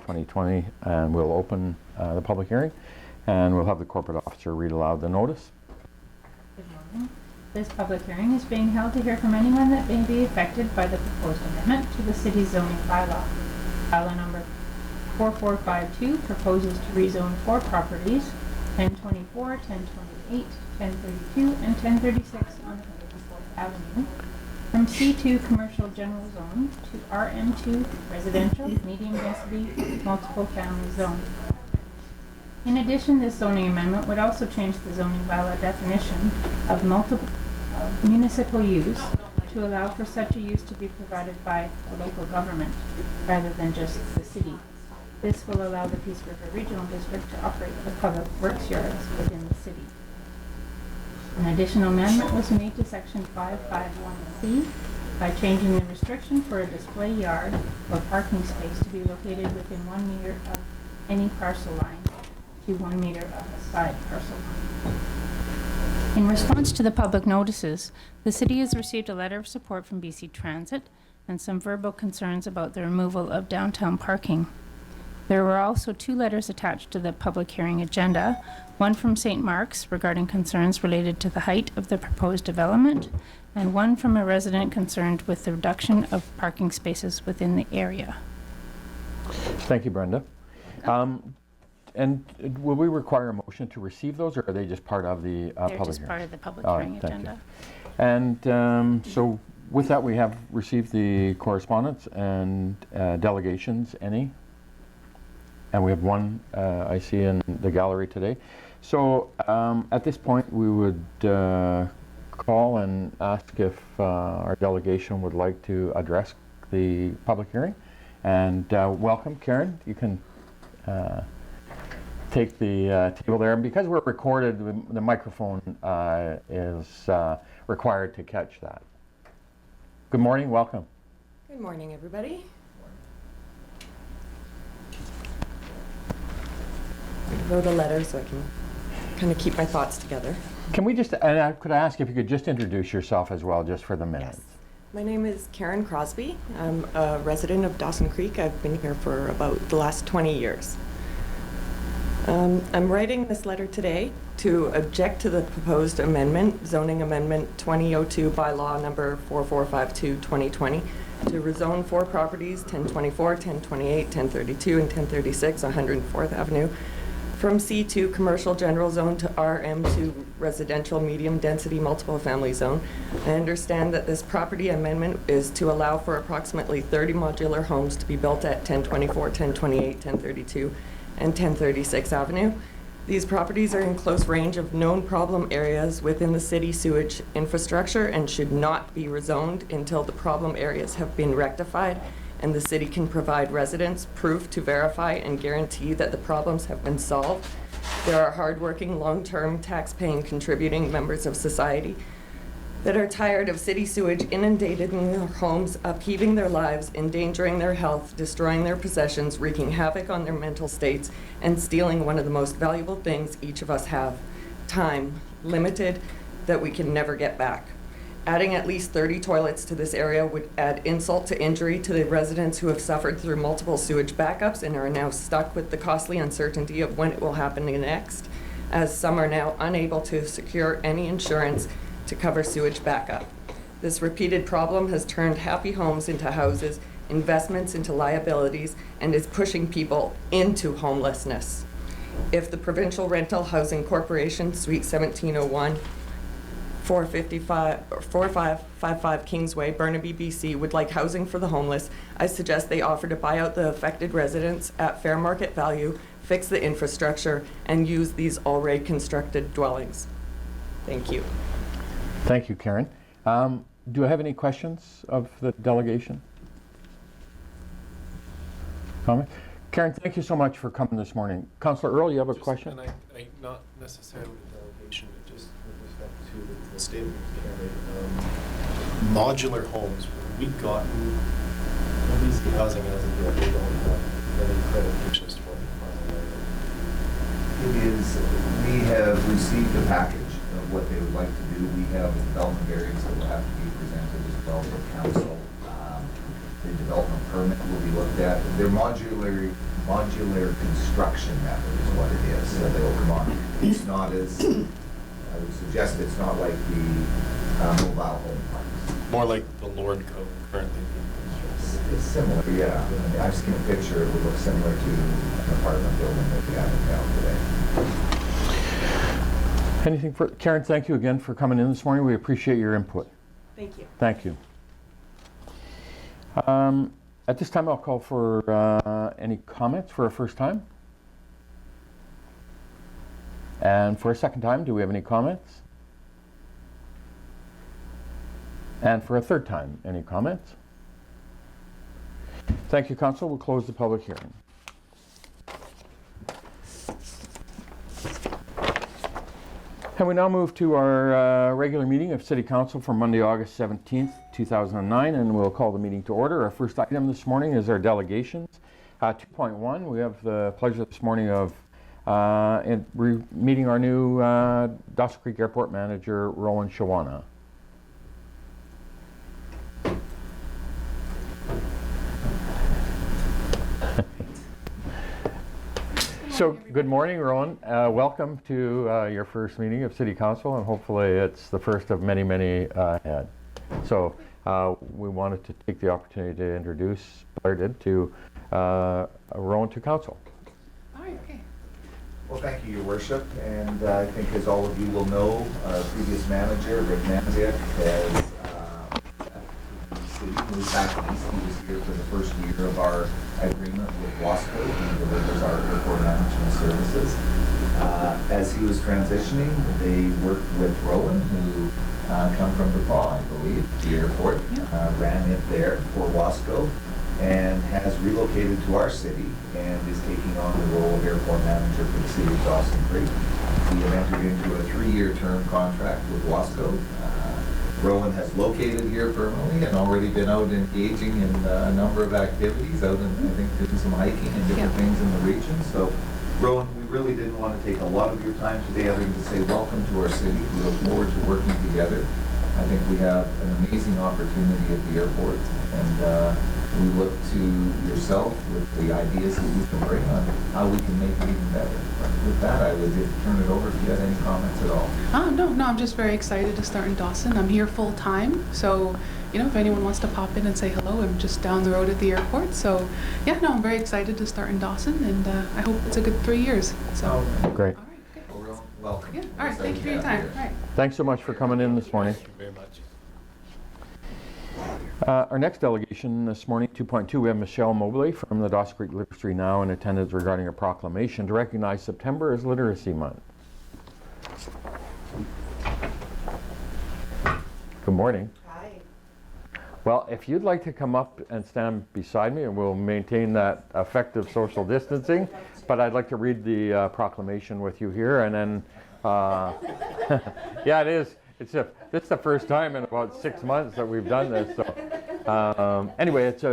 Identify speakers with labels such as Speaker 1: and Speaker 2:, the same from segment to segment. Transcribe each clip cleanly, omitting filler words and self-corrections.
Speaker 1: 2020, and we'll open the public hearing, and we'll have the corporate officer read aloud the notice.
Speaker 2: Good morning. This public hearing is being held to hear from anyone that may be affected by the proposed amendment to the city's zoning bylaw. Bylaw number 4452 proposes to rezone 4 properties, 1024, 1028, 1032, and 1036 on 104th Avenue, from C2 Commercial General Zone to RM2 Residential Medium Density Multiple Family Zone. In addition, this zoning amendment would also change the zoning bylaw definition of municipal use to allow for such a use to be provided by the local government rather than just the city. This will allow the Peace River Regional District to operate the public works yards within the city. An additional amendment was made to section 551C by changing the restriction for a display yard or parking space to be located within 1 meter of any parcel line to 1 meter of the side parcel line. In response to the public notices, the city has received a letter of support from BC Transit and some verbal concerns about the removal of downtown parking. There were also 2 letters attached to the public hearing agenda, one from St. Mark's regarding concerns related to the height of the proposed development, and one from a resident concerned with the reduction of parking spaces within the area.
Speaker 1: Thank you, Brenda. And will we require a motion to receive those, or are they just part of the public hearing?
Speaker 2: They're just part of the public hearing agenda.
Speaker 1: And so with that, we have received the correspondence and delegations, any? And we have one I see in the gallery today. So at this point, we would call and ask if our delegation would like to address the public hearing. And welcome, Karen. You can take the table there. And because we're recorded, the microphone is required to catch that. Good morning, welcome.
Speaker 3: Good morning, everybody. I wrote a letter so I can kind of keep my thoughts together.
Speaker 1: Can we just, and could I ask if you could just introduce yourself as well, just for the minutes?
Speaker 3: Yes. My name is Karen Crosby. I'm a resident of Dawson Creek. I've been here for about the last 20 years. I'm writing this letter today to object to the proposed amendment, zoning amendment 2002 bylaw number 4452-2020, to rezone 4 properties, 1024, 1028, 1032, and 1036 on 104th Avenue, from C2 Commercial General Zone to RM2 Residential Medium Density Multiple Family Zone. I understand that this property amendment is to allow for approximately 30 modular homes to be built at 1024, 1028, 1032, and 1036 Avenue. These properties are in close range of known problem areas within the city sewage infrastructure and should not be rezoned until the problem areas have been rectified and the city can provide residents proof to verify and guarantee that the problems have been solved. There are hardworking, long-term, tax-paying, contributing members of society that are tired of city sewage inundated in their homes, upheaving their lives, endangering their health, destroying their possessions, wreaking havoc on their mental states, and stealing one of the most valuable things each of us have, time, limited, that we can never get back. Adding at least 30 toilets to this area would add insult to injury to the residents who have suffered through multiple sewage backups and are now stuck with the costly uncertainty of when it will happen next, as some are now unable to secure any insurance to cover sewage backup. This repeated problem has turned happy homes into houses, investments into liabilities, and is pushing people into homelessness. If the Provincial Rental Housing Corporation, Suite 1701, 4555 Kingsway, Burnaby, BC, would like housing for the homeless, I suggest they offer to buy out the affected residents at fair market value, fix the infrastructure, and use these already constructed dwellings. Thank you.
Speaker 1: Thank you, Karen. Do I have any questions of the delegation? Comment? Karen, thank you so much for coming this morning. Councillor Earl, you have a question?
Speaker 4: And I not necessarily the delegation, but just with respect to the statement, Karen, modular homes. Have we gotten these housing as of yet? They don't have any clarifications for it.
Speaker 5: It is, we have received a package of what they would like to do. We have development variants that will have to be presented as well to council. The development permit will be looked at. They're modular modular construction method is what it is that they'll come on. It's not as, I would suggest it's not like the mobile home parks.
Speaker 4: More like the Lord Code currently being constructed.
Speaker 5: It's similar, yeah. I mean, I've seen a picture, it would look similar to an apartment building that we have in town today.
Speaker 1: Anything for, Karen, thank you again for coming in this morning. We appreciate your input.
Speaker 3: Thank you.
Speaker 1: Thank you. At this time, I'll call for any comments for a first time. And for a second time, do we have any comments? And for a third time, any comments? Thank you, Council. We'll close the public hearing. And we now move to our regular meeting of City Council for Monday, August 17th, 2009, and we'll call the meeting to order. Our first item this morning is our delegations. 2.1, we have the pleasure this morning of meeting our new Dawson Creek Airport Manager, Rowan Shawana. So, good morning, Rowan. Welcome to your first meeting of City Council, and hopefully it's the first of many, many ahead. So, we wanted to take the opportunity to introduce, Blair did, to Rowan to Council.
Speaker 6: All right, okay.
Speaker 5: Well, thank you, Your Worship, and I think as all of you will know, our previous manager, Rick Manziak, has moved back east. He was here for the first year of our agreement with Wasco. He delivers our airport management services. As he was transitioning, they worked with Rowan, who come from DePaul, I believe, the airport, ran it there for Wasco, and has relocated to our city and is taking on the role of airport manager for the city of Dawson Creek. We have entered into a 3-year term contract with Wasco. Rowan has located here permanently and already been out engaging in a number of activities, out and I think doing some hiking and different things in the region. So, Rowan, we really didn't want to take a lot of your time today other than to say welcome to our city. We look forward to working together. I think we have an amazing opportunity at the airport, and we look to yourself with the ideas that you can bring on how we can make it even better. With that, I would turn it over if you had any comments at all.
Speaker 6: No, I'm just very excited to start in Dawson. I'm here full time, so if anyone wants to pop in and say hello, I'm just down the road at the airport. So I'm very excited to start in Dawson, and I hope it's a good 3 years. So
Speaker 1: Great.
Speaker 6: All right, okay.
Speaker 5: Well, welcome.
Speaker 6: Yeah, all right, thank you for your time. All right.
Speaker 1: Thanks so much for coming in this morning.
Speaker 4: Thank you very much.
Speaker 1: Our next delegation this morning, 2.2, we have Michelle Mobley from the Dawson Creek Literacy Now in attendance regarding a proclamation to recognize September as Literacy Month. Good morning.
Speaker 7: Hi.
Speaker 1: Well, if you'd like to come up and stand beside me, and we'll maintain that effective social distancing, but I'd like to read the proclamation with you here, and then, yeah, it is. This is the first time in about 6 months that we've done this. So, anyway, it's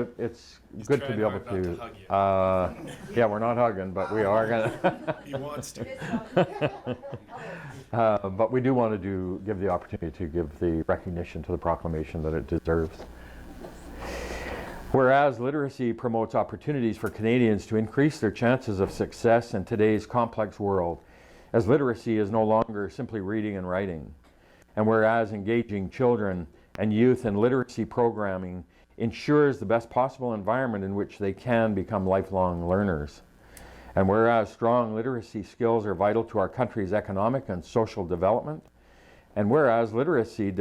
Speaker 1: good to be able to. Yeah, we're not hugging, but we are gonna.
Speaker 4: He wants to.
Speaker 1: But we do want to give the opportunity to give the recognition to the proclamation that it deserves. Whereas literacy promotes opportunities for Canadians to increase their chances of success in today's complex world, as literacy is no longer simply reading and writing. And whereas engaging children and youth in literacy programming ensures the best possible environment in which they can become lifelong learners. And whereas strong literacy skills are vital to our country's economic and social development. And whereas literacy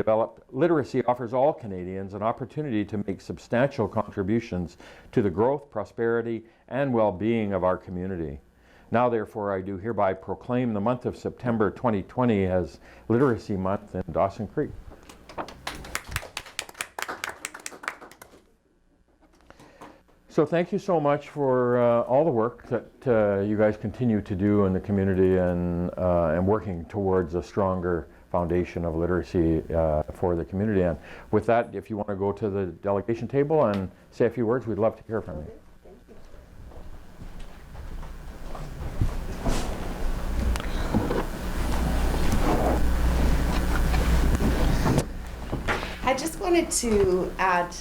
Speaker 1: offers all Canadians an opportunity to make substantial contributions to the growth, prosperity, and well-being of our community. Now, therefore, I do hereby proclaim the month of September 2020 as Literacy Month in Dawson Creek. So thank you so much for all the work that you guys continue to do in the community and working towards a stronger foundation of literacy for the community. And with that, if you want to go to the delegation table and say a few words, we'd love to hear from you.
Speaker 7: I just wanted to add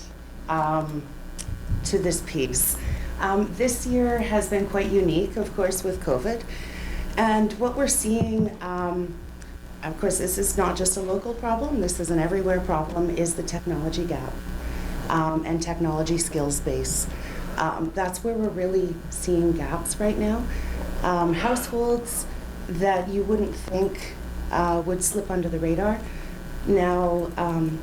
Speaker 7: to this piece. This year has been quite unique, of course, with COVID. And what we're seeing, of course, this is not just a local problem, this is an everywhere problem, is the technology gap and technology skills base. That's where we're really seeing gaps right now. Households that you wouldn't think would slip under the radar. Now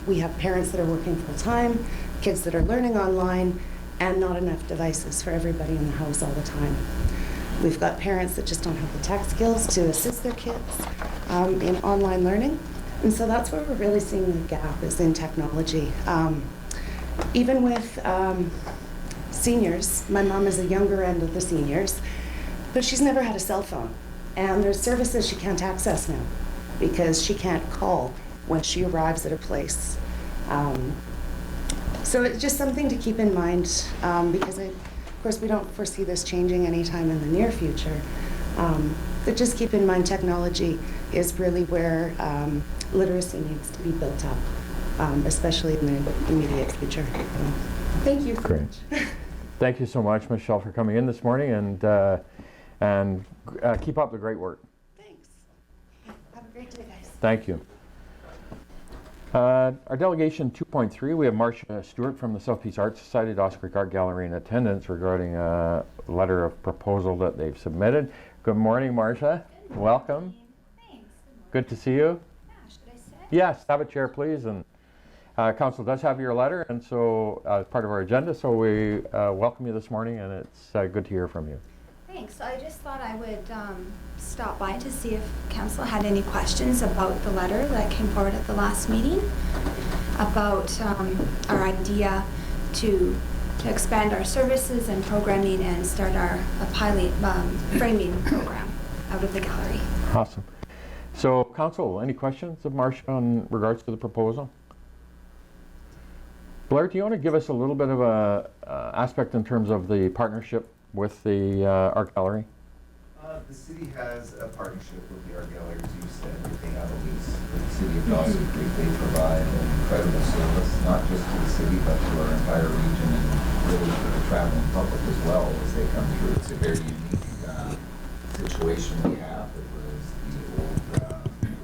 Speaker 7: we have parents that are working full-time, kids that are learning online, and not enough devices for everybody in the house all the time. We've got parents that just don't have the tech skills to assist their kids in online learning. And so that's where we're really seeing the gap, is in technology. Even with seniors, my mom is the younger end of the seniors, but she's never had a cell phone. And there's services she can't access now because she can't call when she arrives at a place. So it's just something to keep in mind because of course we don't foresee this changing anytime in the near future. But just keep in mind technology is really where literacy needs to be built up, especially in the immediate future. Thank you so
Speaker 1: Great.
Speaker 7: much.
Speaker 1: Thank you so much, Michelle, for coming in this morning, and keep up the great work.
Speaker 7: Thanks. Have a great day, guys.
Speaker 1: Thank you. Our delegation 2.3, we have Marcia Stewart from the South Peace Arts Society, Dawson Creek Art Gallery in attendance regarding a letter of proposal that they've submitted. Good morning, Marcia. Welcome.
Speaker 8: Thanks.
Speaker 1: Good to see you.
Speaker 8: Yeah, should I sit?
Speaker 1: Yes, have a chair, please. And Council does have your letter, and so as part of our agenda, so we welcome you this morning, and it's good to hear from you.
Speaker 8: Thanks. I just thought I would stop by to see if Council had any questions about the letter that came forward at the last meeting about our idea to expand our services and programming and start a pilot framing program out of the gallery.
Speaker 1: Awesome. So, Council, any questions of Marcia in regards to the proposal? Blair, do you want to give us a little bit of a aspect in terms of the partnership with the art gallery?
Speaker 5: The city has a partnership with the art gallery, as you said. They have a lease with the city of Dawson Creek. They provide an incredible service, not just to the city, but to our entire region and really for the traveling public as well as they come through. It's a very unique situation we have. It was the old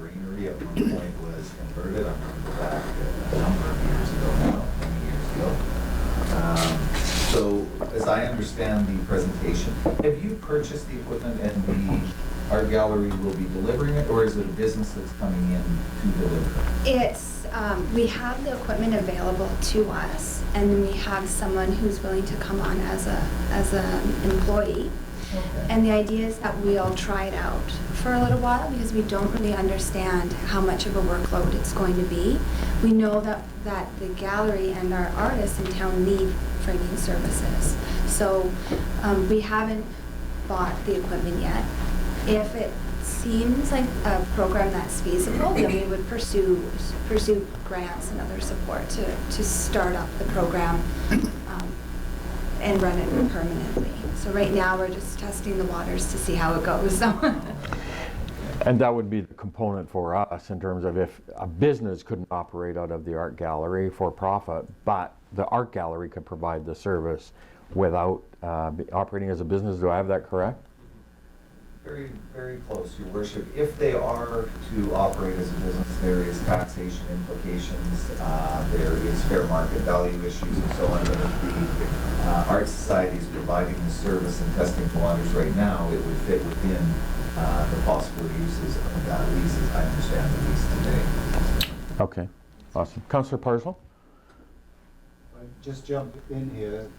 Speaker 5: greenery at one point was converted. I'm going to go back a number of years ago now, many years ago. So, as I understand the presentation, have you purchased the equipment and the art gallery will be delivering it, or is it a business that's coming in to deliver it?
Speaker 8: It's we have the equipment available to us, and then we have someone who's willing to come on as an employee.
Speaker 5: Okay.
Speaker 8: And the idea is that we'll try it out for a little while because we don't really understand how much of a workload it's going to be. We know that the gallery and our artists in town need framing services. So we haven't bought the equipment yet. If it seems like a program that's feasible, then we would pursue grants and other support to start up the program and run it permanently. So right now we're just testing the waters to see how it goes.
Speaker 1: And that would be the component for us in terms of if a business couldn't operate out of the art gallery for profit, but the art gallery could provide the service without operating as a business. Do I have that correct?
Speaker 5: Very, very close, Your Worship. If they are to operate as a business, there is taxation implications, there is fair market value issues and so on. But if the art society is providing the service and testing the waters right now, it would fit within the possible uses of that lease, as I understand the lease today.
Speaker 1: Okay, awesome. Councillor Parslow?
Speaker 9: I just jump in here.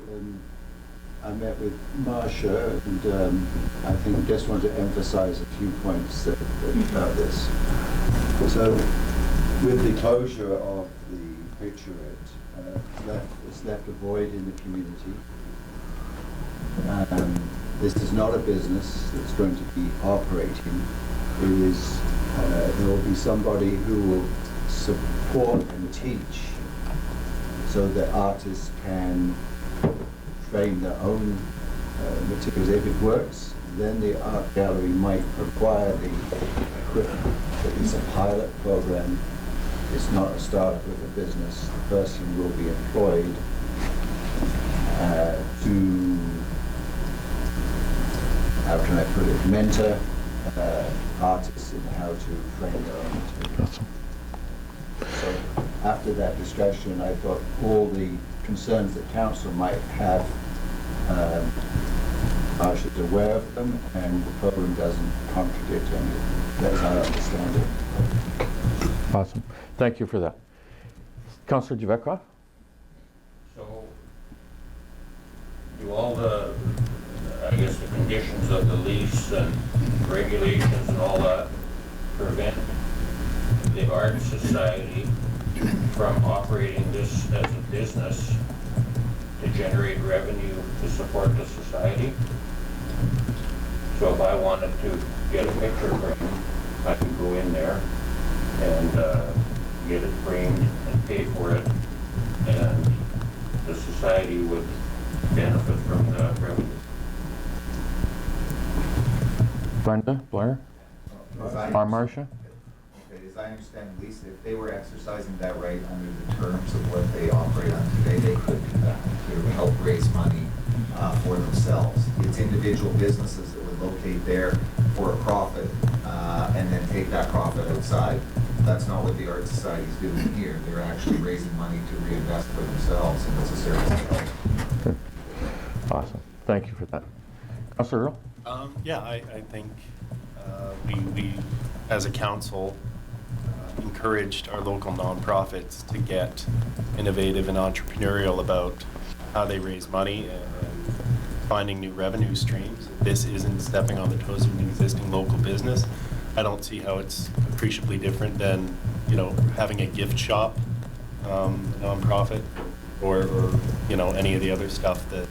Speaker 9: I met with Marcia, and I think just want to emphasize a few points about this. So, with the closure of the picturette, it's left a void in the community. This is not a business that's going to be operating. It is, there will be somebody who will support and teach so that artists can frame their own materials. If it works, then the art gallery might acquire the equipment. But it's a pilot program. It's not a startup with a business. The person will be employed to how can I put it, mentor artists in how to frame their own material.
Speaker 1: Awesome.
Speaker 9: So after that discussion, I thought all the concerns that council might have, Marsha's aware of them, and the program doesn't contradict any of them. That's how I understand it.
Speaker 1: Awesome. Thank you for that. Councillor Javetkov?
Speaker 10: So, do all the, I guess, the conditions of the lease and regulations and all that prevent the Art Society from operating this as a business to generate revenue to support the society? So if I wanted to get a picture frame, I could go in there and get it framed and pay for it, and the society would benefit from the revenue.
Speaker 1: Brenda, Blair, or Marcia?
Speaker 5: Okay, as I understand, Lisa, if they were exercising that right under the terms of what they operate on today, they could do that to help raise money for themselves. It's individual businesses that would locate there for a profit and then take that profit outside. That's not what the Art Society is doing here. They're actually raising money to reinvest for themselves, and it's a service.
Speaker 1: Good. Awesome. Thank you for that. Councillor Earl?
Speaker 4: Yeah, I think we, as a council, encouraged our local nonprofits to get innovative and entrepreneurial about how they raise money and finding new revenue streams. This isn't stepping on the toes of an existing local business. I don't see how it's appreciably different than, you know, having a gift shop, nonprofit, or you know, any of the other stuff that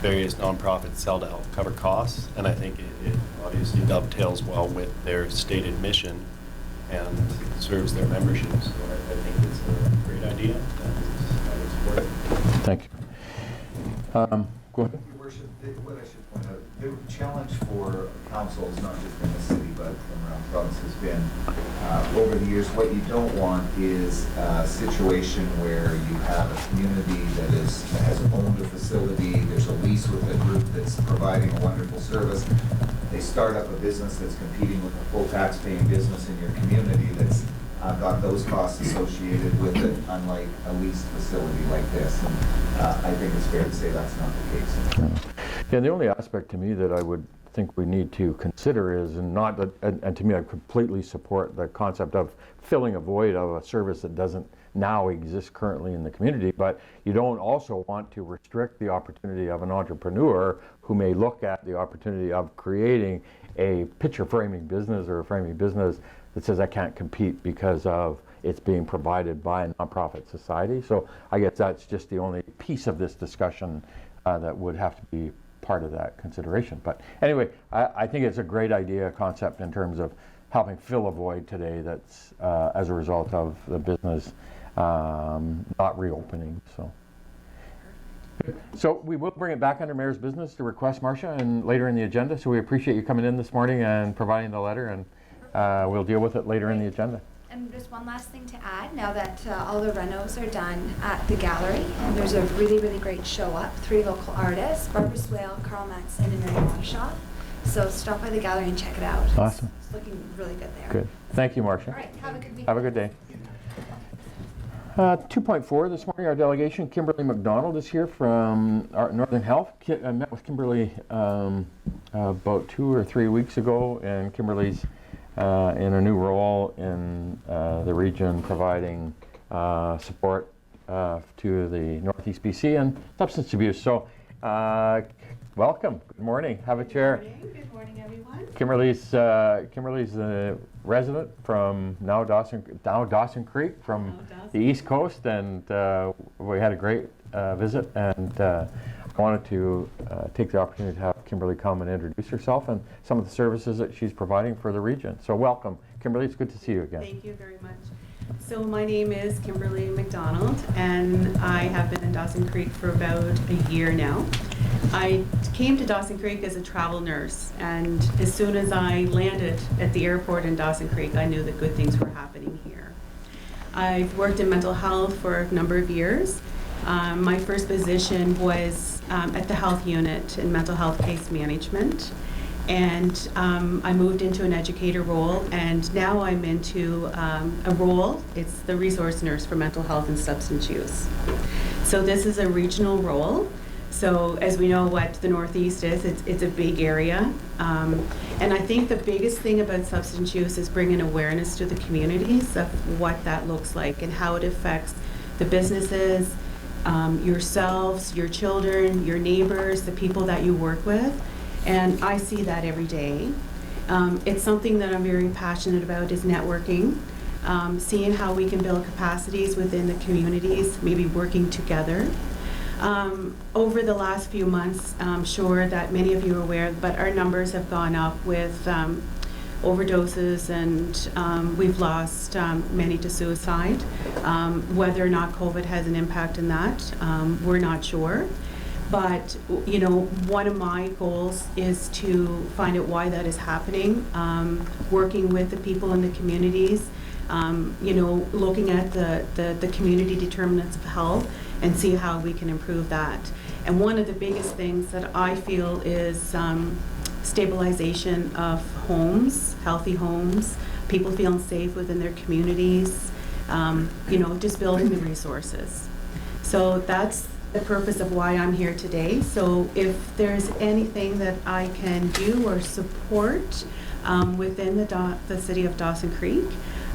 Speaker 4: various nonprofits sell to help cover costs. And I think it obviously dovetails well with their stated mission and serves their membership. So I think it's a great idea, and I would support it.
Speaker 1: Thank you. Go ahead.
Speaker 5: Your Worship, what I should point out, the challenge for councils, not just in the city, but from around the province, has been, over the years, what you don't want is a situation where you have a community that has owned a facility, there's a lease with a group that's providing a wonderful service. They start up a business that's competing with a full tax-paying business in your community that's got those costs associated with it, unlike a leased facility like this. And I think it's fair to say that's not the case.
Speaker 1: Yeah, the only aspect to me that I would think we need to consider is, and not that, and to me I completely support the concept of filling a void of a service that doesn't now exist currently in the community, but you don't also want to restrict the opportunity of an entrepreneur who may look at the opportunity of creating a picture framing business or a framing business that says I can't compete because of it's being provided by a nonprofit society. So I guess that's just the only piece of this discussion that would have to be part of that consideration. But anyway, I think it's a great idea, concept in terms of helping fill a void today that's as a result of the business not reopening. So we will bring it back under Mayor's business to request Marcia and later in the agenda. So we appreciate you coming in this morning and providing the letter, and we'll deal with it later in the agenda.
Speaker 8: And just one last thing to add, now that all the renos are done at the gallery, and there's a really, really great show up, 3 local artists, Barbara Swale, Carl Manson, and Mary Watershaw. So stop by the gallery and check it out.
Speaker 1: Awesome.
Speaker 8: It's looking really good there.
Speaker 1: Good. Thank you, Marcia.
Speaker 8: All right, have a good week.
Speaker 1: Have a good day. 2.4 this morning, our delegation, Kimberly McDonald, is here from Northern Health. I met with Kimberly about 2 or 3 weeks ago, and Kimberly's in a new role in the region, providing support to the Northeast BC and substance abuse. So welcome, good morning, have a chair.
Speaker 11: Good morning, everyone.
Speaker 1: Kimberly's a resident from now Dawson Creek from the East Coast, and we had a great visit, and I wanted to take the opportunity to have Kimberly come and introduce herself and some of the services that she's providing for the region. So welcome, Kimberly, it's good to see you again.
Speaker 11: Thank you very much. So my name is Kimberly McDonald, and I have been in Dawson Creek for about a year now. I came to Dawson Creek as a travel nurse, and as soon as I landed at the airport in Dawson Creek, I knew that good things were happening here. I've worked in mental health for a number of years. My first position was at the health unit in mental health case management. And I moved into an educator role, and now I'm into a role, it's the resource nurse for mental health and substance use. So this is a regional role. So as we know what the Northeast is, it's a big area. And I think the biggest thing about substance use is bringing awareness to the communities of what that looks like and how it affects the businesses, yourselves, your children, your neighbors, the people that you work with. And I see that every day. It's something that I'm very passionate about is networking, seeing how we can build capacities within the communities, maybe working together. Over the last few months, I'm sure that many of you are aware, but our numbers have gone up with overdoses, and we've lost many to suicide. Whether or not COVID has an impact in that, we're not sure. But, you know, one of my goals is to find out why that is happening, working with the people in the communities, you know, looking at the community determinants of health and see how we can improve that. And one of the biggest things that I feel is stabilization of homes, healthy homes, people feeling safe within their communities, you know, just building the resources. So that's the purpose of why I'm here today. So if there's anything that I can do or support within the city of Dawson Creek,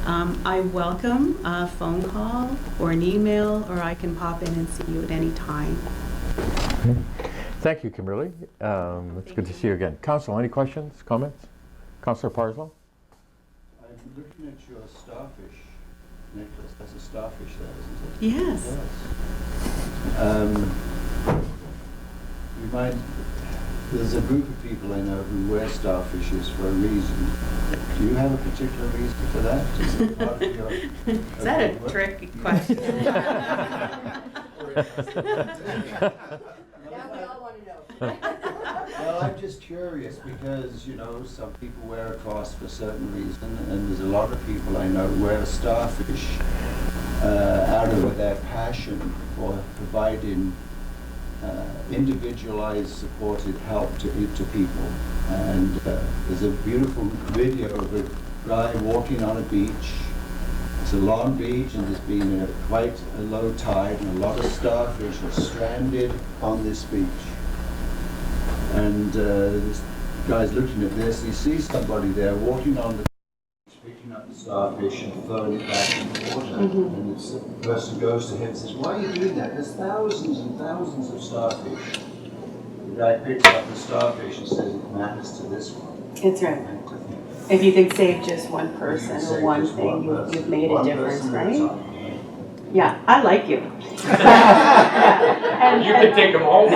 Speaker 11: I welcome a phone call or an email, or I can pop in and see you at any time.
Speaker 1: Okay. Thank you, Kimberly. It's good to see you again. Council, any questions, comments? Councillor Parslow?
Speaker 9: I'm looking at your starfish necklace. That's a starfish there, isn't it?
Speaker 11: Yes.
Speaker 9: You might, there's a group of people I know who wear starfishes for a reason. Do you have a particular reason for that? Is it part of your,
Speaker 11: Is that a tricky question?
Speaker 9: Well, I'm just curious because, you know, some people wear a cross for a certain reason, and there's a lot of people I know wear starfish out of their passion for providing individualized supported help to people. And there's a beautiful video of a guy walking on a beach. It's a long beach, and there's been quite a low tide, and a lot of starfish are stranded on this beach. And this guy's looking at this, and he sees somebody there walking on the beach, picking up the starfish and throwing it back in the water. And the person goes to him and says, "Why are you doing that? There's thousands and thousands of starfish." The guy picks up the starfish and says, "It matters to this one."
Speaker 12: It's right. If you can save just one person or one thing, you've made a difference, right? Yeah, I like you. Yeah.
Speaker 10: You can take them home.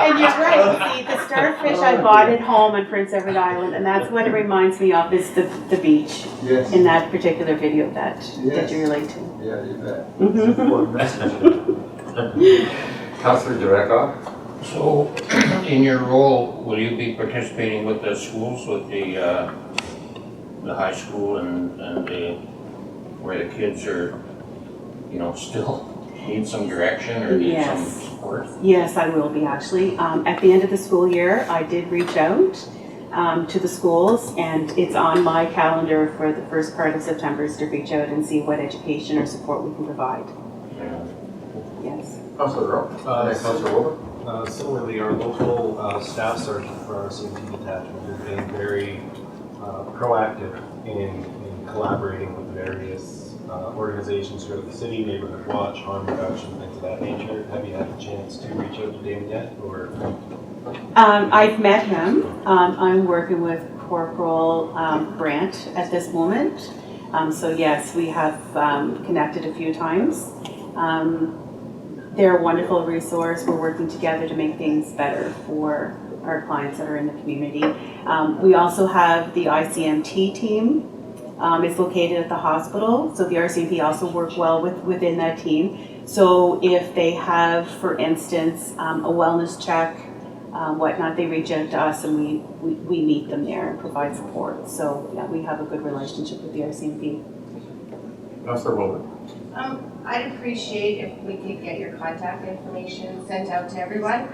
Speaker 12: And you're right. See, the starfish I bought at home on Prince Edward Island, and that's what it reminds me of is the beach.
Speaker 9: Yes.
Speaker 12: In that particular video that you relate to.
Speaker 9: Yeah, you bet.
Speaker 12: Mm-hmm.
Speaker 9: It's an important message.
Speaker 10: Councillor Director. So, in your role, will you be participating with the schools, with the high school and where the kids are, you know, still need some direction or need some support?
Speaker 12: Yes, I will be actually. At the end of the school year, I did reach out to the schools, and it's on my calendar for the first part of September is to reach out and see what education or support we can provide. Yes.
Speaker 4: Councillor Rowe. Similarly, our local staff sergeant for our CMT detachment has been very proactive in collaborating with various organizations throughout the city, Neighborhood Watch, harm reduction, things of that nature. Have you had a chance to reach out to Damon yet? Or?
Speaker 12: I've met him. I'm working with Corporal Brandt at this moment. So yes, we have connected a few times. They're a wonderful resource. We're working together to make things better for our clients that are in the community. We also have the ICMT team. It's located at the hospital, so the RCMP also work well within that team. So if they have, for instance, a wellness check, whatnot, they reach out to us and we meet them there and provide support. So yeah, we have a good relationship with the RCMP.
Speaker 4: Councillor Wilbur.
Speaker 13: I'd appreciate if we could get your contact information sent out to everyone.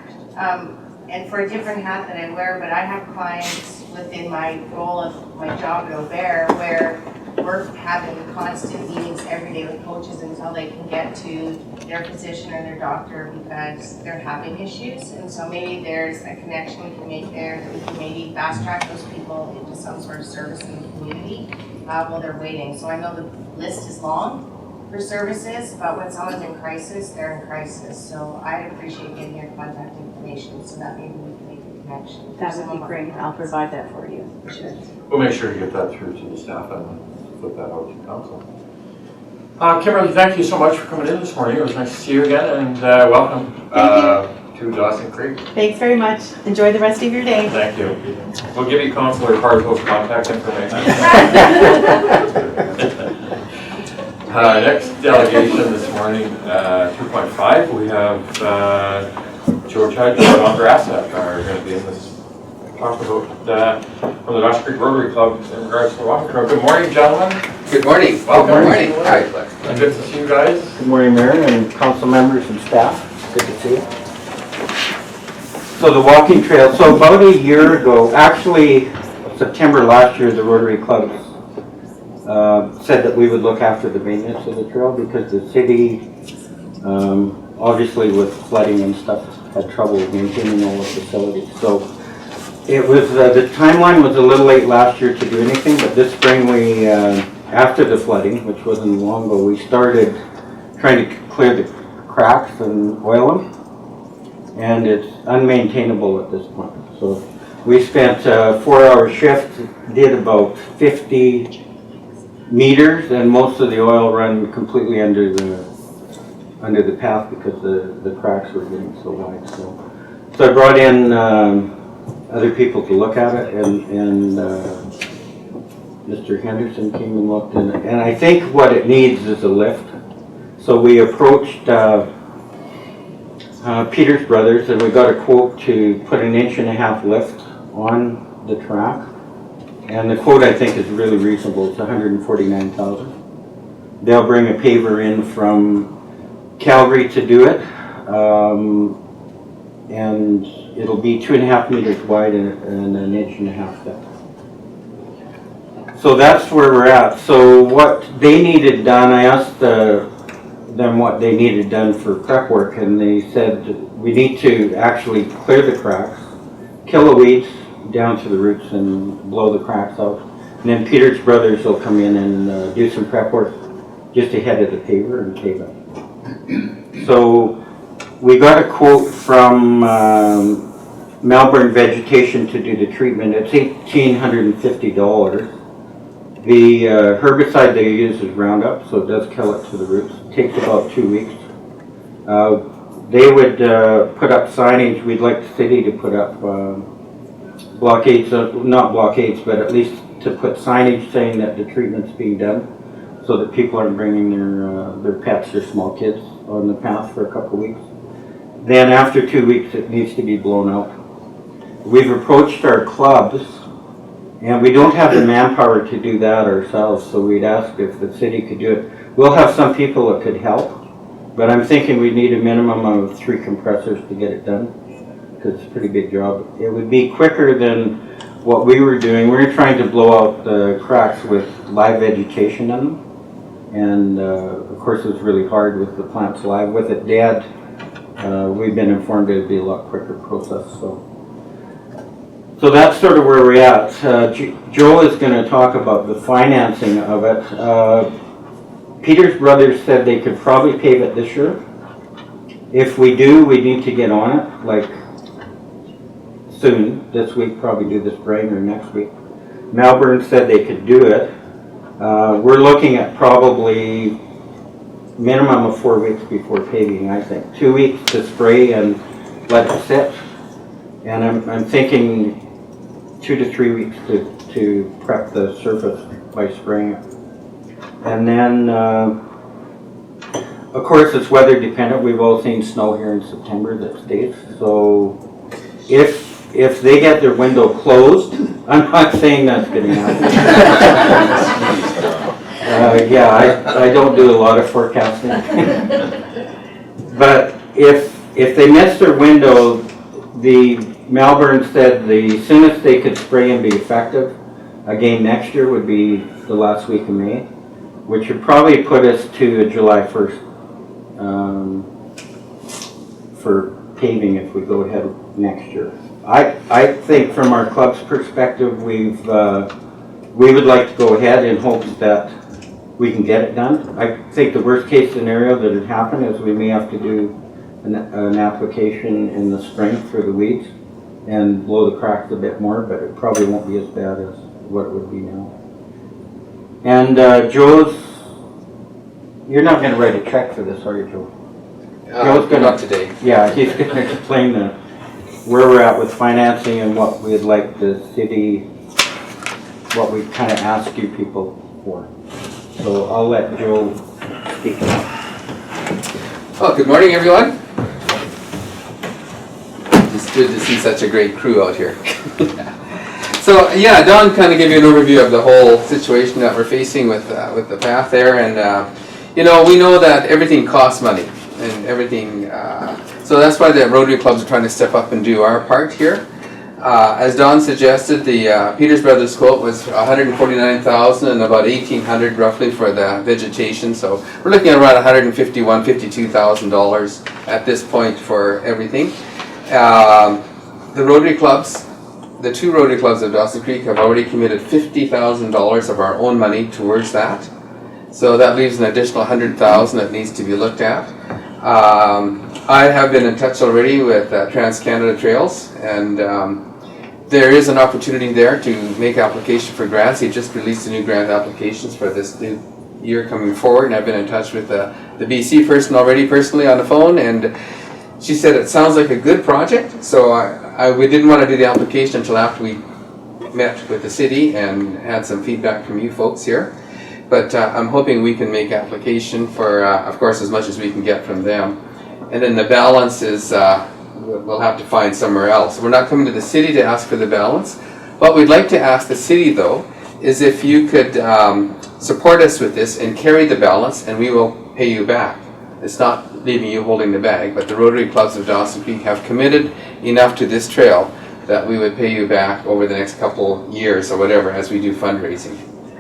Speaker 13: And for a different hat that I wear, but I have clients within my role of my job at Aubert where we're having constant meetings every day with coaches until they can get to their physician or their doctor because they're having issues. And so maybe there's a connection we can make there that we can maybe fast track those people into some sort of service in the community while they're waiting. So I know the list is long for services, but when someone's in crisis, they're in crisis. So I'd appreciate getting your contact information so that maybe we can make a connection.
Speaker 12: That would be great. I'll provide that for you.
Speaker 13: Sure.
Speaker 1: We'll make sure to get that through to the staff and flip that out to council. Kimberly, thank you so much for coming in this morning. It was nice to see you again, and welcome to Dawson Creek.
Speaker 12: Thanks very much. Enjoy the rest of your day.
Speaker 1: Thank you. We'll give you Councillor Carswell's contact information. Next delegation this morning, 2.5, we have George Hyde and John Grassett are going to be in this talk about from the Dawson Creek Rotary Club in regards to walking trail. Good morning, gentlemen.
Speaker 14: Good morning.
Speaker 1: Welcome.
Speaker 14: Good morning. Hi.
Speaker 1: And good to see you guys.
Speaker 14: Good morning, Mayor and council members and staff. Good to see you. So the walking trail, so about a year ago, actually September last year, the Rotary Club said that we would look after the maintenance of the trail because the city, obviously with flooding and stuff, had trouble maintaining all the facilities. So it was, the timeline was a little late last year to do anything, but this spring we, after the flooding, which wasn't long ago, we started trying to clear the cracks and oil them. And it's unmaintainable at this point. So we spent a 4-hour shift, did about 50 meters, and most of the oil run completely under the path because the cracks were getting so wide. So I brought in other people to look at it, and Mr. Henderson came and looked in it. And I think what it needs is a lift. So we approached Peters Brothers, and we got a quote to put an 1.5-inch lift on the track. And the quote I think is really reasonable. It's $149,000. They'll bring a paver in from Calgary to do it, and it'll be 2.5 meters wide and 1.5 inches thick. So that's where we're at. So what they needed done, I asked them what they needed done for prep work, and they said we need to actually clear the cracks, kill the weeds down to the roots and blow the cracks out. And then Peters Brothers will come in and do some prep work just ahead of the paver and pave it. So we got a quote from Melbourne Vegetation to do the treatment. It's $1,850. The herbicide they use is Roundup, so it does kill it to the roots. It takes about 2 weeks. They would put up signage. We'd like the city to put up blockades, not blockades, but at least to put signage saying that the treatment's being done so that people aren't bringing their pets or small kids on the path for a couple of weeks. Then after 2 weeks, it needs to be blown out. We've approached our clubs, and we don't have the manpower to do that ourselves, so we'd ask if the city could do it. We'll have some people that could help, but I'm thinking we need a minimum of 3 compressors to get it done, because it's a pretty big job. It would be quicker than what we were doing. We were trying to blow out the cracks with live vegetation in them, and of course it was really hard with the plants live. With it dead, we've been informed it would be a lot quicker process. So that's sort of where we're at. Joel is going to talk about the financing of it. Peters Brothers said they could probably pave it this year. If we do, we need to get on it, like soon, this week, probably do the spring or next week. Melbourne said they could do it. We're looking at probably minimum of 4 weeks before paving, I think. 2 weeks to spray and let it sit. And I'm thinking 2 to 3 weeks to prep the surface by spraying it. And then, of course, it's weather dependent. We've all seen snow here in September that stays. So if they get their window closed, I'm not saying that's going to happen. Yeah, I don't do a lot of forecasting. But if they miss their window, the Melbourne said the soonest they could spray and be effective again next year would be the last week of May, which would probably put us to July 1st for paving if we go ahead next year. I think from our club's perspective, we would like to go ahead in hopes that we can get it done. I think the worst case scenario that would happen is we may have to do an application in the spring for the weeds and blow the cracks a bit more, but it probably won't be as bad as what it would be now. And Joe's, you're not going to write a check for this, are you, Joe? Joe's going
Speaker 15: not today.
Speaker 14: Yeah, he's going to explain where we're at with financing and what we'd like the city, what we kind of ask you people for. So I'll let Joe speak now.
Speaker 15: Well, good morning, everyone. It's good to see such a great crew out here. So yeah, Don kind of gave you an overview of the whole situation that we're facing with the path there, and you know, we know that everything costs money and everything. So that's why the Rotary clubs are trying to step up and do our part here. As Don suggested, the Peters Brothers quote was $149,000 and about $1,800 roughly for the vegetation. So we're looking at around $151,000, $52,000 at this point for everything. The Rotary clubs, the two Rotary clubs of Dawson Creek have already committed $50,000 of our own money towards that. So that leaves an additional $100,000 that needs to be looked at. I have been in touch already with Trans-Canada Trails, and there is an opportunity there to make application for grants. He just released the new grant applications for this new year coming forward, and I've been in touch with the BC person already personally on the phone, and she said it sounds like a good project. So we didn't want to do the application until after we met with the city and had some feedback from you folks here. But I'm hoping we can make application for, of course, as much as we can get from them. And then the balance is, we'll have to find somewhere else. We're not coming to the city to ask for the balance. What we'd like to ask the city, though, is if you could support us with this and carry the balance, and we will pay you back. It's not leaving you holding the bag, but the Rotary Clubs of Dawson Creek have committed enough to this trail that we would pay you back over the next couple years or whatever as we do fundraising.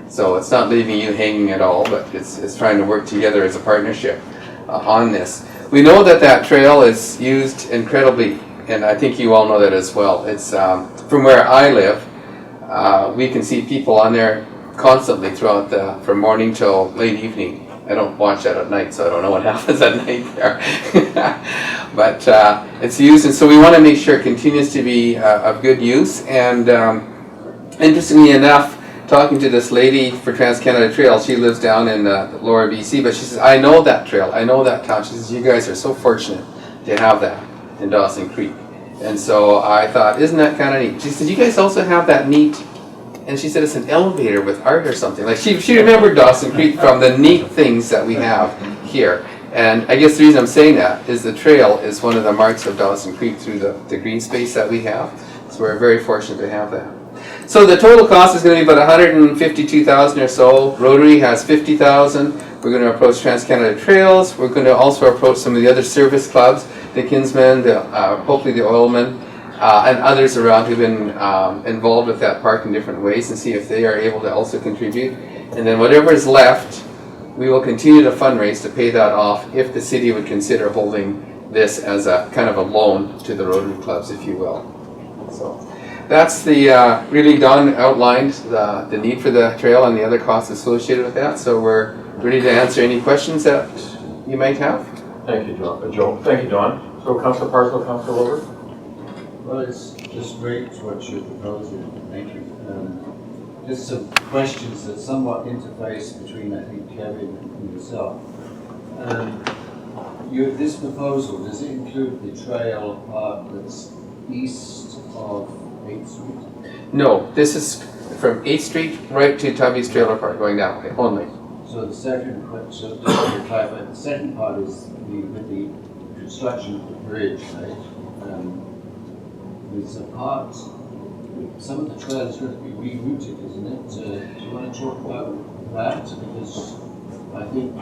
Speaker 15: So it's not leaving you hanging at all, but it's trying to work together as a partnership on this. We know that that trail is used incredibly, and I think you all know that as well. It's from where I live, we can see people on there constantly throughout from morning till late evening. I don't watch that at night, so I don't know what happens at night there. But it's used, and so we want to make sure it continues to be of good use. And interestingly enough, talking to this lady for Trans-Canada Trail, she lives down in Lower BC, but she says, I know that trail, I know that town. She says, you guys are so fortunate to have that in Dawson Creek. And so I thought, isn't that kind of neat? She said, you guys also have that neat, and she said it's an elevator with art or something. Like she remembered Dawson Creek from the neat things that we have here. And I guess the reason I'm saying that is the trail is one of the marks of Dawson Creek through the green space that we have. So we're very fortunate to have that. So the total cost is going to be about $152,000 or so. Rotary has $50,000. We're going to approach Trans-Canada Trails. We're going to also approach some of the other service clubs, the Kinsmen, hopefully the Oilmen, and others around who've been involved with that park in different ways, and see if they are able to also contribute. And then whatever is left, we will continue to fundraise to pay that off if the city would consider holding this as a kind of a loan to the Rotary clubs, if you will. So that's the, really Don outlined the need for the trail and the other costs associated with that. So we're ready to answer any questions that you might have.
Speaker 1: Thank you, Joe. Thank you, Don. So Councillor Parslow, Councillor Wilbur?
Speaker 9: Well, it's just great what you're proposing. Thank you. Just some questions that somewhat interface between, I think, Kevin and yourself. This proposal, does it include the trail part that's east of 8th Street?
Speaker 15: No, this is from 8th Street right to Tubby's Trailer Park, going that way only.
Speaker 9: So the second question, just to clarify, the second part is with the construction of the bridge, right? There's a part, some of the trail is going to be rerouted, isn't it? Do you want to talk about that? Because I think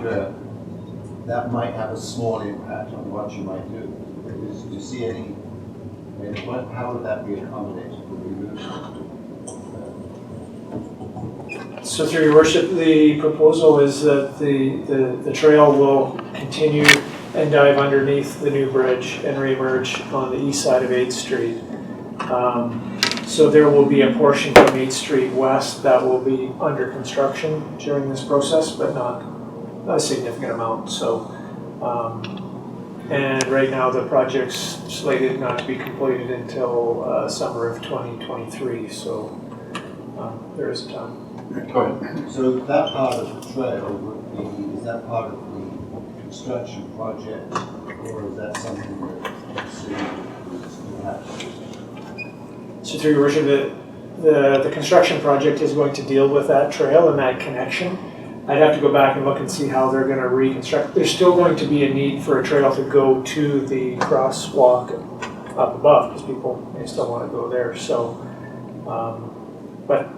Speaker 9: that might have a small impact on what you might do. Do you see any, how would that be accommodated?
Speaker 16: So through your worship, the proposal is that the trail will continue and dive underneath the new bridge and re-emerge on the east side of 8th Street. So there will be a portion from 8th Street west that will be under construction during this process, but not a significant amount. So, and right now the project's slated not to be completed until summer of 2023. So there is time.
Speaker 1: Go ahead.
Speaker 9: So that part of the trail would be, is that part of the construction project, or is that something that you see perhaps?
Speaker 16: So through your worship, the construction project is going to deal with that trail and that connection. I'd have to go back and look and see how they're going to reconstruct. There's still going to be a need for a trail to go to the crosswalk up above, because people may still want to go there. So, but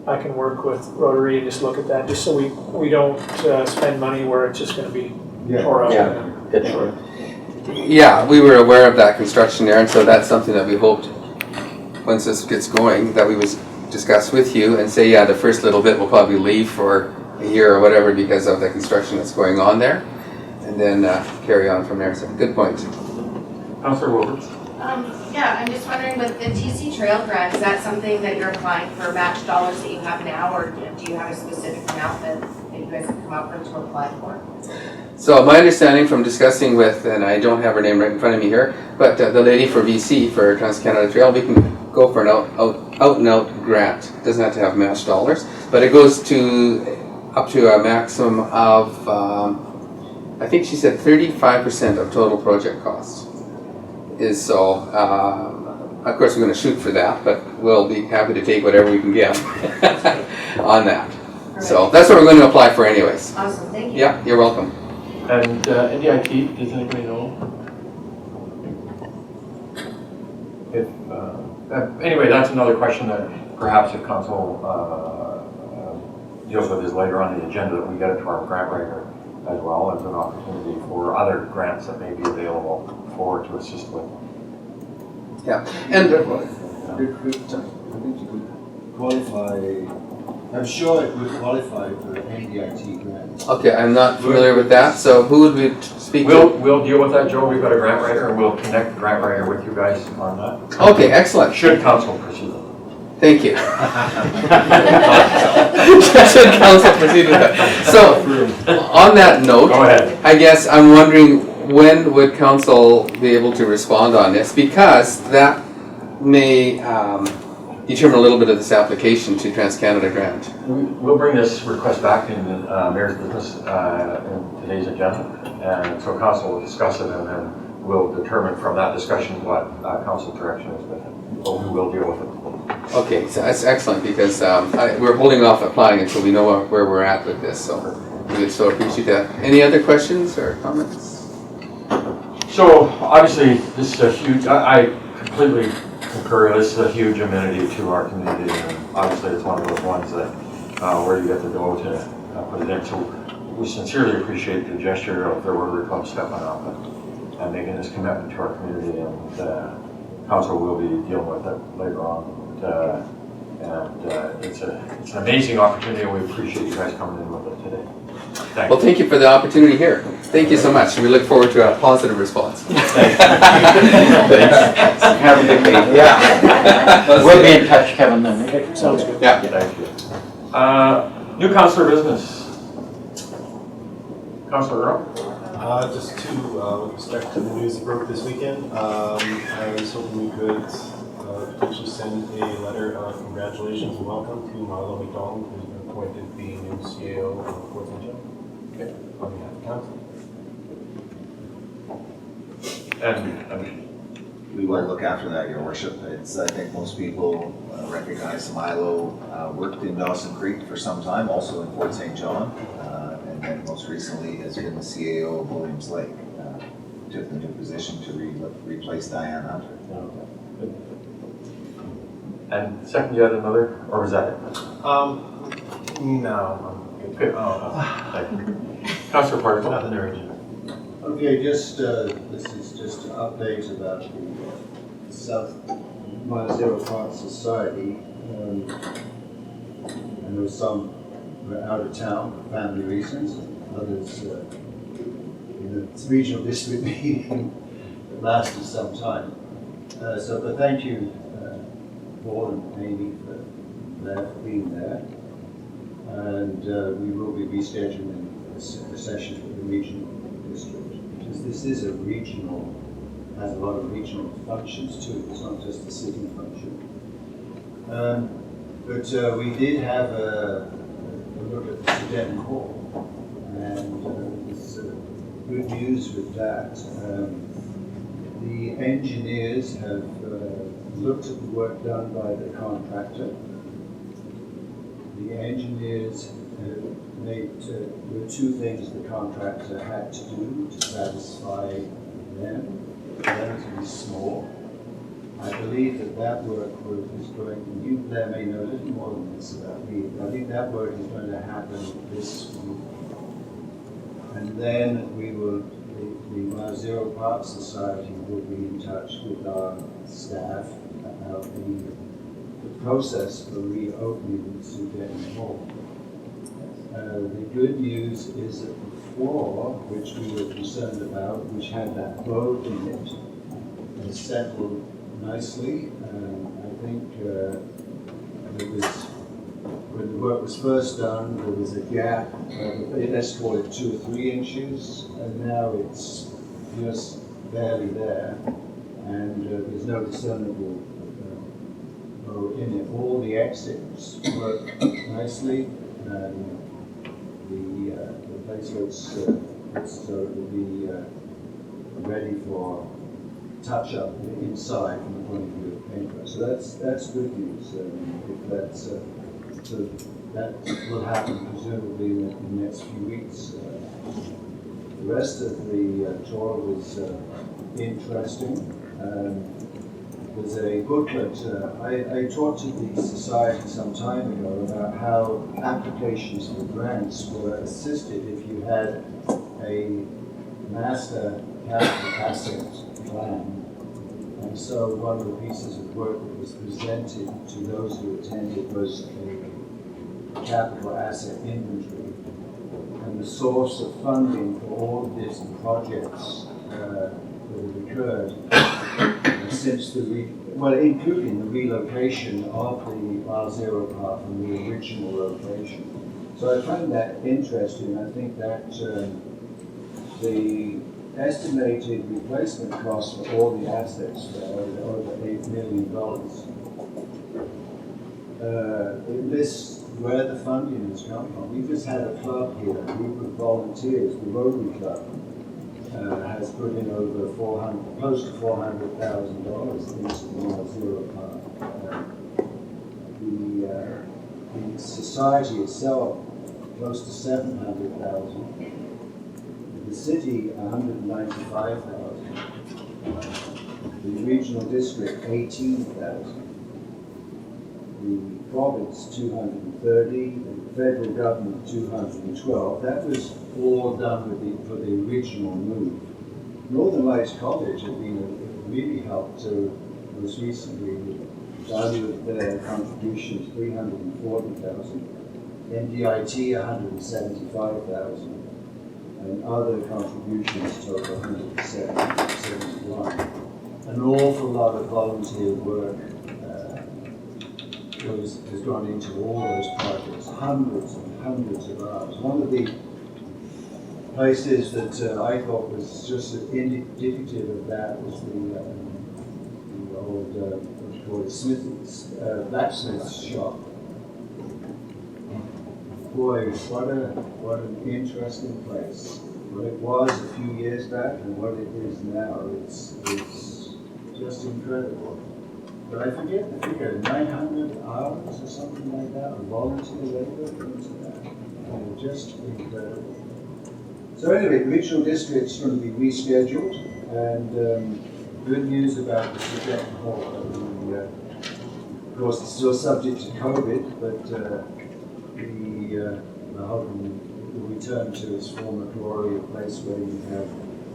Speaker 16: I can work with Rotary and just look at that, just so we don't spend money where it's just going to be tore up.
Speaker 15: Yeah, we were aware of that construction there, and so that's something that we hoped, once this gets going, that we would discuss with you and say, yeah, the first little bit will probably leave for a year or whatever because of the construction that's going on there, and then carry on from there. So good point.
Speaker 1: Councillor Wilberts.
Speaker 13: Yeah, I'm just wondering, with the TC Trail grant, is that something that you're applying for match dollars that you have now, or do you have a specific amount that you guys have come up with to apply for?
Speaker 15: So my understanding from discussing with, and I don't have her name right in front of me here, but the lady for VC, for Trans-Canada Trail, we can go for an out-and-out grant. It doesn't have to have match dollars, but it goes to up to a maximum of, I think she said 35% of total project costs. Is so, of course we're going to shoot for that, but we'll be happy to take whatever we can get on that. Right. So that's what we're going to apply for anyways.
Speaker 13: Awesome, thank you.
Speaker 15: Yeah, you're welcome.
Speaker 1: And NDIT, does anybody know? If, anyway, that's another question that perhaps if council deals with this later on the agenda, that we get it to our grant writer as well as an opportunity for other grants that may be available to assist with.
Speaker 15: Yeah, and
Speaker 9: I think you could qualify. I'm sure it would qualify for NDIT grants.
Speaker 15: okay, I'm not familiar with that. So who would we speak to?
Speaker 1: We'll deal with that, Joe. We've got a grant writer, and we'll connect the grant writer with you guys on that.
Speaker 15: Okay, excellent.
Speaker 1: Should council proceed?
Speaker 15: Thank you. Should council proceed with that? So, on that note,
Speaker 1: go ahead.
Speaker 15: I guess I'm wondering, when would council be able to respond on this? Because that may determine a little bit of this application to Trans-Canada Grant.
Speaker 1: We'll bring this request back in the mayor's business in today's agenda, and so council will discuss it, and then we'll determine from that discussion what council direction is with it. But we will deal with it.
Speaker 15: Okay, so that's excellent, because we're holding off applying until we know where we're at with this. So we would so appreciate that. Any other questions or comments?
Speaker 1: So obviously this is a huge, I completely concur, this is a huge amenity to our community, and obviously it's one of those ones that where you get to go to put it in. So we sincerely appreciate the gesture of the Rotary Club stepping up and making this commitment to our community, and council will be dealing with it later on. It's an amazing opportunity, and we appreciate you guys coming in with it today. Thanks.
Speaker 15: Well, thank you for the opportunity here. Thank you so much. We look forward to a positive response.
Speaker 1: Thanks.
Speaker 14: Have a good day. Yeah. We'll be in touch, Kevin, then.
Speaker 16: Sounds good.
Speaker 15: Yeah.
Speaker 1: Thank you. New councillor business. Councillor Earl?
Speaker 4: Just with respect to the news that broke this weekend, I was hoping we could potentially send a letter of congratulations and welcome to Milo McDonald, who's been appointed the new CAO of Fort St. John. Okay. On behalf of council.
Speaker 1: And
Speaker 5: we will look after that, Your Worship. It's, I think most people recognize Milo worked in Dawson Creek for some time, also in Fort St. John, and then most recently has been the CAO of Williams Lake. Took the new position to replace Diane Hunter.
Speaker 1: And second, you had another, or was that it?
Speaker 4: No,
Speaker 1: Okay. Councillor Parker.
Speaker 4: Nothing urgent.
Speaker 9: Okay, just, this is just an update about the South Zero Park Society. I know some were out of town for family reasons, others in a regional district meeting that lasted some time. But thank you, Paul and Amy, for being there. And we will be rescheduling a session with the regional district, because this is a regional, has a lot of regional functions too. It's not just a city function. But we did have a look at the Sudetenland Hall, and there's good news with that. The engineers have looked at the work done by the contractor. The engineers made there were two things the contractor had to do to satisfy them, relatively small. I believe that work is going, you there may know a little more than this about me, but I think that work is going to happen this week. And then we will, the Zero Park Society will be in touch with our staff about the process for reopening the Sudetenland Hall. The good news is that the floor, which we were concerned about, which had that bow in it, has settled nicely. I think there was, when the work was first done, there was a gap, let's call it 2 or 3 inches, and now it's just barely there, and there's no discernible bow in it. All the exits work nicely, and the place looks so it will be ready for touch-up inside from the point of view of paintwork. So that's good news. If that's so that will happen presumably in the next few weeks. The rest of the tour was interesting. There's a booklet. I talked to the society some time ago about how applications for grants were assisted if you had a master capital asset plan. And so one of the pieces of work that was presented to those who attended was a capital asset inventory. And the source of funding for all of these projects that have occurred since including the relocation of the Mile Zero Park from the original location. So I find that interesting. I think that the estimated replacement cost for all the assets there are over $8 million. It lists where the funding has come from. We just had a club here, a group of volunteers, the Rotary Club, has put in over close to $400,000 into the Mile Zero Park. The society itself, close to $700,000. The city, $195,000. The regional district, $18,000. The province, $230,000. The federal government, $212,000. That was all done for the original move. Northern Lights College had really helped most recently. The value of their contributions, $340,000. NDIT, $175,000. And other contributions total $171. An awful lot of volunteer work has gone into all those projects, hundreds and hundreds of hours. One of the places that I thought was just indicative of that was the old, what do you call it, blacksmith's shop. Boy, what an interesting place. What it was a few years back and what it is now, it's just incredible. But I forget the figure, 900 hours or something like that, of volunteer labor into that. Just incredible. So anyway, the regional district's going to be rescheduled, and good news about the Sudetenland Hall. Of course, it's still subject to COVID, but we're hoping it will return to its former glory, a place where you have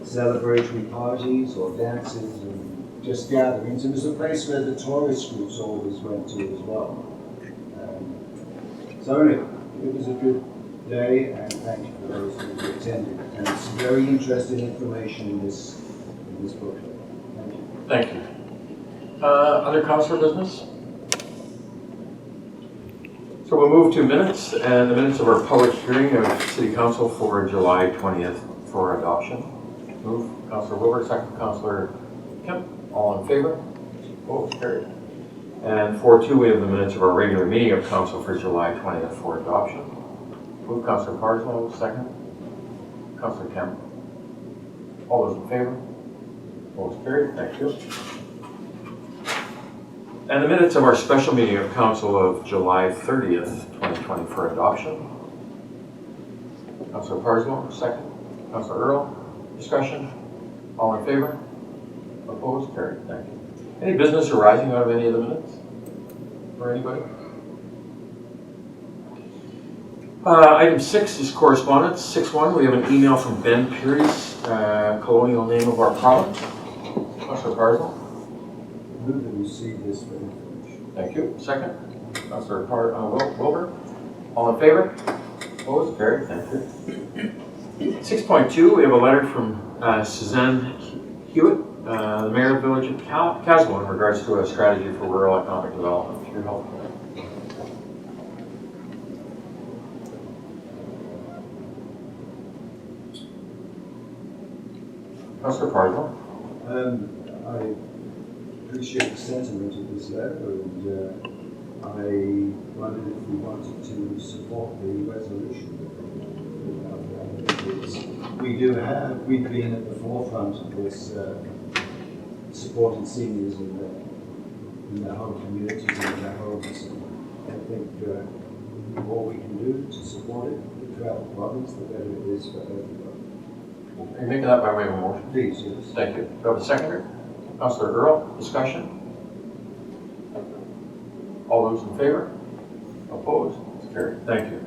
Speaker 9: celebratory parties or dances and just gatherings. It was a place where the tourist groups always went to as well. So anyway, it was a good day, and thank you for those who attended. And it's very interesting information in this booklet. Thank you.
Speaker 1: Thank you. Other councillor business? So we'll move to minutes, and the minutes of our public hearing of City Council for July 20th for adoption. Move, Councillor Wilbur, second Councillor Kemp. All in favor? Opposed? Carried. And 4-2, we have the minutes of our regular meeting of Council for July 20th for adoption. Move, Councillor Parslow, second. Councillor Kemp. All those in favor? Opposed? Carried. Thank you. And the minutes of our special meeting of Council of July 30th, 2020 for adoption. Councillor Parslow, second. Councillor Earl, discussion. All in favor? Opposed? Carried. Thank you. Any business arising out of any of the minutes? For anybody? Item 6 is correspondence. 6-1, we have an email from Ben Peary's, colonial name of our province. Councillor Parslow.
Speaker 9: Move that we see this for information.
Speaker 1: Thank you. Second. Councillor Wilbur. All in favor? Opposed? Carried. Thank you. 6.2, we have a letter from Suzanne Hewitt, the Mayor of the Village of Caswell, in regards to a strategy for rural economic development. Your help. Councillor Parslow.
Speaker 9: I appreciate the sentiment of this letter, and I wondered if we wanted to support the resolution. We've been at the forefront of this, supporting seniors in their home communities and in their homes. I think what we can do to support it, the travel province, the better it is for everybody.
Speaker 1: Are you making that by way of a motion?
Speaker 9: Please, yes.
Speaker 1: Thank you. Do you have a seconder? Councillor Earl, discussion? All those in favor? Opposed? It's carried. Thank you.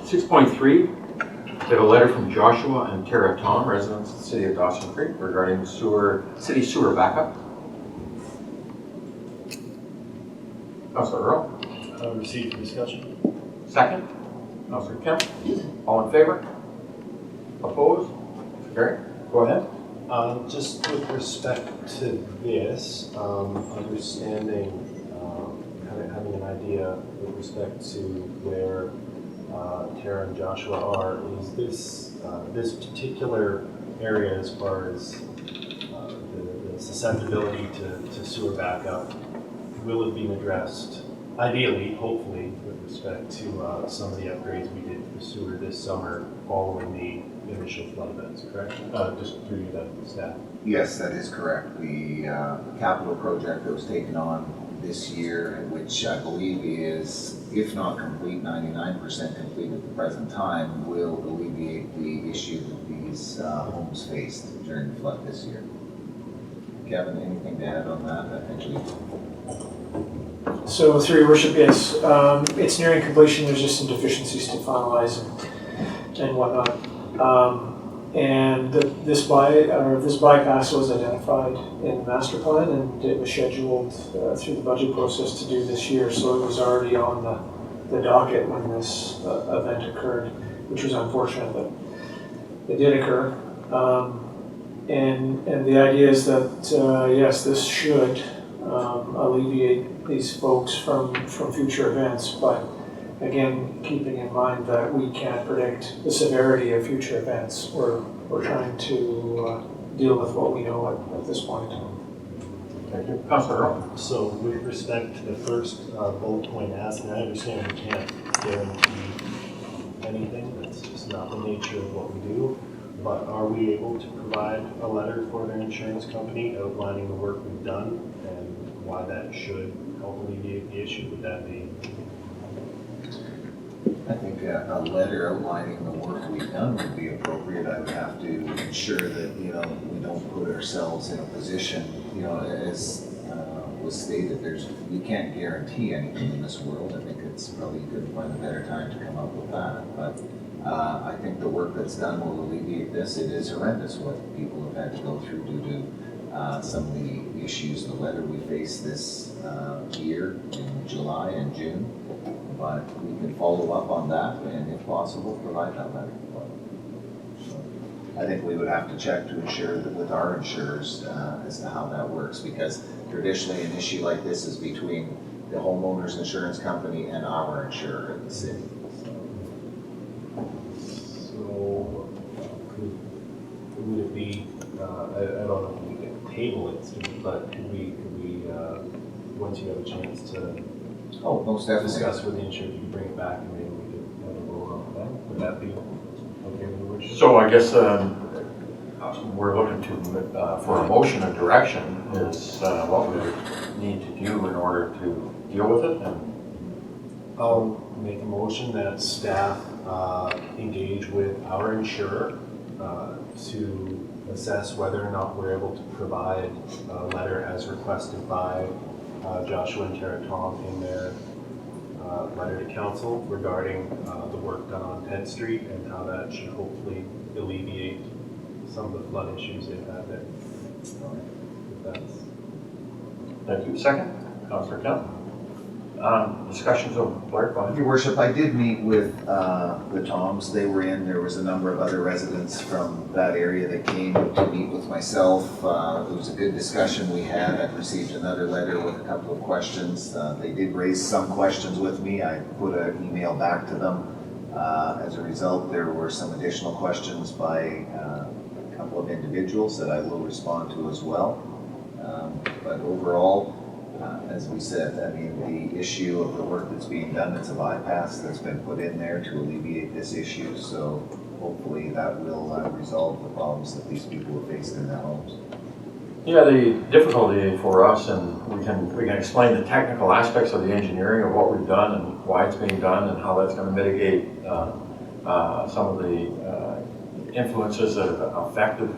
Speaker 1: 6.3, we have a letter from Joshua and Tara Tom, residents of the city of Dawson Creek, regarding city sewer backup. Councillor Earl?
Speaker 4: Received for discussion.
Speaker 1: Second. Councillor Kemp? All in favor? Opposed? It's carried. Go ahead.
Speaker 4: Just with respect to this, understanding, kind of having an idea with respect to where Tara and Joshua are, is this particular area, as far as the susceptibility to sewer backup, will it be addressed, ideally, hopefully, with respect to some of the upgrades we did for sewer this summer following the initial flood events, correct? Just through the staff.
Speaker 5: Yes, that is correct. The capital project that was taken on this year, which I believe is, if not complete, 99% complete at the present time, will alleviate the issue that these homes faced during the flood this year. Kevin, anything to add on that? I think
Speaker 16: So, through your worship, yes, it's nearing completion. There's just some deficiencies to finalize and whatnot. And this bypass was identified in the master plan, and it was scheduled through the budget process to do this year. So it was already on the docket when this event occurred, which was unfortunate, but it did occur. And the idea is that yes, this should alleviate these folks from future events, but again, keeping in mind that we can't predict the severity of future events. We're trying to deal with what we know at this point.
Speaker 1: Thank you. Councillor Earl.
Speaker 4: So with respect to the first bullet point asked, and I understand we can't guarantee anything, that's just not the nature of what we do, but are we able to provide a letter for their insurance company outlining the work we've done and why that should help alleviate the issue? Would that be?
Speaker 5: I think a letter outlining the work we've done would be appropriate. I would have to ensure that, we don't put ourselves in a position, as was stated, you can't guarantee anything in this world. I think it's probably good to find a better time to come up with that. But I think the work that's done will alleviate this. It is horrendous what people have had to go through due to some of the issues, the weather we faced this year in July and June. But we can follow up on that and, if possible, provide that letter. I think we would have to check to ensure that with our insurers as to how that works, because traditionally an issue like this is between the homeowner's insurance company and our insurer in the city.
Speaker 4: So, would it be, I don't know if we can table it, but could we once you have a chance to
Speaker 5: most definitely
Speaker 4: discuss with the insurer, you could bring it back and maybe we could have a roll on that? Would that be okay with your wish?
Speaker 1: So I guess we're looking to, for a motion of direction is what we would need to do in order to deal with it. And
Speaker 4: I'll make a motion that staff engage with our insurer to assess whether or not we're able to provide a letter as requested by Joshua and Tara Tom in their letter to council regarding the work done on 10th Street and how that should hopefully alleviate some of the flood issues they've had there.
Speaker 1: thank you. Second, Councillor Kemp. Discussions of Blair, go ahead.
Speaker 5: Your Worship, I did meet with the Toms. They were in. There was a number of other residents from that area that came to meet with myself. It was a good discussion we had. I've received another letter with a couple of questions. They did raise some questions with me. I put an email back to them. As a result, there were some additional questions by a couple of individuals that I will respond to as well. But overall, as we said, I mean, the issue of the work that's being done, it's a bypass that's been put in there to alleviate this issue. So hopefully that will resolve the problems that these people have faced in their homes.
Speaker 1: Yeah, the difficulty for us, and we can explain the technical aspects of the engineering of what we've done and why it's being done and how that's going to mitigate some of the influences that have affected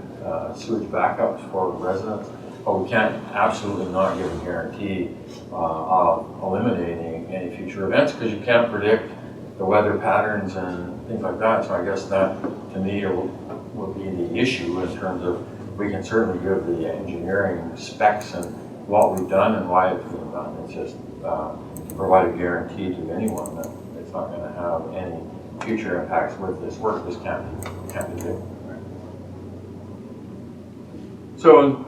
Speaker 1: sewage backups for residents. But we can't absolutely not give a guarantee of eliminating any future events because you can't predict the weather patterns and things like that. So I guess that, to me, would be the issue in terms of we can certainly give the engineering specs and what we've done and why it's being done. It's just to provide a guarantee to anyone that it's not going to have any future impacts with this work. This can't be done. So,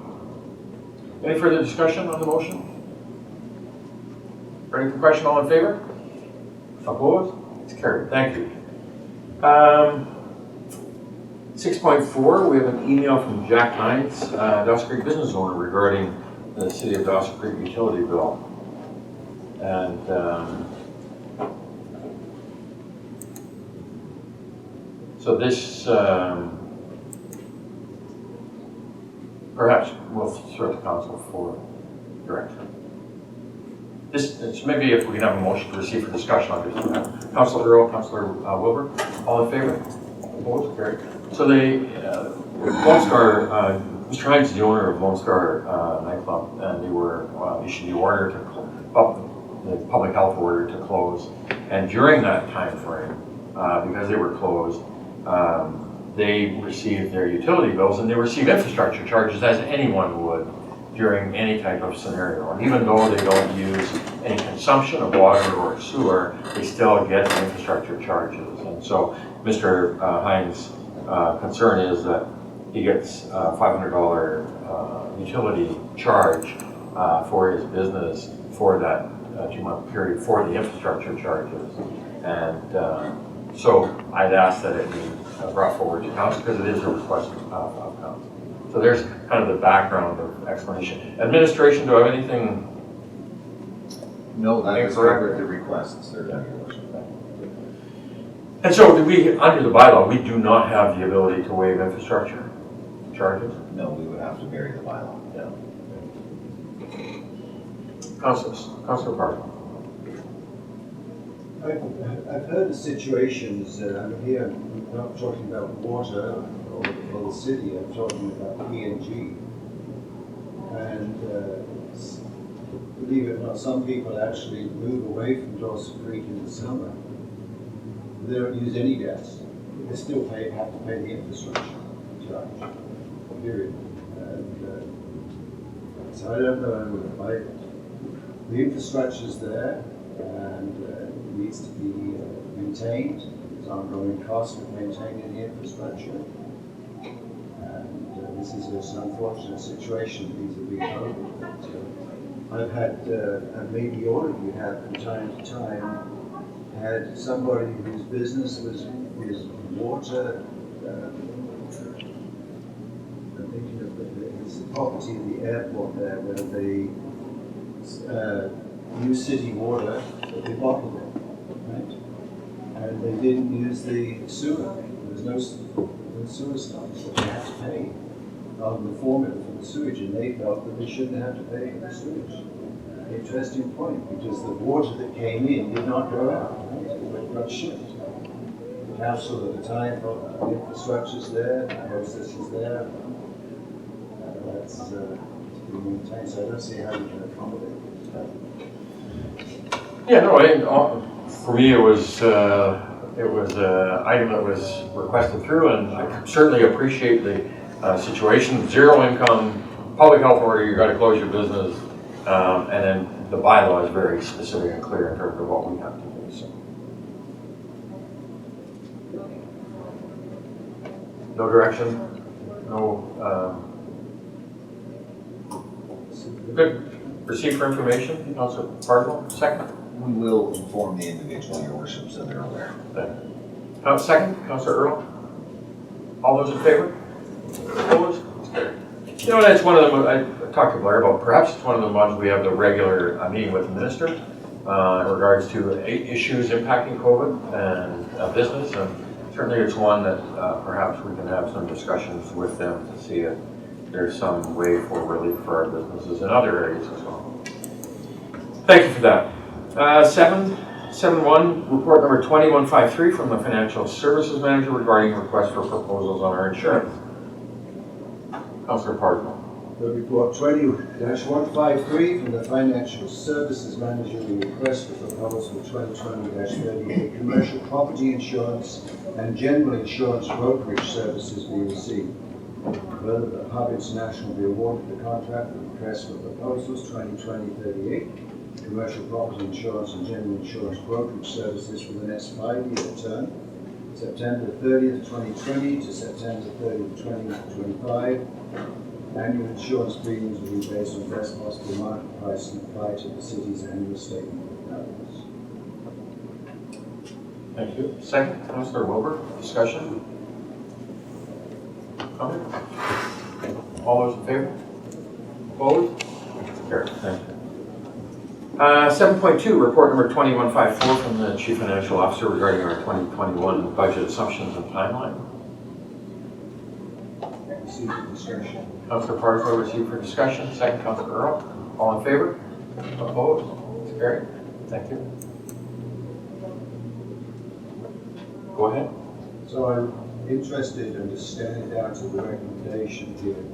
Speaker 1: any further discussion on the motion? Ready for question? All in favor? Opposed? It's carried. Thank you. 6.4, we have an email from Jack Hines, Dawson Creek business owner, regarding the City of Dawson Creek utility bill. And so this, perhaps we'll throw to council for direction. It's maybe if we can have a motion to receive for discussion on this. Councillor Earl, Councillor Wilbur, all in favor? Opposed? Carried. So they, Lone Star, Mr. Hines is the owner of Lone Star nightclub, and they were issued the order to the public health order to close. And during that time frame, because they were closed, they received their utility bills, and they receive infrastructure charges as anyone would during any type of scenario. And even though they don't use any consumption of water or sewer, they still get the infrastructure charges. And so Mr. Hines' concern is that he gets a $500 utility charge for his business for that 2-month period for the infrastructure charges. And so I'd ask that it be brought forward to council because it is a request of council. So there's kind of the background of explanation. Administration, do I have anything?
Speaker 5: No, that is covered the requests, sir.
Speaker 1: And so do we, under the bylaw, we do not have the ability to waive infrastructure charges?
Speaker 5: No, we would have to vary the bylaw.
Speaker 1: Yeah. Councilor Parker.
Speaker 9: I've heard of situations, I'm here, I'm not talking about water or the city, I'm talking about PNG. And believe it or not, some people actually move away from Dawson Creek in the summer. They don't use any gas. They still have to pay the infrastructure charge, period. And so I don't know, the infrastructure's there, and it needs to be maintained. There's ongoing costs of maintaining the infrastructure. And this is just an unfortunate situation vis-a-vis COVID. So I've had, and maybe all of you have from time to time, had somebody whose business was water. I'm thinking of it's the property of the airport there, where they use city water, but they bottled it, right? And they didn't use the sewer. There was no sewer stops, so they had to pay on the formula for the sewage, and they felt that they shouldn't have to pay for the sewage. Interesting point, because the water that came in did not go out, right? It got shipped. The council at the time thought the infrastructure's there, the process is there. That's to be maintained, so I don't see how you can accommodate that.
Speaker 1: Yeah, no, for me it was an item that was requested through, and I certainly appreciate the situation. Zero income, public health order, you got to close your business, and then the bylaw is very specific and clear in terms of what we have to do. So. No direction, no. Good. Receipt for information, Councillor Pardo, second.
Speaker 5: We will inform the individual, Your Worship, so they're aware.
Speaker 1: Second, Councillor Earl. All those in favor? Opposed? You know, that's one of them, I talked to Blair about, perhaps it's one of the ones we have the regular meeting with the minister in regards to issues impacting COVID and business, and certainly it's one that perhaps we can have some discussions with them to see if there's some way for relief for our businesses in other areas as well. Thank you for that. 7.1, report number 2153 from the Financial Services Manager regarding request for proposals on our insurance. Councillor Pardo.
Speaker 9: The report 20-153 from the Financial Services Manager, the request for proposal 2020-38 commercial property insurance and general insurance brokerage services be received. Whether the Hub International be awarded the contract with request for proposals 2020-38 commercial property insurance and general insurance brokerage services for the next 5-year term, September 30th, 2020 to September 30th, 2025. Annual insurance premiums will be based on best possible market price and apply to the city's annual statement of values.
Speaker 1: Thank you. Second, Councillor Wilbur, discussion? Comment? All those in favor? Opposed? Carried. Thank you. 7.2, report number 2154 from the Chief Financial Officer regarding our 2021 budget assumptions and timeline.
Speaker 9: Receive for discussion.
Speaker 1: Councillor Pardo, received for discussion. Second, Councillor Earl. All in favor? Opposed? It's carried. Thank you. Go ahead.
Speaker 9: So I'm interested in just standing down to the recommendation here.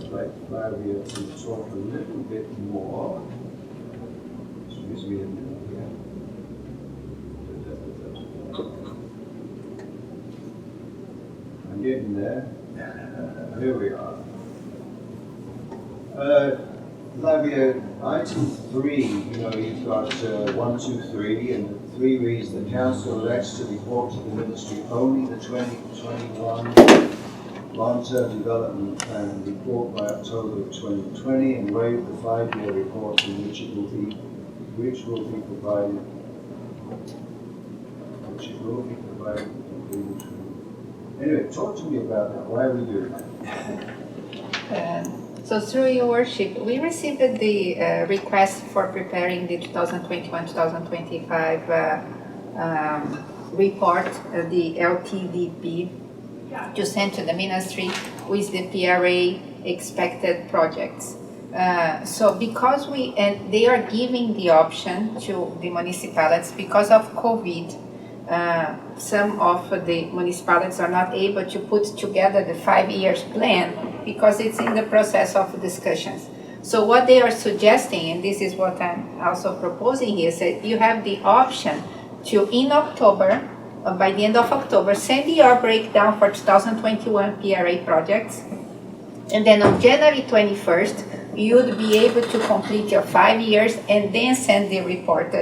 Speaker 9: I'd like Flavia to talk a little bit more. Excuse me a minute here. I'm getting there. Here we are. Flavia, item 3, you've got 1, 2, 3, and 3 reads the council elects to report to the ministry only the 2021 long-term development plan report by October of 2020 and waive the 5-year report in which will be provided. Anyway, talk to me about that. Why are we doing that?
Speaker 2: So through your worship, we received the request for preparing the 2021-2025 report, the LTDP, to send to the ministry with the PRA expected projects.
Speaker 17: So because they are giving the option to the municipalities because of COVID, some of the municipalities are not able to put together the 5 years plan because it's in the process of discussions. So what they are suggesting, and this is what I'm also proposing here, is that you have the option to, in October, by the end of October, send your breakdown for 2021 PRA projects. And then on January 21st, you would be able to complete your 5 years and then send the report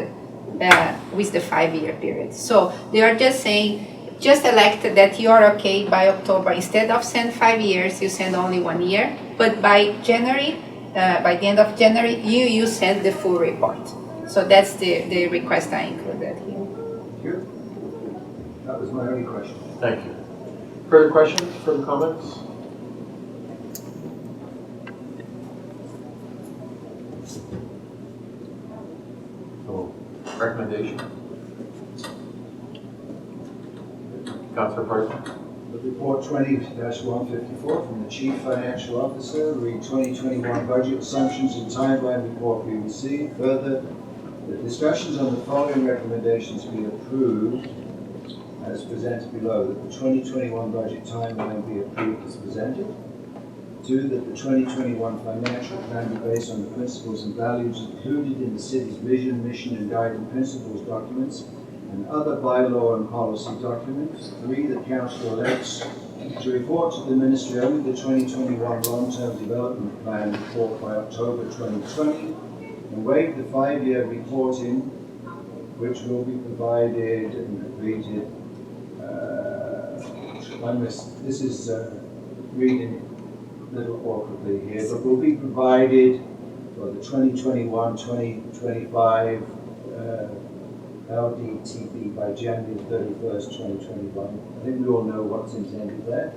Speaker 17: with the 5-year period. So they are just saying, just elect that you are okay by October. Instead of send 5 years, you send only 1 year. But by January, by the end of January, you send the full report. So that's the request I included here.
Speaker 9: Thank you. That was my only question.
Speaker 1: Thank you. Further questions, further comments? So, recommendation? Councillor Parsons?
Speaker 9: The report 20-154 from the Chief Financial Officer, read 2021 budget assumptions and timeline report we received. Further, the discussions on the following recommendations be approved as presented below. That the 2021 budget timeline be approved as presented. 2, that the 2021 financial plan be based on the principles and values included in the city's vision, mission and guiding principles documents and other bylaw and policy documents. 3, that council elects to report to the ministry only the 2021 long-term development plan report by October 2020 and waive the 5-year reporting, which will be provided and completed. This is reading a little awkwardly here, but will be provided for the 2021-2025 LDTP by January 31st, 2021. I think we all know what's intended there.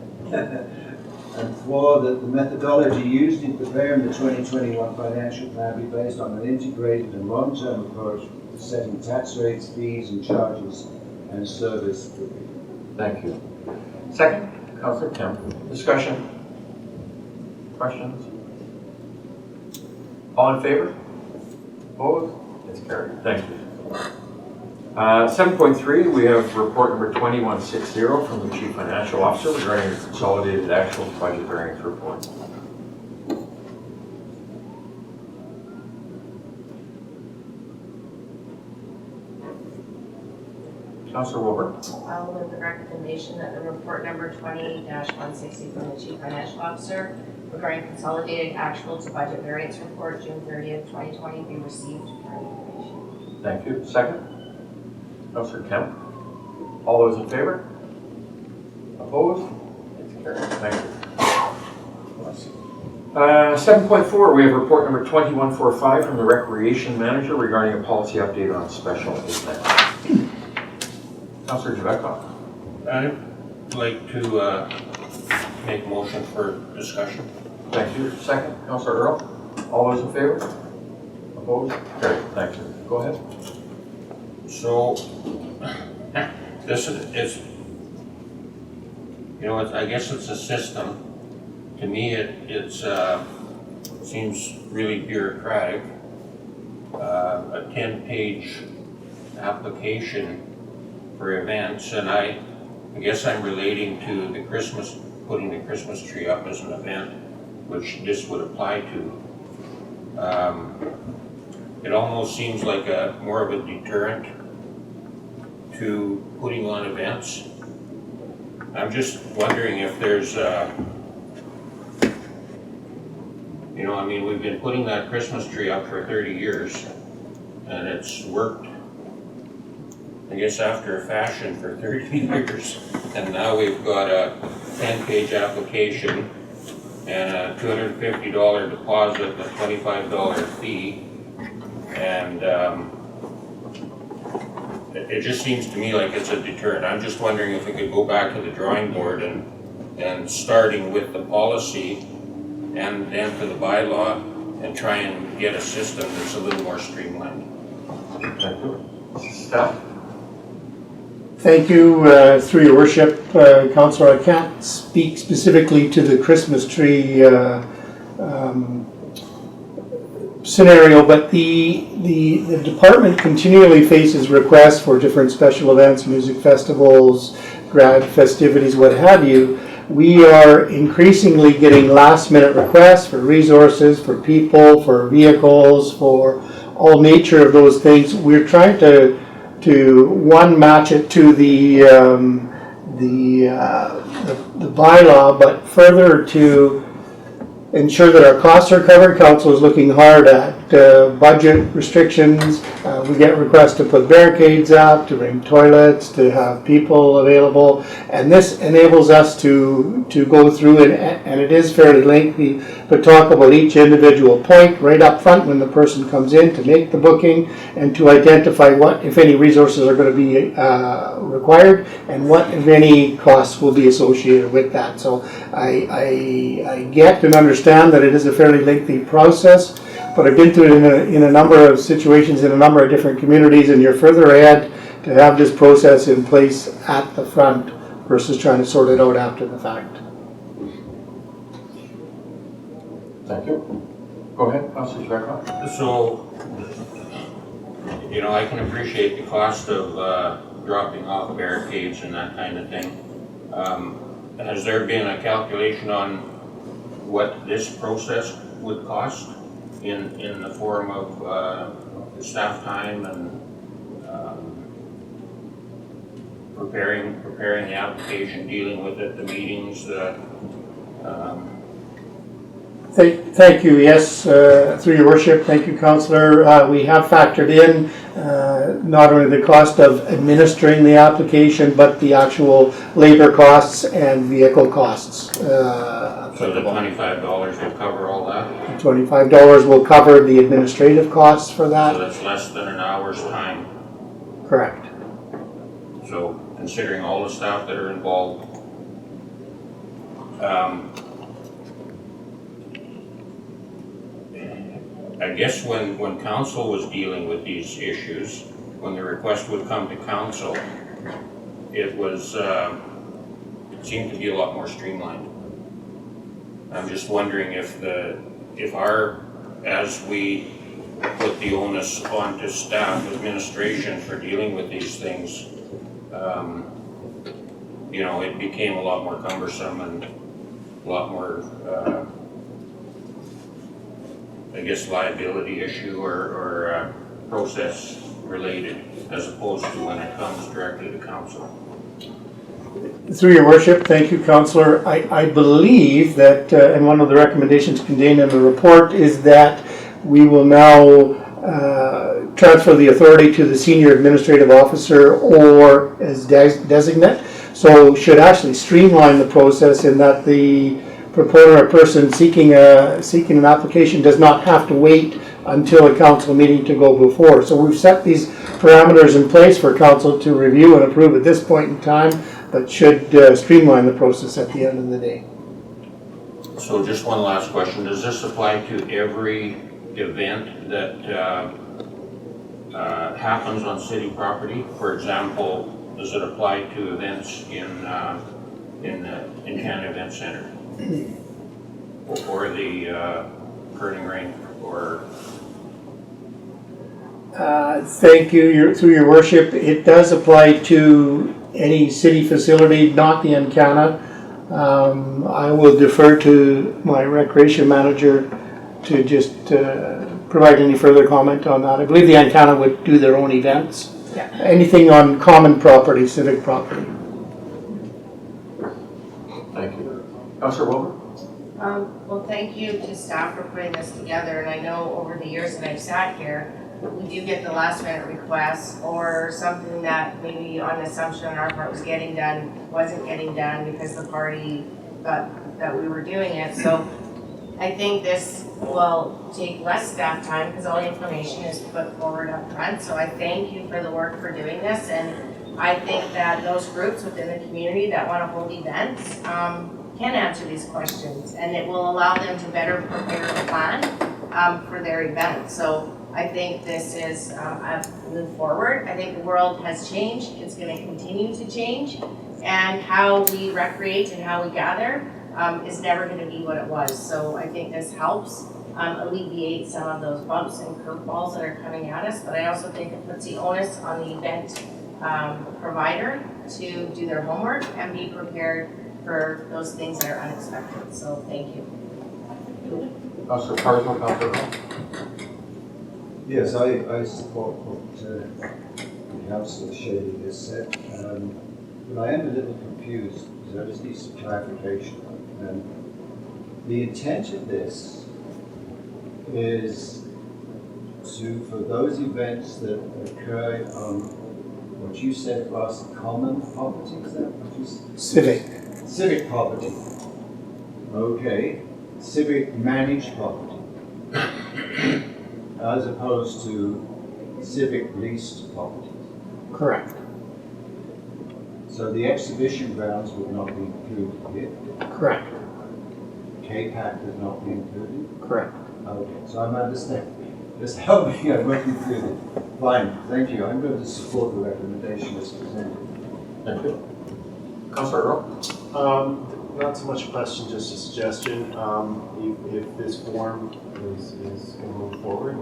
Speaker 9: And 4, that the methodology used in preparing the 2021 financial plan be based on an integrated and long-term approach to setting tax rates, fees and charges and service.
Speaker 1: Thank you. Second, Councillor Kemp. Discussion? Questions? All in favor? Opposed? It's carried. Thank you. 7.3, we have report number 2160 from the Chief Financial Officer regarding the consolidated actual budget variance report. Councillor Wilbur.
Speaker 13: I'll move the recommendation that the report number 20-160 from the Chief Financial Officer regarding consolidated actual to budget variance report June 30th, 2020 be received for information.
Speaker 1: Thank you. Second. Councillor Kemp. All those in favor? Opposed? It's carried. Thank you. 7.4, we have report number 2145 from the Recreation Manager regarding a policy update on special events. Councillor Javetkov.
Speaker 10: I'd like to make a motion for discussion.
Speaker 1: Thank you. Second, Councillor Earl. All those in favor? Opposed? Carried. Thank you. Go ahead.
Speaker 10: So, this is, you know, I guess it's a system. To me, it seems really bureaucratic. A 10-page application for events, and I guess I'm relating to the putting the Christmas tree up as an event, which this would apply to. It almost seems like more of a deterrent to putting on events. I'm just wondering if there's, you know, I mean, we've been putting that Christmas tree up for 30 years, and it's worked, I guess, after a fashion for 30 years. And now we've got a 10-page application and a $250 deposit, a $25 fee, and it just seems to me like it's a deterrent. I'm just wondering if we could go back to the drawing board and starting with the policy and then to the bylaw and try and get a system that's a little more streamlined.
Speaker 1: Thank you. Staff.
Speaker 18: Thank you, through your worship, Councillor. I can't speak specifically to the Christmas tree scenario, but the department continually faces requests for different special events, music festivals, grad festivities, what have you. We are increasingly getting last minute requests for resources, for people, for vehicles, for all nature of those things. We're trying to one, match it to the bylaw, but further to ensure that our costs are covered. Council is looking hard at budget restrictions. We get requests to put barricades up, to bring toilets, to have people available, and this enables us to go through, and it is fairly lengthy, but talk about each individual point right up front when the person comes in to make the booking, and to identify what, if any, resources are going to be required, and what, if any, costs will be associated with that. So I get and understand that it is a fairly lengthy process, but I've been through it in a number of situations in a number of different communities, and you're further ahead to have this process in place at the front versus trying to sort it out after the fact.
Speaker 1: Thank you. Go ahead, Councilor Zwerkoff.
Speaker 10: So, you know, I can appreciate the cost of dropping off barricades and that kind of thing. Has there been a calculation on what this process would cost in the form of staff time and preparing the application, dealing with it, the meetings?
Speaker 18: Thank you. Yes, through your worship. Thank you, Councillor. We have factored in not only the cost of administering the application, but the actual labor costs and vehicle costs.
Speaker 10: So the $25 will cover all that?
Speaker 18: $25 will cover the administrative costs for that.
Speaker 10: So that's less than an hour's time.
Speaker 18: Correct.
Speaker 10: So considering all the staff that are involved, I guess when council was dealing with these issues, when the request would come to council, it was it seemed to be a lot more streamlined. I'm just wondering if as we put the onus onto staff administration for dealing with these things, you know, it became a lot more cumbersome and a lot more, I guess, liability issue or process related, as opposed to when it comes directly to council.
Speaker 18: Through your worship, thank you, Councillor. I believe that, and one of the recommendations contained in the report is that we will now transfer the authority to the senior administrative officer or as designate. So should actually streamline the process in that the proponent or person seeking an application does not have to wait until a council meeting to go before. So we've set these parameters in place for council to review and approve at this point in time, but should streamline the process at the end of the day.
Speaker 10: So just one last question. Does this apply to every event that happens on city property? For example, does it apply to events in Canada Event Center? Or the curling rink, or?
Speaker 18: Thank you. Through your worship, it does apply to any city facility, not the Encana. I will defer to my recreation manager to just provide any further comment on that. I believe the Encana would do their own events.
Speaker 2: Yeah.
Speaker 18: Anything on common property, civic property.
Speaker 1: Thank you. Councillor Wilbur?
Speaker 13: Well, thank you to staff for putting this together, and I know over the years that I've sat here, we do get the last minute requests or something that maybe on assumption on our part was getting done, wasn't getting done because the party thought that we were doing it. So I think this will take less staff time because all the information is put forward up front. So I thank you for the work for doing this, and I think that those groups within the community that want to hold events can answer these questions, and it will allow them to better prepare a plan for their event. So I think this is a move forward. I think the world has changed. It's going to continue to change, and how we recreate and how we gather is never going to be what it was. So I think this helps, alleviate some of those bumps and curveballs that are coming at us, but I also think it puts the onus on the event provider to do their homework and be prepared for those things that are unexpected. So thank you.
Speaker 1: Councillor Carswell, Councillor Rowe.
Speaker 9: Yes, I support what the Councillor Shady has said, but I am a little confused because I just need some clarification. The intent of this is for those events that occur on what you said was common property, is that what you said? Civic property. Okay. Civic managed property. As opposed to civic leased property.
Speaker 18: Correct.
Speaker 9: So the exhibition grounds would not be included here?
Speaker 18: Correct.
Speaker 9: K-PAC would not be included?
Speaker 18: Correct.
Speaker 9: Okay, so I'm understanding. Just help me, I'm working through it. Fine, thank you. I'm going to support the recommendation as presented.
Speaker 1: Thank you. Councillor Rowe.
Speaker 4: Not so much a question, just a suggestion. If this form is going to move forward,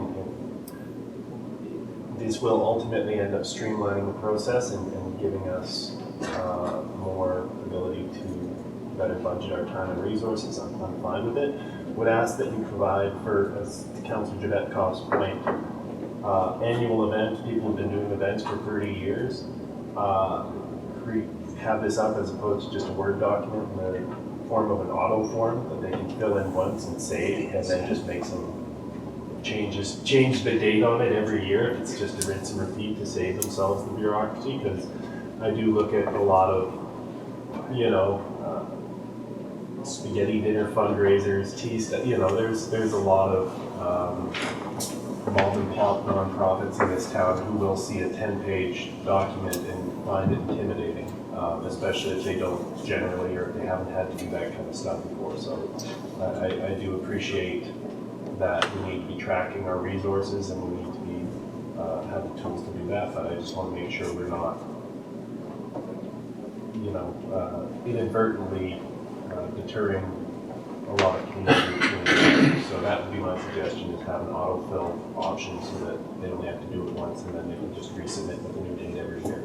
Speaker 4: this will ultimately end up streamlining the process and giving us more ability to better budget our time and resources. I'm fine with it. Would ask that you provide for, as Councillor Javetkoff's point, annual event. People have been doing events for 30 years. Have this up as opposed to just a Word document in the form of an auto form that they can fill in once and save, and then just make some change the date on it every year if it's just a rinse and repeat to save themselves the bureaucracy. Because I do look at a lot of, spaghetti dinner fundraisers, tea stuff. There's a lot of mom and pop nonprofits in this town who will see a 10-page document and find it intimidating. Especially if they don't generally, or if they haven't had to do that kind of stuff before. So I do appreciate that we need to be tracking our resources and we need to be have the tools to do that. But I just want to make sure we're not, inadvertently deterring a lot of community. So that would be my suggestion: is have an autofill option so that they only have to do it once and then they can just resubmit with a new date every year.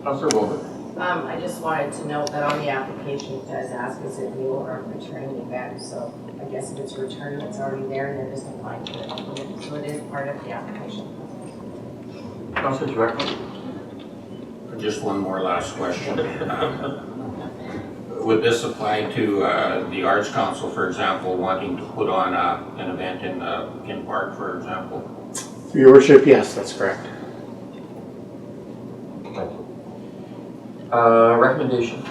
Speaker 1: Councillor Wilbur.
Speaker 13: I just wanted to note that on the application it does ask is it new or returning event. So I guess if it's returning, it's already there and they're just applying for it. So it is part of the application.
Speaker 1: Councillor Javetkoff.
Speaker 10: Just one more last question. Would this apply to the Arts Council, for example, wanting to put on an event in Kin Park, for example?
Speaker 18: Your Worship, yes, that's correct.
Speaker 1: Thank you. Recommendation.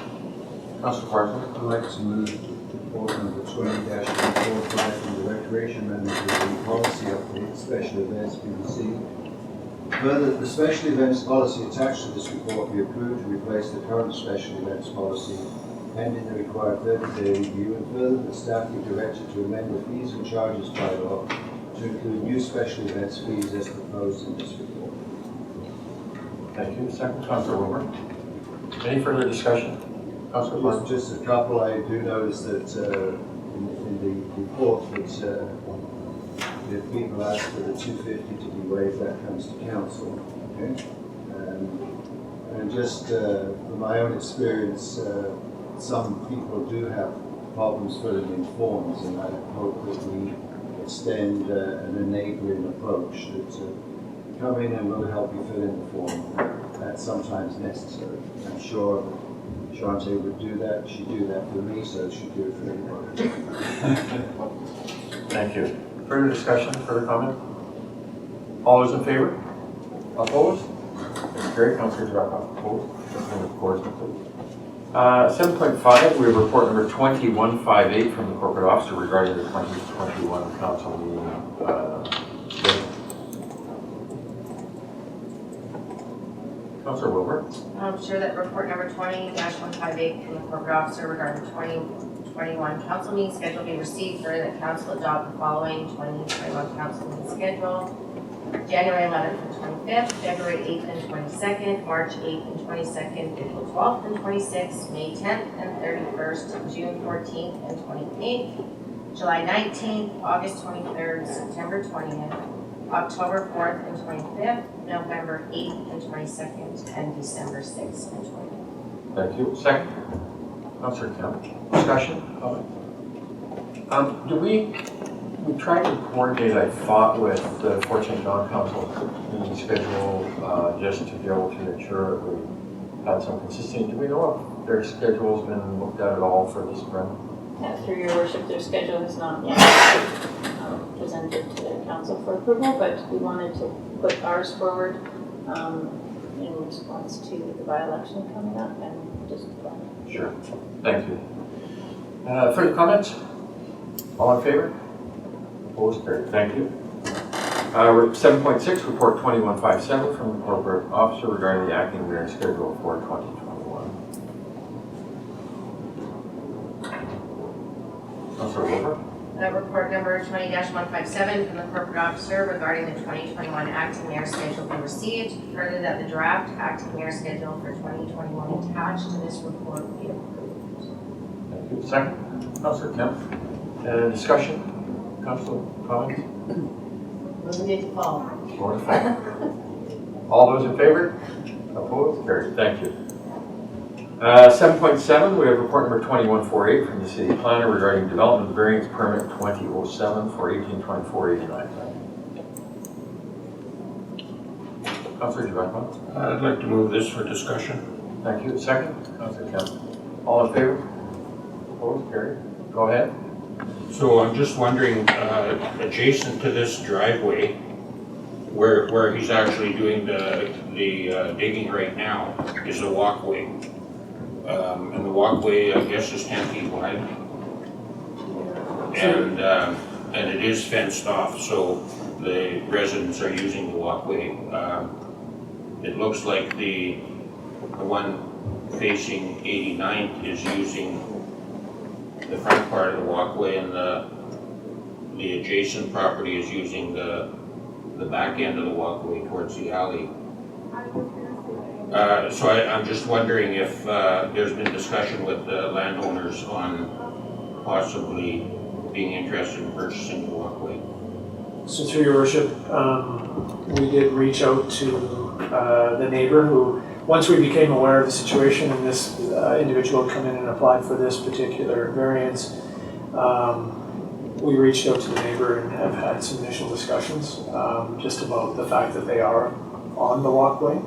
Speaker 1: Councillor Carswell.
Speaker 9: I'd like to move report number 20-145 from the Recreation Manager the policy update, special events BBC. Further, the special events policy attached to this report be approved to replace the current special events policy pending the required 30-day review, and further the staff be directed to amend the fees and charges bylaw to include new special events fees as proposed in this report.
Speaker 1: Thank you. Second, Councillor Wilbur. Any further discussion? Councillor Clark.
Speaker 9: Just a couple. I do notice that in the report that if people ask for the 250 to be waived, that comes to council. Okay. And just from my own experience, some people do have problems filling in forms, and I hope that we extend an enabling approach that come in and we'll help you fill in the form. That's sometimes necessary. I'm sure Shante would do that. She'd do that for me, so she'd do it for everybody.
Speaker 1: Thank you. Further discussion, further comment? All those in favor? Opposed? Carried. Councillor Javetkoff. Opposed? And of course, 7.5, we have report number 2158 from the corporate officer regarding the 2021 council meeting. Councillor Wilbur.
Speaker 13: I'm sure that report number 20-158 from the corporate officer regarding the 2021 council meeting schedule be received for the council adopt the following 2021 council meeting schedule: January 11th and 25th, February 8th and 22nd, March 8th and 22nd, April 12th and 26th, May 10th and 31st, June 14th and 28th, July 19th, August 23rd, September 20th, October 4th and 25th, November 8th and 22nd, and December 6th and 20th.
Speaker 1: Thank you. Second. Councillor Kemp. Discussion? Comment? We tried to coordinate, I thought, with the Fort St. John Council meeting schedule just to be able to ensure that we had some consistency. Do we know if their schedule's been looked at all for this spring?
Speaker 2: Through your worship, their schedule is not yet presented to the council for approval, but we wanted to put ours forward in response to the by-election coming up and just plan.
Speaker 1: Sure. Thank you. Further comments? All in favor? Opposed? Carried. Thank you. 7.6, report 2157 from the corporate officer regarding the acting mayor schedule for 2021. Councilor Wilbur.
Speaker 13: Report number 20-157 from the corporate officer regarding the 2021 acting mayor schedule be received. Further, that the draft acting mayor schedule for 2021 attached to this report be approved.
Speaker 1: Thank you. Second. Councilor Kemp. Discussion? Councilor, comments?
Speaker 13: Moving into fall.
Speaker 1: All those in favor? Opposed? Carried. Thank you. 7.7, we have report number 2148 from the city planner regarding development variance permit 2007 for 1824-89. Councillor Giovanni.
Speaker 10: I'd like to move this for discussion.
Speaker 1: Thank you. Second. Councillor Kemp. All in favor? Opposed? Carried. Go ahead.
Speaker 10: So I'm just wondering, adjacent to this driveway, where he's actually doing the digging right now, is a walkway. And the walkway, I guess, is 10 feet wide. And it is fenced off, so the residents are using the walkway. It looks like the one facing 89th is using the front part of the walkway, and the adjacent property is using the back end of the walkway towards the alley. So I'm just wondering if there's been discussion with the landowners on possibly being interested in purchasing the walkway.
Speaker 16: So through your worship, we did reach out to the neighbor who, once we became aware of the situation and this individual had come in and applied for this particular variance, we reached out to the neighbor and have had some initial discussions just about the fact that they are on the walkway.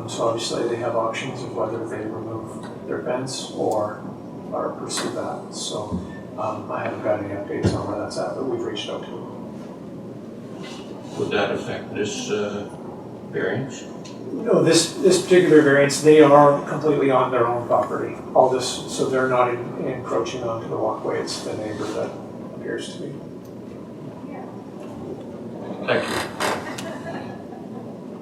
Speaker 16: So obviously they have options of whether they remove their fence or pursue that. So I haven't got any updates on where that's at, but we've reached out to them.
Speaker 10: Would that affect this variance?
Speaker 16: No, this particular variance, they are completely on their own property. All this, so they're not encroaching onto the walkway. It's the neighbor that appears to be.
Speaker 1: Thank you.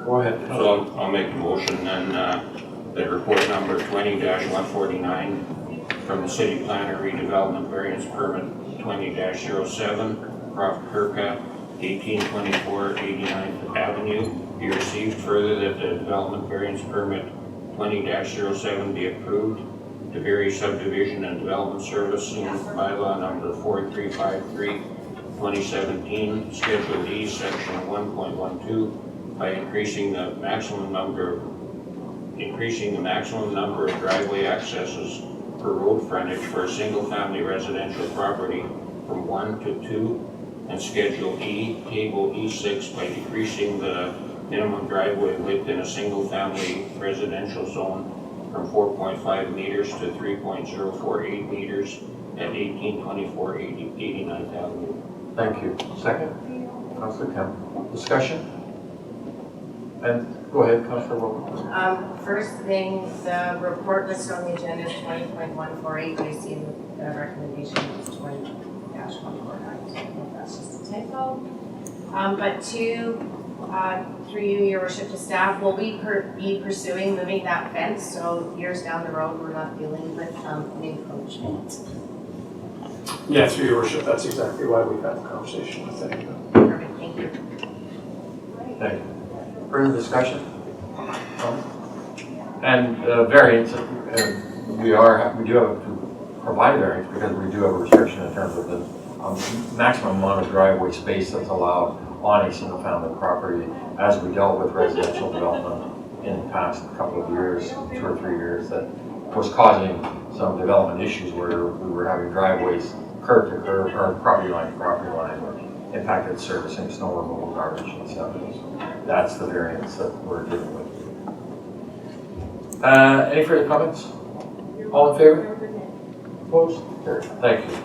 Speaker 1: Go ahead.
Speaker 10: So I'll make a motion then that report number 20-149 from the city planner redevelopment variance permit 20-07, Prophet Kirka, 1824 89th Avenue, be received. Further, that the development variance permit 20-07 be approved to vary subdivision and development servicing bylaw number 4353 2017, Schedule D, Section 1.12, by increasing the maximum number of driveway accesses per road frontage for a single-family residential property from 1 to 2, and Schedule E, Table E6, by decreasing the minimum driveway width in a single-family residential zone from 4.5 meters to 3.048 meters at 1824 89th Avenue.
Speaker 1: Thank you. Second. Councillor Kemp. Discussion? And go ahead, Councillor Wilbur.
Speaker 13: First thing, the report listed on the agenda is 20.148. I see the recommendation is 20-149. So I don't know if that's just a typo. But two, through you, your worship, to staff, will we be pursuing moving that fence? So years down the road, we're not dealing with an encroachment.
Speaker 16: Yeah, through your worship, that's exactly why we've had the conversation with them.
Speaker 13: Perfect, thank you.
Speaker 1: Thank you. Further discussion? And variance, we do have to provide variance because we do have a restriction in terms of the maximum amount of driveway space that's allowed on a single-family property, as we dealt with residential development in the past couple of years, 2 or 3 years, that was causing some development issues where we were having driveways curb to curb, or property line to property line, which impacted servicing, snow removal, garbage, and stuff. That's the variance that we're dealing with. Any further comments? All in favor? Opposed? Carried. Thank you.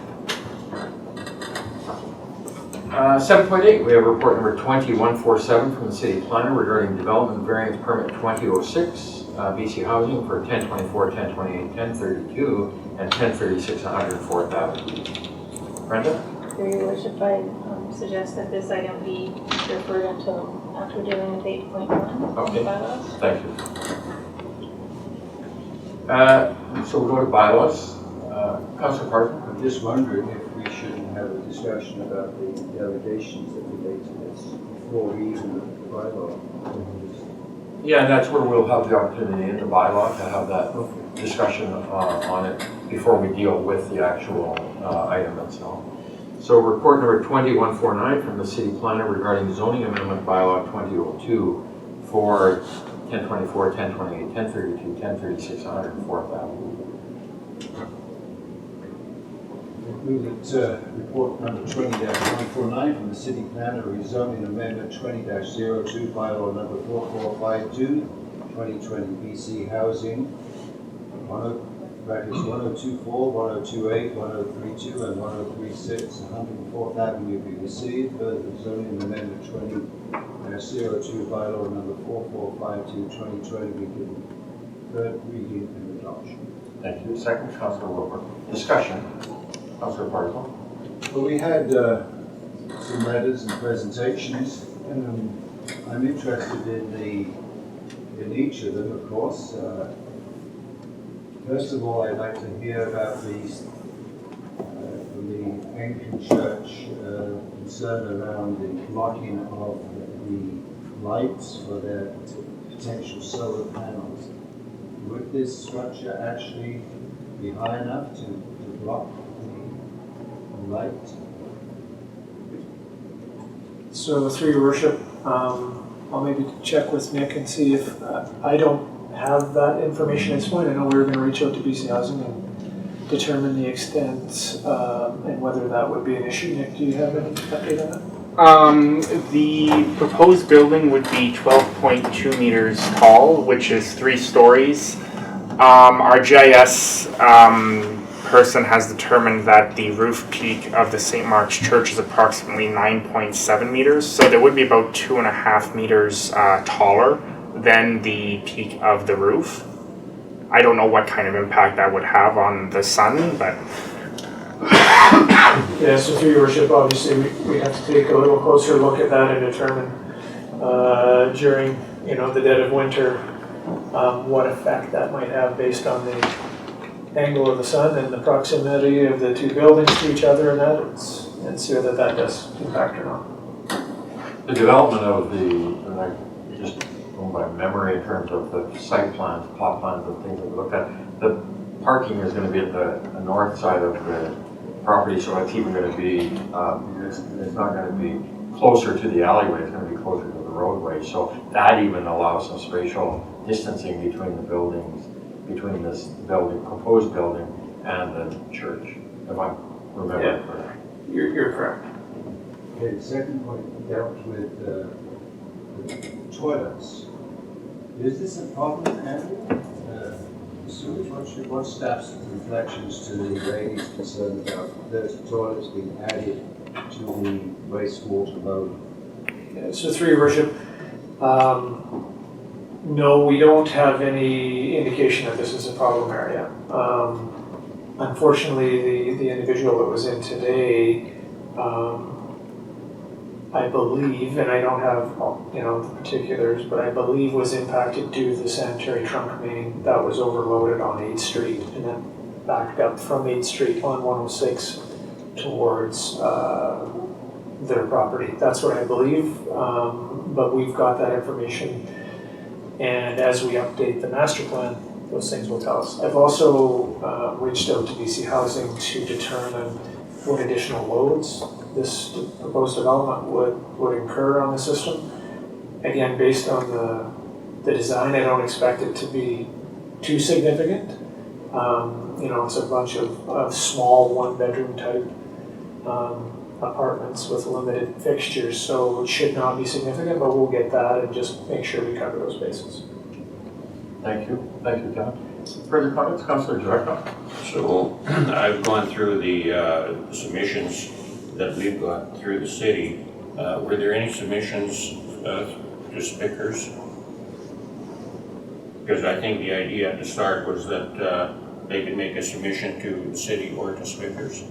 Speaker 1: 7.8, we have report number 2147 from the city planner regarding development variance permit 2006, BC Housing for 1024, 1028, 1032, and 1036, 104th Avenue. Brenda?
Speaker 2: Through your worship, I suggest that this item be referred until after dealing with 8.1
Speaker 1: Okay.
Speaker 2: bylaws.
Speaker 1: Thank you. So we'll go to bylaws. Councilor Parton?
Speaker 9: I'm just wondering if we shouldn't have a discussion about the delegations that relate to this before we even look at the bylaw.
Speaker 1: Yeah, and that's where we'll have the opportunity in the bylaw to have that discussion on it before we deal with the actual item itself. So report number 2149 from the city planner regarding zoning amendment bylaw 2002 for 1024, 1028, 1032, 1036, 104th Avenue.
Speaker 9: Move that report number 20-149 from the city planner rezoning amendment 20-02 bylaw number 4452 2020 BC housing 1024, 1028, 1032 and 1036 104th Avenue be received. Further zoning amendment 20-02 bylaw number 4452 2020 be given third reading and adoption.
Speaker 1: Thank you. Second, Councilor Wilbur. Discussion. Councilor Parton.
Speaker 9: Well, we had some letters and presentations, and I'm interested in each of them, of course. First of all, I'd like to hear about from the Anglican Church concern around the blocking of the lights for their potential solar panels. Would this structure actually be high enough to block light?
Speaker 16: So through your worship, I'll maybe check with Nick and see if, I don't have that information at this point. I know we were going to reach out to BC Housing and determine the extent and whether that would be an issue. Nick, do you have any update on that?
Speaker 19: The proposed building would be 12.2 meters tall, which is 3 stories. Our GIS person has determined that the roof peak of the St. Mark's Church is approximately 9.7 meters, so there would be about 2.5 meters taller than the peak of the roof. I don't know what kind of impact that would have on the sun, but...
Speaker 16: Yeah, so through your worship, obviously we have to take a little closer look at that and determine during the dead of winter what effect that might have based on the angle of the sun and the proximity of the two buildings to each other and that, and see whether that does impact or not.
Speaker 1: The development of and I just going by memory in terms of the site plans, plot plans and things that we looked at, the parking is going to be at the north side of the property, so it's even going to be, it's not going to be closer to the alleyway, it's going to be closer to the roadway, so that even allows some spatial distancing between the buildings, between this building, proposed building, and the church, if I remember correctly.
Speaker 16: You're correct.
Speaker 9: Okay, the second point dealt with the toilets. Is this a problem, Andrew? What staff's reflections to the ladies concerned about those toilets being added to the wastewater load?
Speaker 16: Yeah, so through your worship, no, we don't have any indication that this is a problem area. Unfortunately, the individual that was in today, I believe, and I don't have the particulars, but I believe was impacted due to the sanitary trunk main that was overloaded on 8th Street and then backed up from 8th Street on 106 towards their property. That's what I believe, but we've got that information. And as we update the master plan, those things will tell us. I've also reached out to BC Housing to determine what additional loads this proposed development would incur on the system. Again, based on the design, I don't expect it to be too significant. It's a bunch of small one-bedroom type apartments with limited fixtures, so it should not be significant, but we'll get that and just make sure we cover those bases.
Speaker 1: Thank you, Kevin. Further comments, Councillor Director?
Speaker 10: So I've gone through the submissions that we've got through the city. Were there any submissions to Spickers? Because I think the idea at the start was that they could make a submission to the city or to Spickers.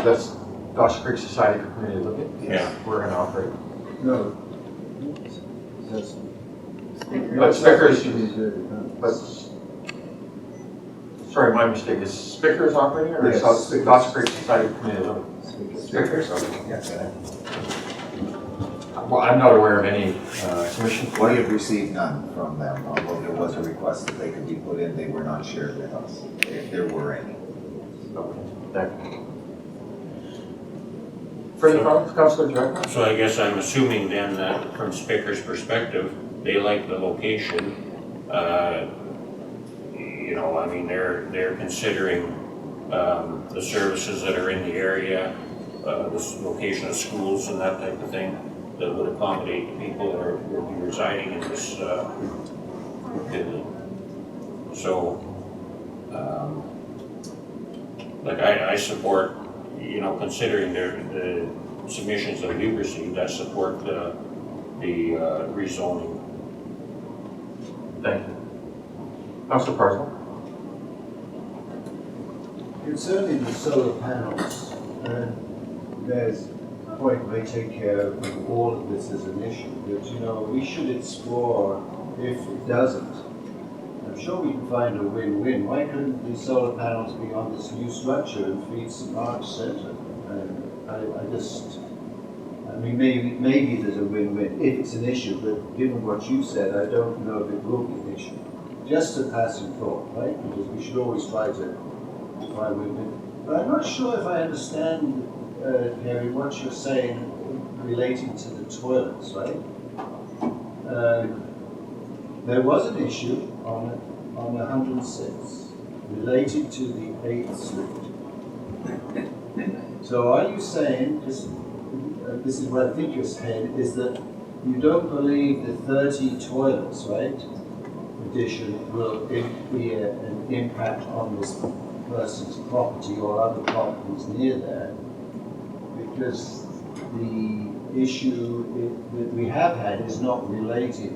Speaker 1: That's Dawson Creek Society for Community Living.
Speaker 10: Yeah.
Speaker 1: We're going to operate.
Speaker 9: No.
Speaker 1: But Spickers, sorry, my mistake. Is Spickers operating or
Speaker 9: Yes,
Speaker 1: is Dawson Creek Society for Community Living?
Speaker 9: Spickers.
Speaker 1: Yes. Well, I'm not aware of any submissions.
Speaker 5: We have received none from them, although there was a request that they could be put in. They were not shared with us, if there were any.
Speaker 1: Okay, thank you. Further comments, Councillor Director?
Speaker 10: So I guess I'm assuming then that from Spickers' perspective, they like the location. I mean, they're considering the services that are in the area, the location of schools and that type of thing that would accommodate people that will be residing in this building. So, I support, considering the submissions that we've received, I support the rezoning.
Speaker 1: Thank you. Councillor Parsons?
Speaker 9: Concerning the solar panels, there's a point we take care of all of this as an issue, but we should explore if it doesn't. I'm sure we can find a win-win. Why couldn't the solar panels be on this new structure and feed some arts centre? Maybe there's a win-win if it's an issue, but given what you said, I don't know if it will be an issue. Just a passing thought, right? Because we should always try to find win-win. But I'm not sure if I understand, Harry, what you're saying relating to the toilets, right? There was an issue on 106 relating to the 8th Street. So are you saying, this is what I think you're saying, is that you don't believe the 30 toilets, right, addition will be an impact on this person's property or other properties near there, because the issue that we have had is not related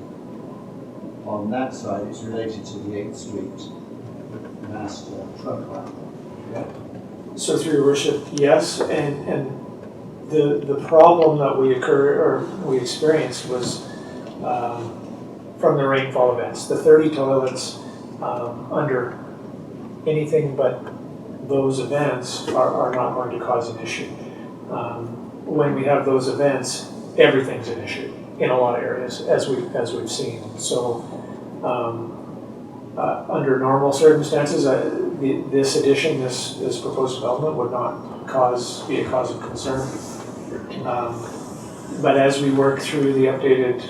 Speaker 9: on that side, it's related to the 8th Street master trunk line. Yeah?
Speaker 16: So through your worship, yes, and the problem that we experienced was from the rainfall events. The 30 toilets under anything but those events are not going to cause an issue. When we have those events, everything's an issue in a lot of areas, as we've seen. So under normal circumstances, this addition, this proposed development would not be a cause of concern. But as we work through the updated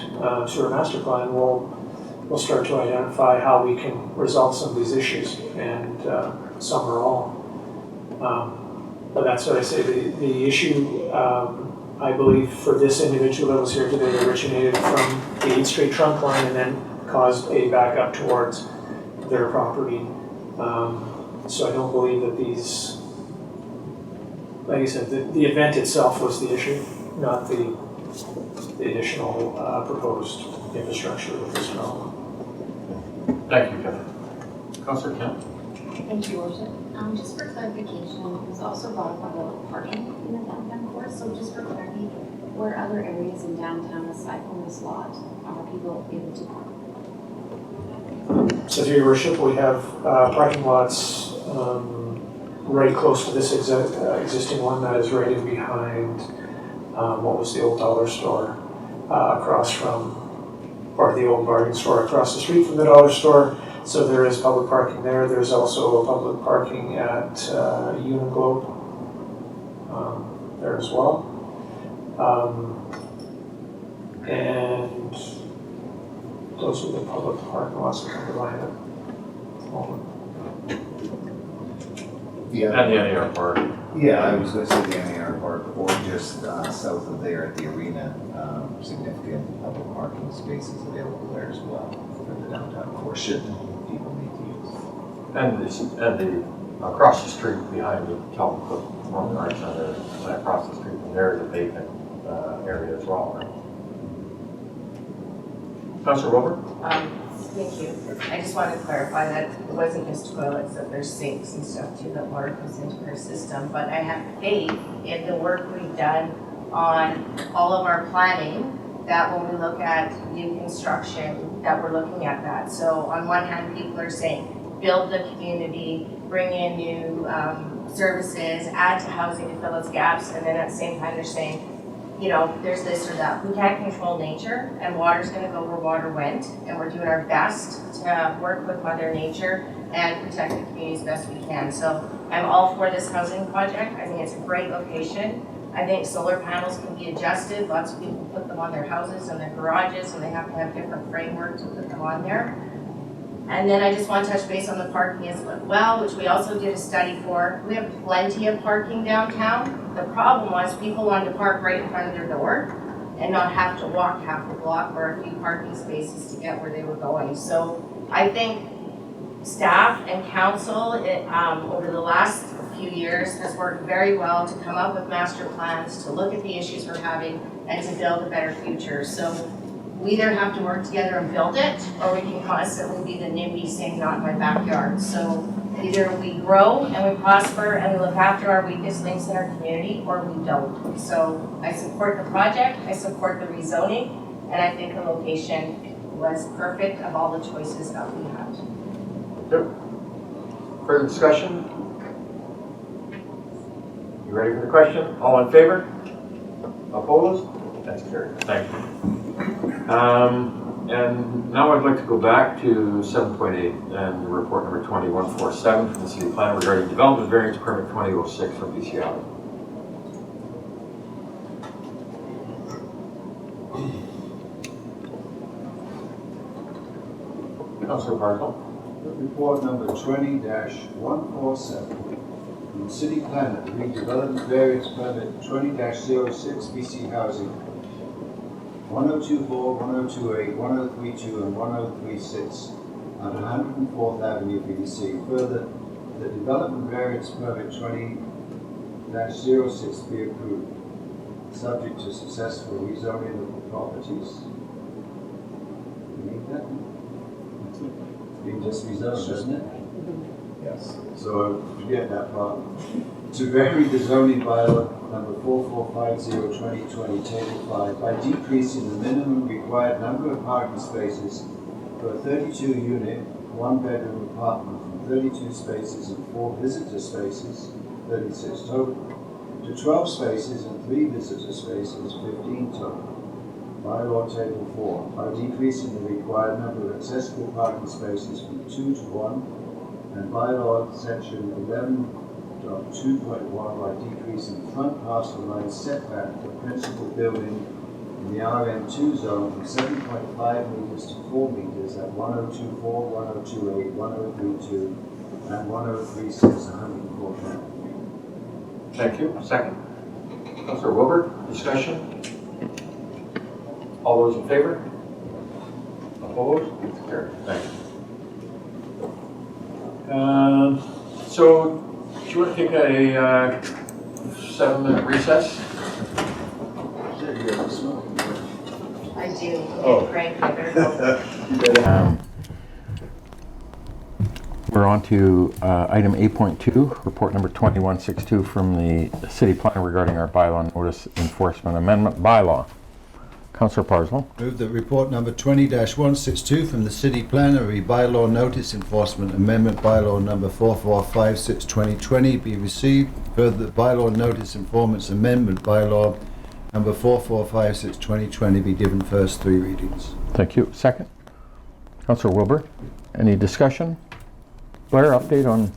Speaker 16: sewer master plan, we'll start to identify how we can resolve some of these issues, and some or all. But that's what I say. The issue, I believe, for this individual that was here today, originated from the 8th Street trunk line and then caused a backup towards their property. So I don't believe that these, like I said, the event itself was the issue, not the additional proposed infrastructure with this development.
Speaker 1: Thank you, Kevin. Councillor Kemp?
Speaker 20: Thank you, Worship. Just for clarification, it was also brought up about parking in the downtown core. So just for clarity, where other areas in downtown aside from this lot are people able to park?
Speaker 16: So through your worship, we have parking lots right close to this existing one that is right in behind what was the old dollar store across from or the old bargain store across the street from the dollar store. So there is public parking there. There's also public parking at Uniglobe there as well. And those are the public parking lots that come to mind at the moment.
Speaker 5: Yeah.
Speaker 1: And the NAR Park.
Speaker 5: Yeah, I was going to say the NAR Park, or just south of there at the arena, significant public parking spaces available there as well for the downtown core, should people need to use.
Speaker 1: And the across the street behind the Calvin Cook Performing Arts Center, across the street from there is a vacant area as well, right? Councilor Wilbur?
Speaker 13: Thank you. I just wanted to clarify that it wasn't just toilets, that there's sinks and stuff too, that water comes into our system. But I have faith in the work we've done on all of our planning, that when we look at new construction, that we're looking at that. So on one hand, people are saying, build the community, bring in new services, add to housing to fill its gaps, and then at the same time they're saying, you know, there's this or that. We can't control nature, and water's going to go where water went, and we're doing our best to work with Mother Nature and protect the community as best we can. So I'm all for this housing project. I think it's a great location. I think solar panels can be adjusted. Lots of people put them on their houses and their garages, and they have to have different framework to put them on there. And then I just want to touch base on the parking as well, which we also did a study for. We have plenty of parking downtown. The problem was people wanted to park right in front of their door and not have to walk half a block or a few parking spaces to get where they were going. So I think staff and council over the last few years has worked very well to come up with master plans, to look at the issues we're having, and to build a better future. So we either have to work together and build it, or we can constantly be the NIMBY saying not in my backyard. So either we grow and we prosper and we look after our weakest links in our community, or we don't. So I support the project, I support the rezoning, and I think the location was perfect of all the choices that we had.
Speaker 1: Further discussion? You ready for the question? All in favor? Opposed? That's carried. Thank you. And now I'd like to go back to 7.8 and report number 2147 from the City Planner regarding development variance permit 2006 from BCI. Councilor Bartle.
Speaker 9: Report number 20-147 from the City Planner, redevelopment variance permit 20-06 BC Housing 1024, 1028, 1032, and 1036 on 104th Avenue, BC. Further, the development variance permit 20-06 be approved, subject to successful rezoning of the properties. You need that? You can just rezone, doesn't it? Yes. So forget that part. To vary the zoning bylaw number 4450/2020, table 5, by decreasing the minimum required number of parking spaces for a 32-unit, one-bedroom apartment from 32 spaces and 4 visitor spaces, 36 total, to 12 spaces and 3 visitor spaces, 15 total. Bylaw table 4, by decreasing the required number of accessible parking spaces from 2 to 1, and bylaw section 11.2.1 by decreasing the front parcel line setback for principal building in the RM2 zone from 7.5 meters to 4 meters at 1024, 1028, 1032, and 1036, 104th Avenue.
Speaker 1: Thank you. Second. Councilor Wilbur, discussion? All those in favor? Opposed? It's carried. Thank you. So, do you want to take a 7-minute recess?
Speaker 13: I do.
Speaker 1: Oh.
Speaker 13: Frank, I better go.
Speaker 1: We're on to item 8.2, report number 2162 from the City Planner regarding our bylaw notice enforcement amendment bylaw. Councillor Parslow.
Speaker 9: Move that report number 20-162 from the City Planner, bylaw notice enforcement amendment bylaw number 4456/2020 be received. Further, that bylaw notice enforcement amendment bylaw Number 4456, 2020 be given first three readings.
Speaker 1: Thank you. Second. Councillor Wilbur, any discussion? Blair, update on?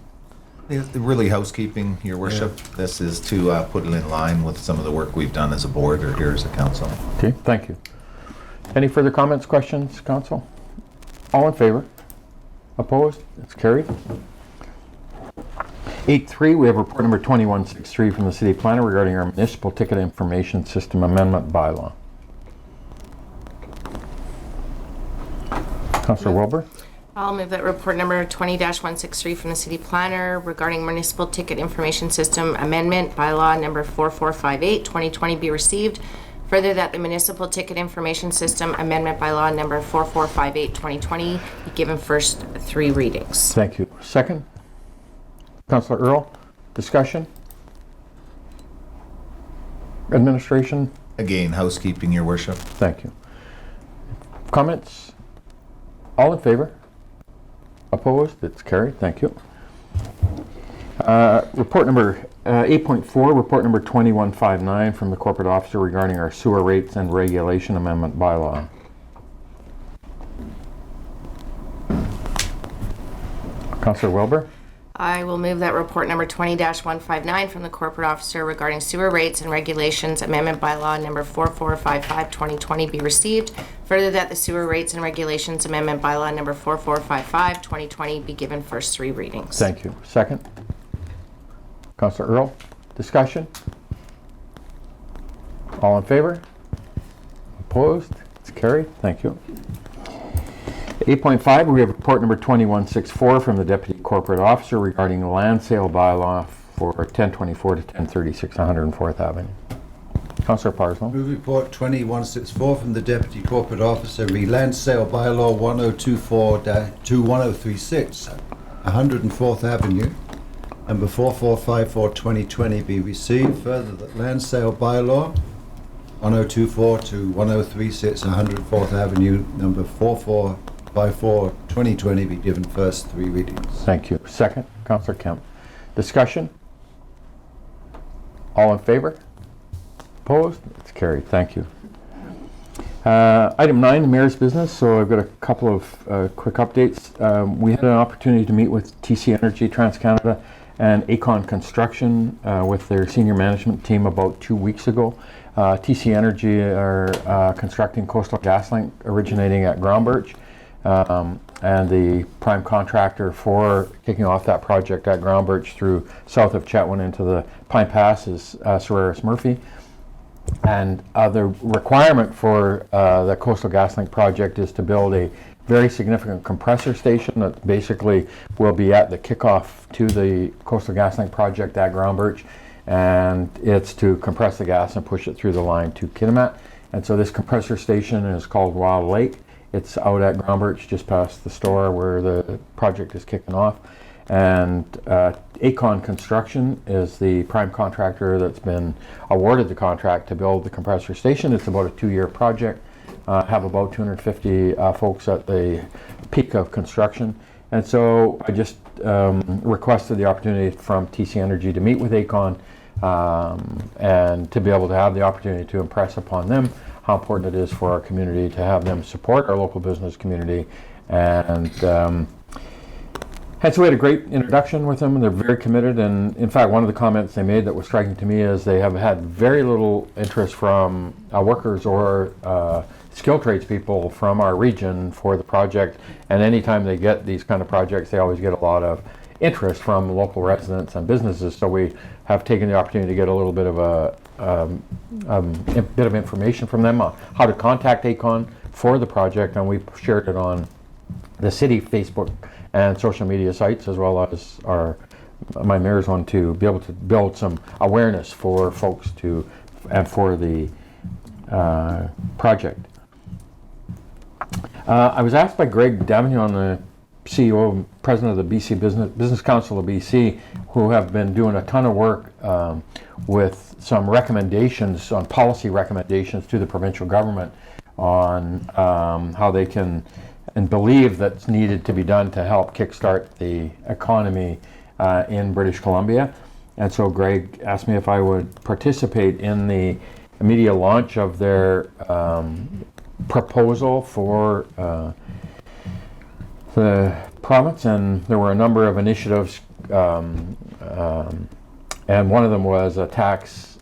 Speaker 21: Really housekeeping, Your Worship. This is to put it in line with some of the work we've done as a board or here as a council.
Speaker 1: Okay, thank you. Any further comments, questions, council? All in favor? Opposed? It's carried. 8.3, we have report number 2163 from the city planner regarding our municipal ticket information system amendment bylaw. Councillor Wilbur?
Speaker 22: I'll move that report number 20-163 from the city planner regarding municipal ticket information system amendment bylaw number 4458 2020 be received. Further, that the municipal ticket information system amendment bylaw number 4458 2020 be given first three readings.
Speaker 1: Thank you. Second. Councillor Earl, discussion? Administration?
Speaker 21: Again, housekeeping, Your Worship.
Speaker 1: Thank you. Comments? All in favor? Opposed? It's carried. Thank you. Report number 8.4, report number 2159 from the corporate officer regarding our sewer rates and regulation amendment bylaw. Councillor Wilbur?
Speaker 22: I will move that report number 20-159 from the corporate officer regarding sewer rates and regulations amendment bylaw number 4455 2020 be received. Further, that the sewer rates and regulations amendment bylaw number 4455 2020 be given first three readings.
Speaker 1: Thank you. Second. Councillor Earl, discussion? All in favor? Opposed? It's carried. Thank you. 8.5, we have report number 2164 from the Deputy Corporate Officer regarding the land sale bylaw for 1024 to 1036 104th Avenue. Councillor Parslow.
Speaker 9: Move report 2164 from the Deputy Corporate Officer, re land sale bylaw 1024-1036, 104th Avenue, number 4454 2020 be received. Further, that land sale bylaw 1024 to 1036 104th Avenue, number 4454 2020 be given first three readings.
Speaker 1: Thank you. Second, Councillor Kemp. Discussion? All in favor? Opposed? It's carried. Thank you. Item 9, the mayor's business. So I've got a couple of quick updates. We had an opportunity to meet with TC Energy, TransCanada, and Aecon Construction with their senior management team about 2 weeks ago. TC Energy are constructing Coastal GasLink originating at Groundbirch, and the prime contractor for kicking off that project at Groundbirch through south of Chetwynd into the Pine Pass is Solaris Murphy. And the requirement for the Coastal GasLink project is to build a very significant compressor station that basically will be at the kickoff to the Coastal GasLink project at Groundbirch, and it's to compress the gas and push it through the line to Kitimat. And so this compressor station is called Wild Lake. It's out at Groundbirch, just past the store where the project is kicking off. And Aecon Construction is the prime contractor that's been awarded the contract to build the compressor station. It's about a 2-year project. Have about 250 folks at the peak of construction. And so I just requested the opportunity from TC Energy to meet with Aecon and to be able to have the opportunity to impress upon them how important it is for our community to have them support our local business community. And so we had a great introduction with them, and they're very committed. And in fact, one of the comments they made that was striking to me is they have had very little interest from workers or skilled tradespeople from our region for the project. And anytime they get these kind of projects, they always get a lot of interest from local residents and businesses. So we have taken the opportunity to get a little bit of a bit of information from them on how to contact Aecon for the project, and we shared it on the city Facebook and social media sites, as well as my mayor's one, to be able to build some awareness for folks and for the project. I was asked by Greg Davignon, the CEO and president of the BC Business Council of BC, who have been doing a ton of work with some recommendations on policy recommendations to the provincial government on how they can and believe that's needed to be done to help kickstart the economy in British Columbia. And so Greg asked me if I would participate in the media launch of their proposal for the province, and there were a number of initiatives, and one of them was a tax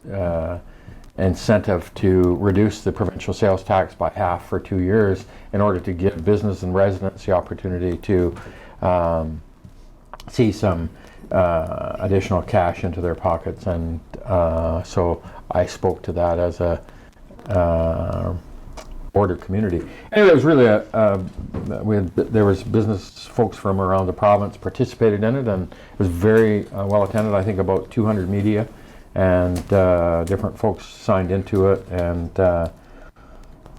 Speaker 1: incentive to reduce the provincial sales tax by half for 2 years in order to give business and residents the opportunity to see some additional cash into their pockets. And so I spoke to that as a border community. Anyway, it was really there was business folks from around the province participated in it, and it was very well attended. I think about 200 media and different folks signed into it, and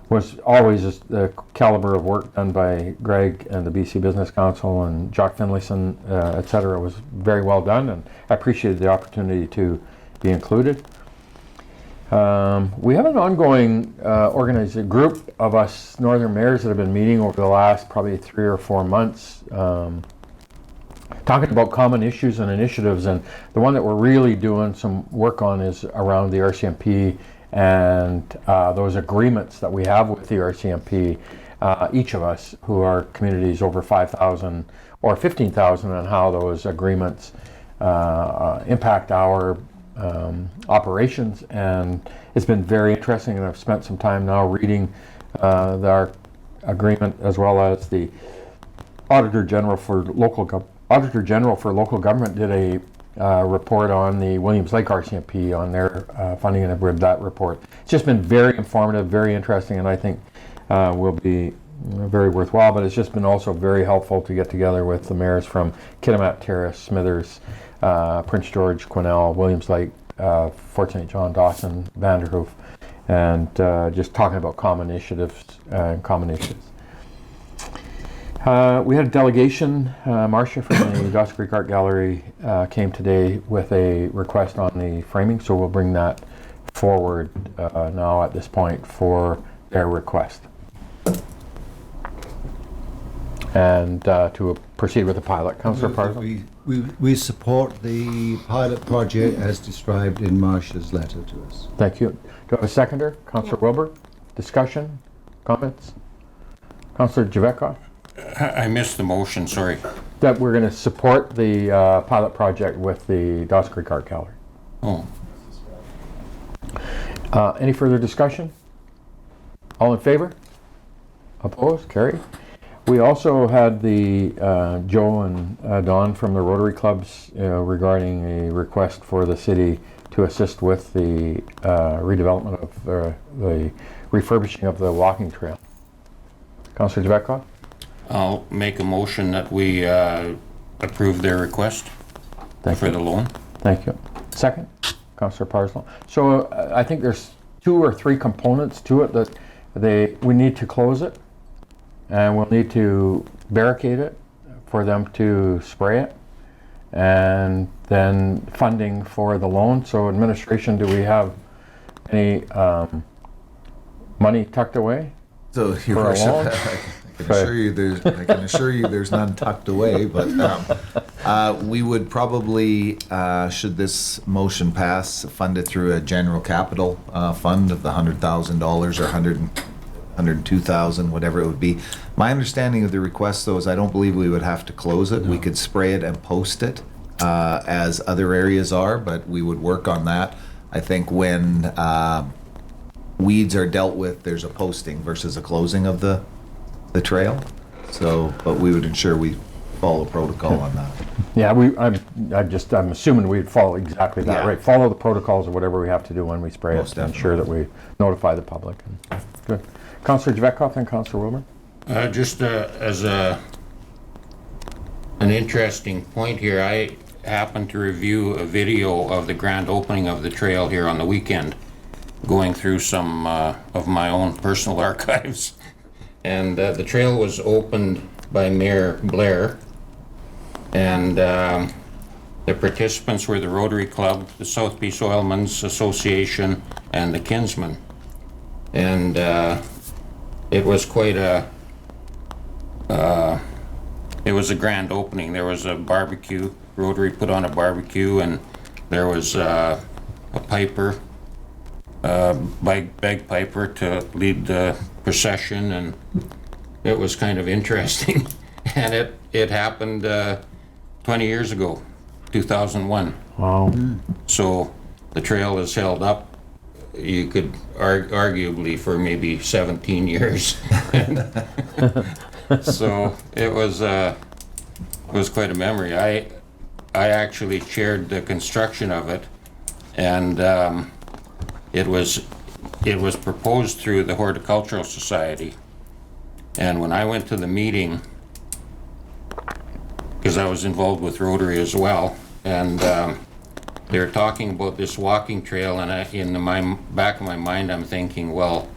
Speaker 1: was always just the caliber of work done by Greg and the BC Business Council and Jock Finlayson, et cetera, was very well done, and I appreciated the opportunity to be included. We have an ongoing organized group of us northern mayors that have been meeting over the last probably 3 or 4 months, talking about common issues and initiatives, and the one that we're really doing some work on is around the RCMP and those agreements that we have with the RCMP, each of us who are communities over 5,000 or 15,000, and how those agreements impact our operations. And it's been very interesting, and I've spent some time now reading our agreement, as well as the Auditor General for Local Government did a report on the Williams Lake RCMP on their funding, and I've read that report. It's just been very informative, very interesting, and I think will be very worthwhile. But it's just been also very helpful to get together with the mayors from Kitimat, Terrace, Smithers, Prince George, Quesnel, Williams Lake, Fort St. John, Dawson, Vanderhoof, and just talking about common initiatives and common issues. We had a delegation. Marcia from the Dawson Creek Art Gallery came today with a request on the framing, so we'll bring that forward now at this point for their request. And to proceed with the pilot. Councillor Parsons?
Speaker 9: We support the pilot project as described in Marcia's letter to us.
Speaker 1: Thank you. Do I have a seconder? Councillor Wilbur? Discussion? Comments? Councillor Javetkov?
Speaker 10: I missed the motion, sorry.
Speaker 1: That we're going to support the pilot project with the Dawson Creek Art Gallery.
Speaker 10: Oh.
Speaker 1: Any further discussion? All in favor? Opposed? Carried. We also had the Joe and Don from the Rotary Clubs regarding a request for the city to assist with the redevelopment of the refurbishing of the walking trail. Councillor Javetkov?
Speaker 10: I'll make a motion that we approve their request for the loan.
Speaker 1: Thank you. Second? Councillor Parslow. So I think there's 2 or 3 components to it that we need to close it, and we'll need to barricade it for them to spray it, and then funding for the loan. So administration, do we have any money tucked away?
Speaker 21: So, Your Worship, I can assure you there's none tucked away, but we would probably, should this motion pass, fund it through a general capital fund of the $100,000 or $102,000, whatever it would be. My understanding of the request, though, is I don't believe we would have to close it. No. We could spray it and post it as other areas are, but we would work on that. I think when weeds are dealt with, there's a posting versus a closing of the trail. So, but we would ensure we follow protocol on that.
Speaker 1: Yeah, I'm assuming we'd follow exactly that, right? Follow the protocols or whatever we have to do when we spray it to ensure that we notify the public. Good. Councillor Javetkov and Councillor Wilmer?
Speaker 10: Just as an interesting point here, I happened to review a video of the grand opening of the trail here on the weekend, going through some of my own personal archives. And the trail was opened by Mayor Blair, and the participants were the Rotary Club, the South Peace Oilmen's Association, and the Kinsmen. And it was quite it was a grand opening. There was a barbecue. Rotary put on a barbecue, and there was a piper bagpiper to lead the procession, and it was kind of interesting. And it happened 20 years ago, 2001.
Speaker 1: Wow.
Speaker 10: So the trail is held up, you could arguably for maybe 17 years. So it was quite a memory. I actually chaired the construction of it, and it was proposed through the Horticultural Society. And when I went to the meeting, because I was involved with Rotary as well, and they were talking about this walking trail, and in the back of my mind I'm thinking, well,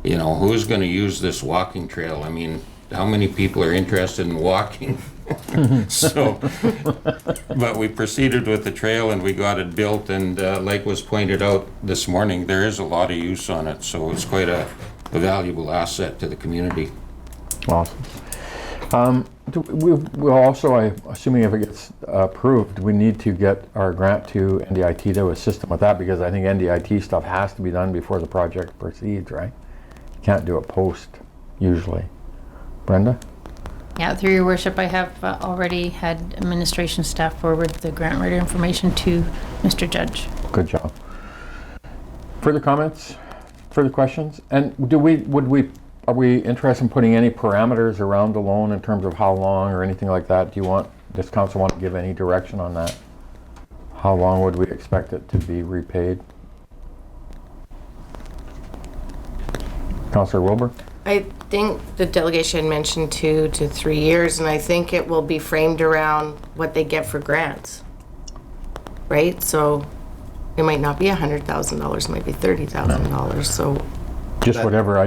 Speaker 10: you know, who's going to use this walking trail? I mean, how many people are interested in walking? So, but we proceeded with the trail and we got it built, and like was pointed out this morning, there is a lot of use on it, so it's quite a valuable asset to the community.
Speaker 1: Awesome. We'll also, assuming if it gets approved, we need to get our grant to NDIT to assist them with that, because I think NDIT stuff has to be done before the project proceeds, right? You can't do it post, usually. Brenda?
Speaker 2: Yeah, through your worship, I have already had administration staff forward the grant writer information to Mr. Judge.
Speaker 1: Good job. Further comments? Further questions? And are we interested in putting any parameters around the loan in terms of how long or anything like that? Does council want to give any direction on that? How long would we expect it to be repaid? Councillor Wilbur?
Speaker 22: I think the delegation mentioned 2 to 3 years, and I think it will be framed around what they get for grants, right? So it might not be $100,000, it might be $30,000. So
Speaker 1: just whatever.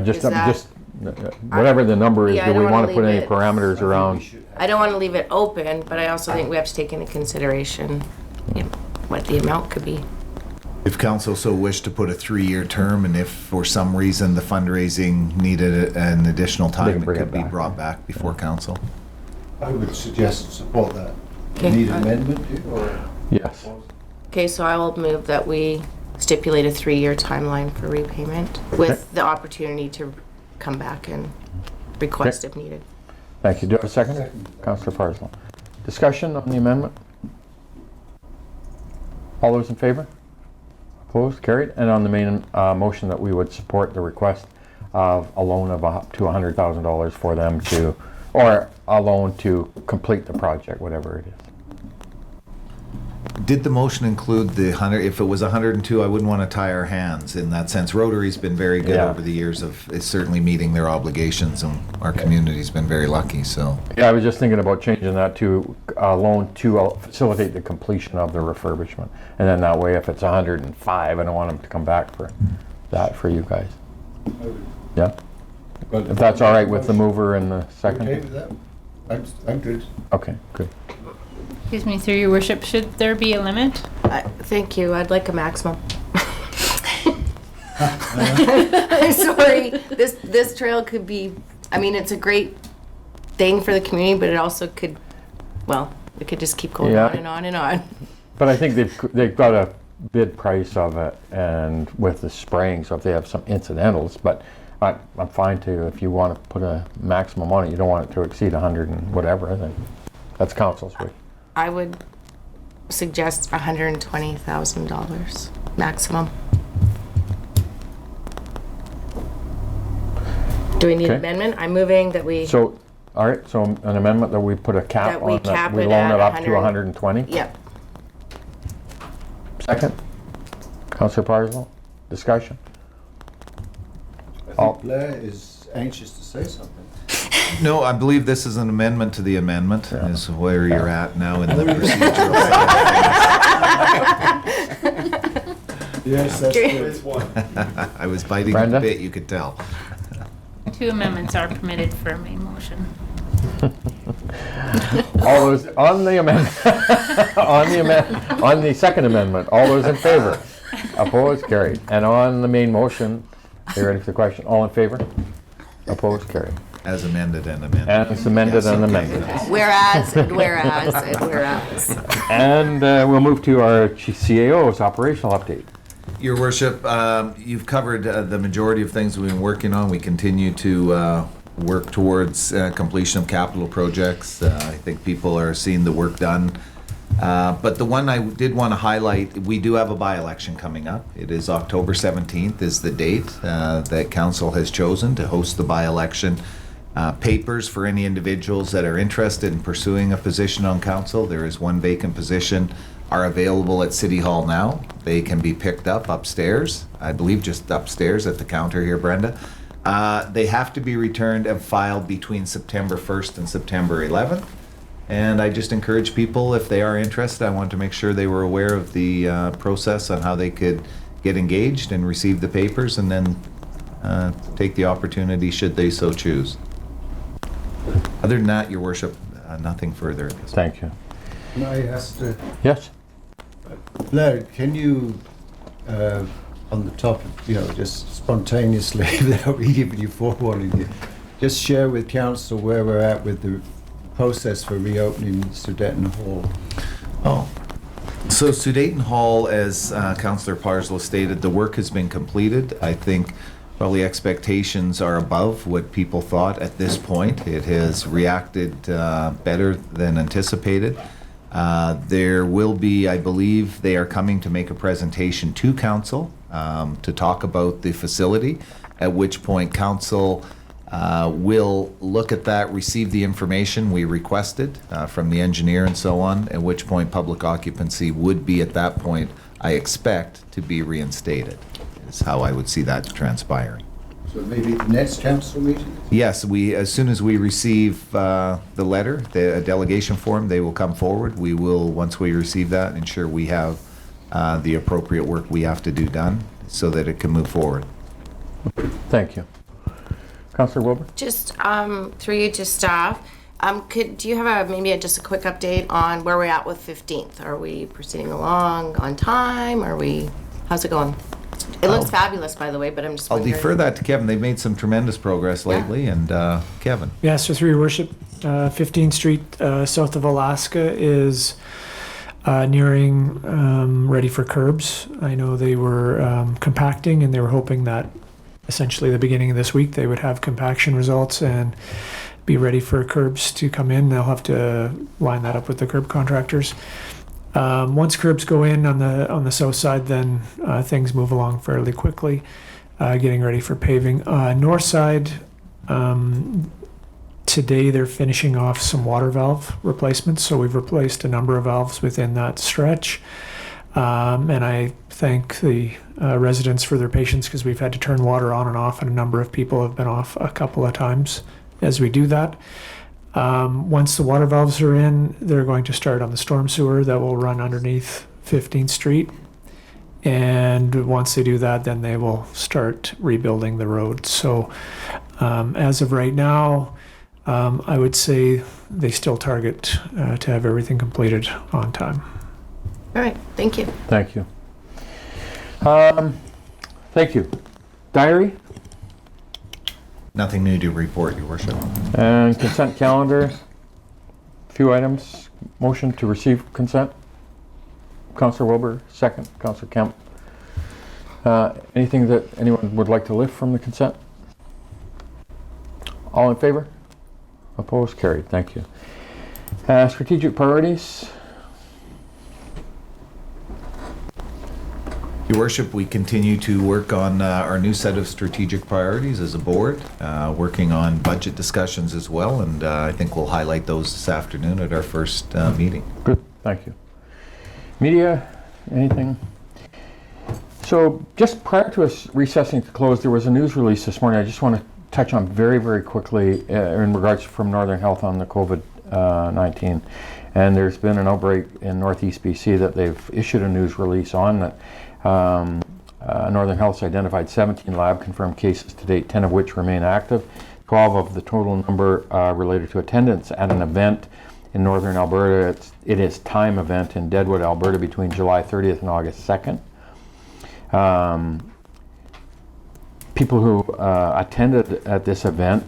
Speaker 1: Whatever the number is.
Speaker 22: Yeah,
Speaker 1: do we want to put any
Speaker 22: it-
Speaker 1: parameters around?
Speaker 22: I don't want to leave it open, but I also think we have to take into consideration, you know, what the amount could be.
Speaker 21: If council so wished to put a 3-year term, and if for some reason the fundraising needed an additional time, it could be brought back before council.
Speaker 9: I would suggest support that.
Speaker 22: Okay.
Speaker 9: Need amendment or?
Speaker 1: Yes.
Speaker 22: Okay, so I will move that we stipulate a 3-year timeline for repayment with the opportunity to come back and request if needed.
Speaker 1: Thank you. Do you have a second? Councillor Parslow. Discussion on the amendment? All those in favor? Opposed? Carried. And on the main motion that we would support the request of a loan of up to $100,000 for them to, or a loan to complete the project, whatever it is.
Speaker 21: Did the motion include the 100? If it was 102, I wouldn't want to tie our hands in that sense. Rotary's been very good over the years of certainly meeting their obligations, and our community's been very lucky. So
Speaker 1: yeah, I was just thinking about changing that to a loan to facilitate the completion of the refurbishment, and then that way, if it's 105, I don't want them to come back for that for you guys. Yeah, if that's all right with the mover and the second.
Speaker 9: Okay with that? I'm good.
Speaker 1: Okay, good.
Speaker 2: Excuse me, through your worship, should there be a limit?
Speaker 22: Thank you. I'd like a maximum. I'm sorry. This trail could be, I mean, it's a great thing for the community, but it also could, well, it could just keep going on and on and on.
Speaker 1: But I think they've got a bid price of it, and with the spraying, so if they have some incidentals, but I'm fine to, if you want to put a maximum on it, you don't want it to exceed 100 and whatever, then that's council's wish.
Speaker 22: I would suggest $120,000 maximum. Do we need an amendment? I'm moving that we.
Speaker 1: So, all right, so an amendment that we put a cap
Speaker 22: That we
Speaker 1: on,
Speaker 22: cap
Speaker 1: that we
Speaker 22: it
Speaker 1: loan
Speaker 22: at
Speaker 1: it up
Speaker 22: 100.
Speaker 1: to 120?
Speaker 22: Yep.
Speaker 1: Second? Councillor Parslow? Discussion?
Speaker 9: I think Blair is anxious to say something.
Speaker 21: no, I believe this is an amendment to the amendment. Is where you're at now in the procedural.
Speaker 9: Yes, that's good.
Speaker 21: I was biting
Speaker 1: Brenda?
Speaker 21: the bit, you could tell.
Speaker 2: 2 amendments are permitted for a main motion.
Speaker 1: All those, on the amendment, on the second amendment, all those in favor? Opposed? Carried. And on the main motion, are you ready for the question? All in favor? Opposed? Carried.
Speaker 21: As amended and amended.
Speaker 1: And it's amended and amended.
Speaker 22: Whereas, and whereas, and whereas.
Speaker 1: And we'll move to our CAO's operational update.
Speaker 21: Your Worship, you've covered the majority of things we've been working on. We continue to work towards completion of capital projects. I think people are seeing the work done. But the one I did want to highlight, we do have a by-election coming up. It is October 17th is the date that council has chosen to host the by-election. Papers for any individuals that are interested in pursuing a position on council. There is one vacant position, are available at City Hall now. They can be picked up upstairs, I believe just upstairs at the counter here, Brenda. They have to be returned and filed between September 1st and September 11th. And I just encourage people, if they are interested, I want to make sure they were aware of the process on how they could get engaged and receive the papers, and then take the opportunity should they so choose. Other than that, Your Worship, nothing further.
Speaker 1: Thank you.
Speaker 9: Can I ask
Speaker 1: Yes.
Speaker 9: Blair, can you, on the top of, just spontaneously, without even you forewarning, just share with council where we're at with the process for reopening Sudeten Hall?
Speaker 21: Oh. So Sudeten Hall, as Councillor Parslow stated, the work has been completed. I think probably expectations are above what people thought at this point. It has reacted better than anticipated. There will be, I believe, they are coming to make a presentation to council to talk about the facility, at which point council will look at that, receive the information we requested from the engineer and so on, at which point public occupancy would be at that point, I expect, to be reinstated, is how I would see that transpiring.
Speaker 9: So maybe the next council meeting?
Speaker 21: Yes, as soon as we receive the letter, the delegation form, they will come forward. We will, once we receive that, ensure we have the appropriate work we have to do done so that it can move forward.
Speaker 1: Thank you. Councillor Wilbur?
Speaker 22: Just through you to staff, do you have just a quick update on where we're at with 15th? Are we proceeding along on time? How's it going? It looks fabulous, by the way, but I'm just
Speaker 21: I'll
Speaker 22: wondering.
Speaker 21: defer that to Kevin. They've made some tremendous progress lately, and Kevin.
Speaker 16: Yeah, so through your worship, 15th Street south of Alaska is nearing ready for curbs. I know they were compacting, and they were hoping that essentially the beginning of this week they would have compaction results and be ready for curbs to come in. They'll have to line that up with the curb contractors. Once curbs go in on the south side, then things move along fairly quickly, getting ready for paving. North side, today they're finishing off some water valve replacements, so we've replaced a number of valves within that stretch. And I thank the residents for their patience, because we've had to turn water on and off, and a number of people have been off a couple of times as we do that. Once the water valves are in, they're going to start on the storm sewer that will run underneath 15th Street. And once they do that, then they will start rebuilding the road. So as of right now, I would say they still target to have everything completed on time.
Speaker 22: All right, thank you.
Speaker 1: Thank you. Thank you. Diary?
Speaker 21: Nothing new to report, Your Worship.
Speaker 1: And consent calendar, few items. Motion to receive consent. Councillor Wilbur, second. Councillor Kemp. Anything that anyone would like to lift from the consent? All in favor? Opposed? Carried. Thank you. Strategic priorities.
Speaker 21: Your Worship, we continue to work on our new set of strategic priorities as a board, working on budget discussions as well, and I think we'll highlight those this afternoon at our first meeting.
Speaker 1: Good, thank you. Media, anything? So just prior to us recessing to close, there was a news release this morning. I just want to touch on very, very quickly in regards from Northern Health on the COVID-19. And there's been an outbreak in Northeast BC that they've issued a news release on that Northern Health's identified 17 lab-confirmed cases to date, 10 of which remain active. 12 of the total number related to attendance at an event in Northern Alberta. It is time event in Deadwood, Alberta between July 30th and August 2nd. People who attended at this event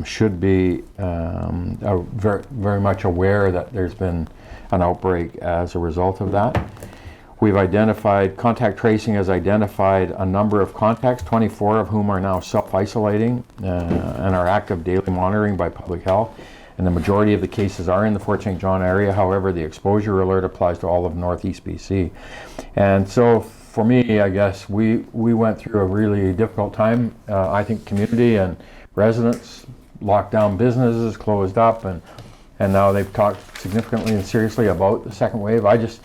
Speaker 1: should be very, very much aware that there's been an outbreak as a result of that. We've identified, contact tracing has identified a number of contacts, 24 of whom are now self-isolating and are active daily monitoring by public health. And the majority of the cases are in the Fort St. John area. However, the exposure alert applies to all of Northeast BC. And so for me, I guess, we went through a really difficult time. I think community and residents locked down businesses, closed up, and now they've talked significantly and seriously about the second wave. I just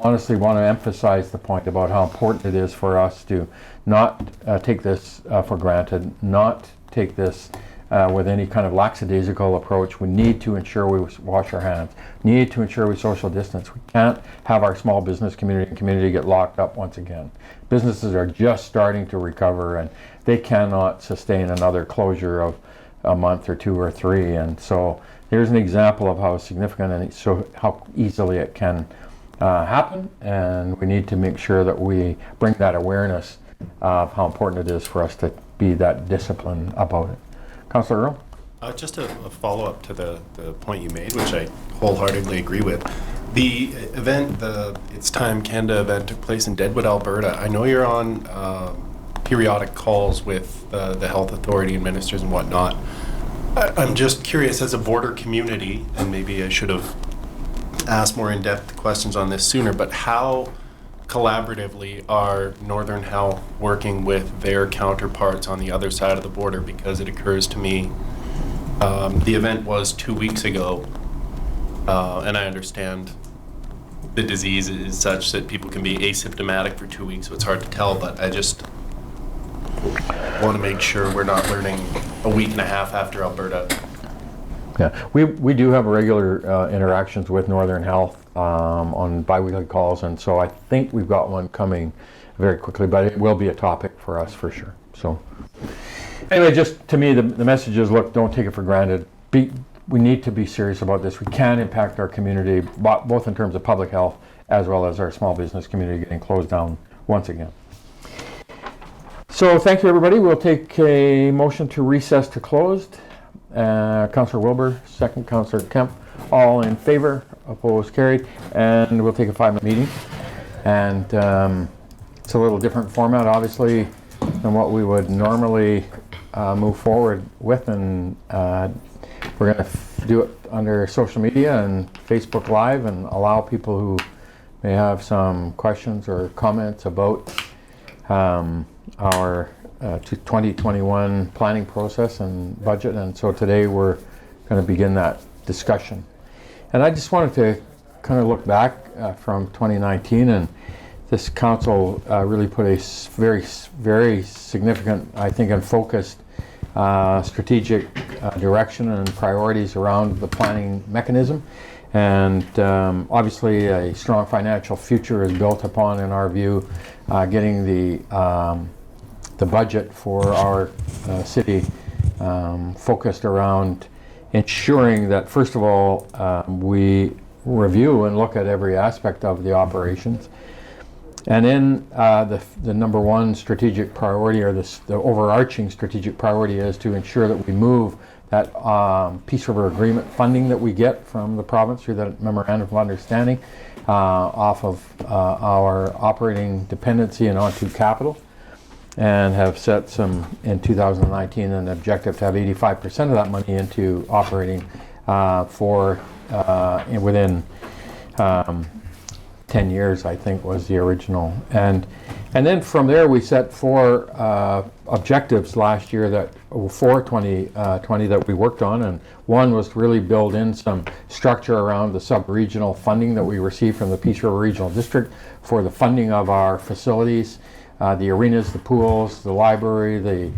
Speaker 1: honestly want to emphasize the point about how important it is for us to not take this for granted, not take this with any kind of lackadaisical approach. We need to ensure we wash our hands, need to ensure we social distance. We can't have our small business community get locked up once again. Businesses are just starting to recover, and they cannot sustain another closure of a month or 2 or 3. And so here's an example of how significant and so how easily it can happen, and we need to make sure that we bring that awareness of how important it is for us to be that disciplined about it. Councillor Earl?
Speaker 4: Just a follow-up to the point you made, which I wholeheartedly agree with. The event, the It's Time Canada event, took place in Deadwood, Alberta. I know you're on periodic calls with the health authority and ministers and whatnot. I'm just curious, as a border community, and maybe I should have asked more in-depth questions on this sooner, but how collaboratively are Northern Health working with their counterparts on the other side of the border? Because it occurs to me, the event was 2 weeks ago, and I understand the disease is such that people can be asymptomatic for 2 weeks, so it's hard to tell, but I just want to make sure we're not learning a week and a half after Alberta.
Speaker 1: Yeah, we do have regular interactions with Northern Health on biweekly calls, and so I think we've got one coming very quickly, but it will be a topic for us for sure. So anyway, just to me, the message is, look, don't take it for granted. We need to be serious about this. We can impact our community, both in terms of public health as well as our small business community getting closed down once again. So thank you, everybody. We'll take a motion to recess to closed. Councillor Wilbur, second. Councillor Kemp, all in favor, opposed, carried. And we'll take a 5-minute meeting. And it's a little different format, obviously, than what we would normally move forward with. And we're going to do it under social media and Facebook Live and allow people who may have some questions or comments about our 2021 planning process and budget. And so today we're going to begin that discussion. And I just wanted to kind of look back from 2019, and this council really put a very, very significant, I think, and focused strategic direction and priorities around the planning mechanism. And obviously a strong financial future is built upon, in our view, getting the budget for our city focused around ensuring that, first of all, we review and look at every aspect of the operations. And then the number one strategic priority, or the overarching strategic priority, is to ensure that we move that Peace River Agreement funding that we get from the province through that Memorandum of Understanding off of our operating dependency and onto capital, and have set some, in 2019, an objective to have 85% of that money into operating within 10 years, I think, was the original. And then from there we set 4 objectives last year for 2020 that we worked on, and one was to really build in some structure around the sub-regional funding that we received from the Peace River Regional District for the funding of our facilities, the arenas, the pools, the library, the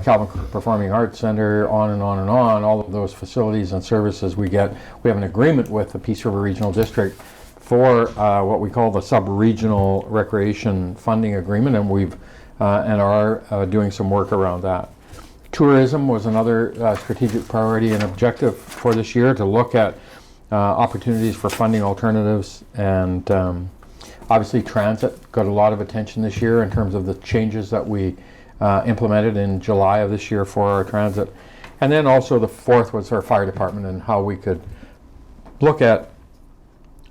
Speaker 1: Calvin Cook Performing Arts Center, on and on and on, all of those facilities and services we get. We have an agreement with the Peace River Regional District for what we call the sub-regional recreation funding agreement, and we've and are doing some work around that. Tourism was another strategic priority and objective for this year, to look at opportunities for funding alternatives. And obviously transit got a lot of attention this year in terms of the changes that we implemented in July of this year for our transit. And then also the fourth was our fire department, and how we could look at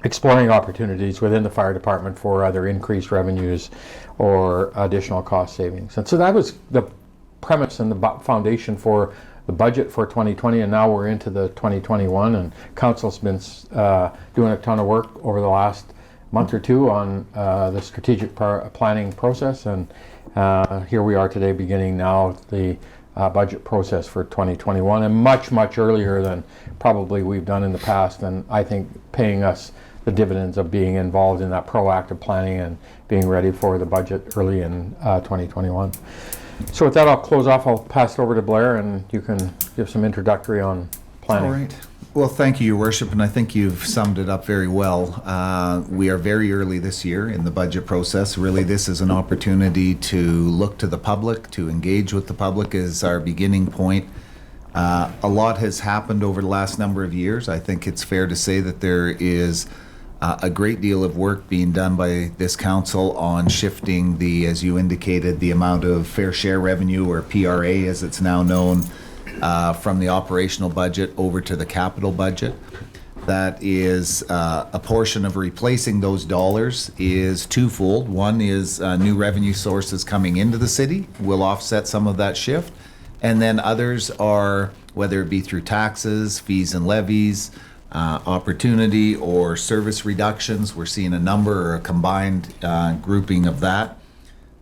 Speaker 1: exploring opportunities within the fire department for either increased revenues or additional cost savings. And so that was the premise and the foundation for the budget for 2020, and now we're into the 2021, and council's been doing a ton of work over the last month or two on the strategic planning process, and here we are today beginning now the budget process for 2021, and much earlier than probably we've done in the past, and I think paying us the dividends of being involved in that proactive planning and being ready for the budget early in 2021. So with that, I'll close off. I'll pass it over to Blair, and you can give some introductory on planning.
Speaker 21: All right. Well, thank you, Your Worship, and I think you've summed it up very well. We are very early this year in the budget process. Really, this is an opportunity to look to the public, to engage with the public as our beginning point. A lot has happened over the last number of years. I think it's fair to say that there is a great deal of work being done by this council on shifting the, as you indicated, the amount of fair share revenue, or PRA as it's now known, from the operational budget over to the capital budget. That is a portion of replacing those dollars is twofold. One is new revenue sources coming into the city will offset some of that shift. And then others are, whether it be through taxes, fees and levies, opportunity, or service reductions. We're seeing a number, or a combined grouping of that.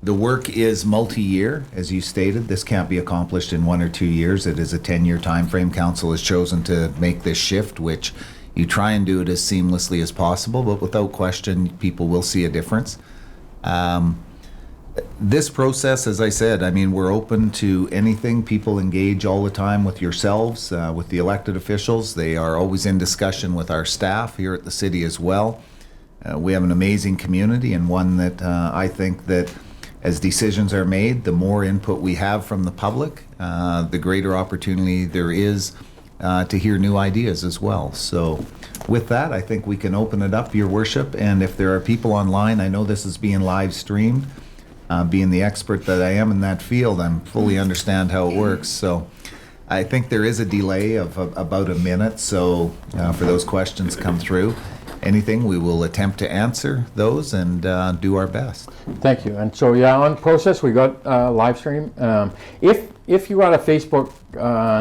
Speaker 21: The work is multi-year, as you stated. This can't be accomplished in 1 or 2 years. It is a 10-year time frame. Council has chosen to make this shift, which you try and do it as seamlessly as possible, but without question, people will see a difference. This process, as I said, I mean, we're open to anything. People engage all the time with yourselves, with the elected officials. They are always in discussion with our staff here at the city as well. We have an amazing community, and one that I think that as decisions are made, the more input we have from the public, the greater opportunity there is to hear new ideas as well. So with that, I think we can open it up, Your Worship. And if there are people online, I know this is being live streamed. Being the expert that I am in that field, I fully understand how it works. So I think there is a delay of about a minute. So for those questions come through, anything, we will attempt to answer those and do our best.
Speaker 1: Thank you. And so, yeah, on process, we got live stream. If you got a Facebook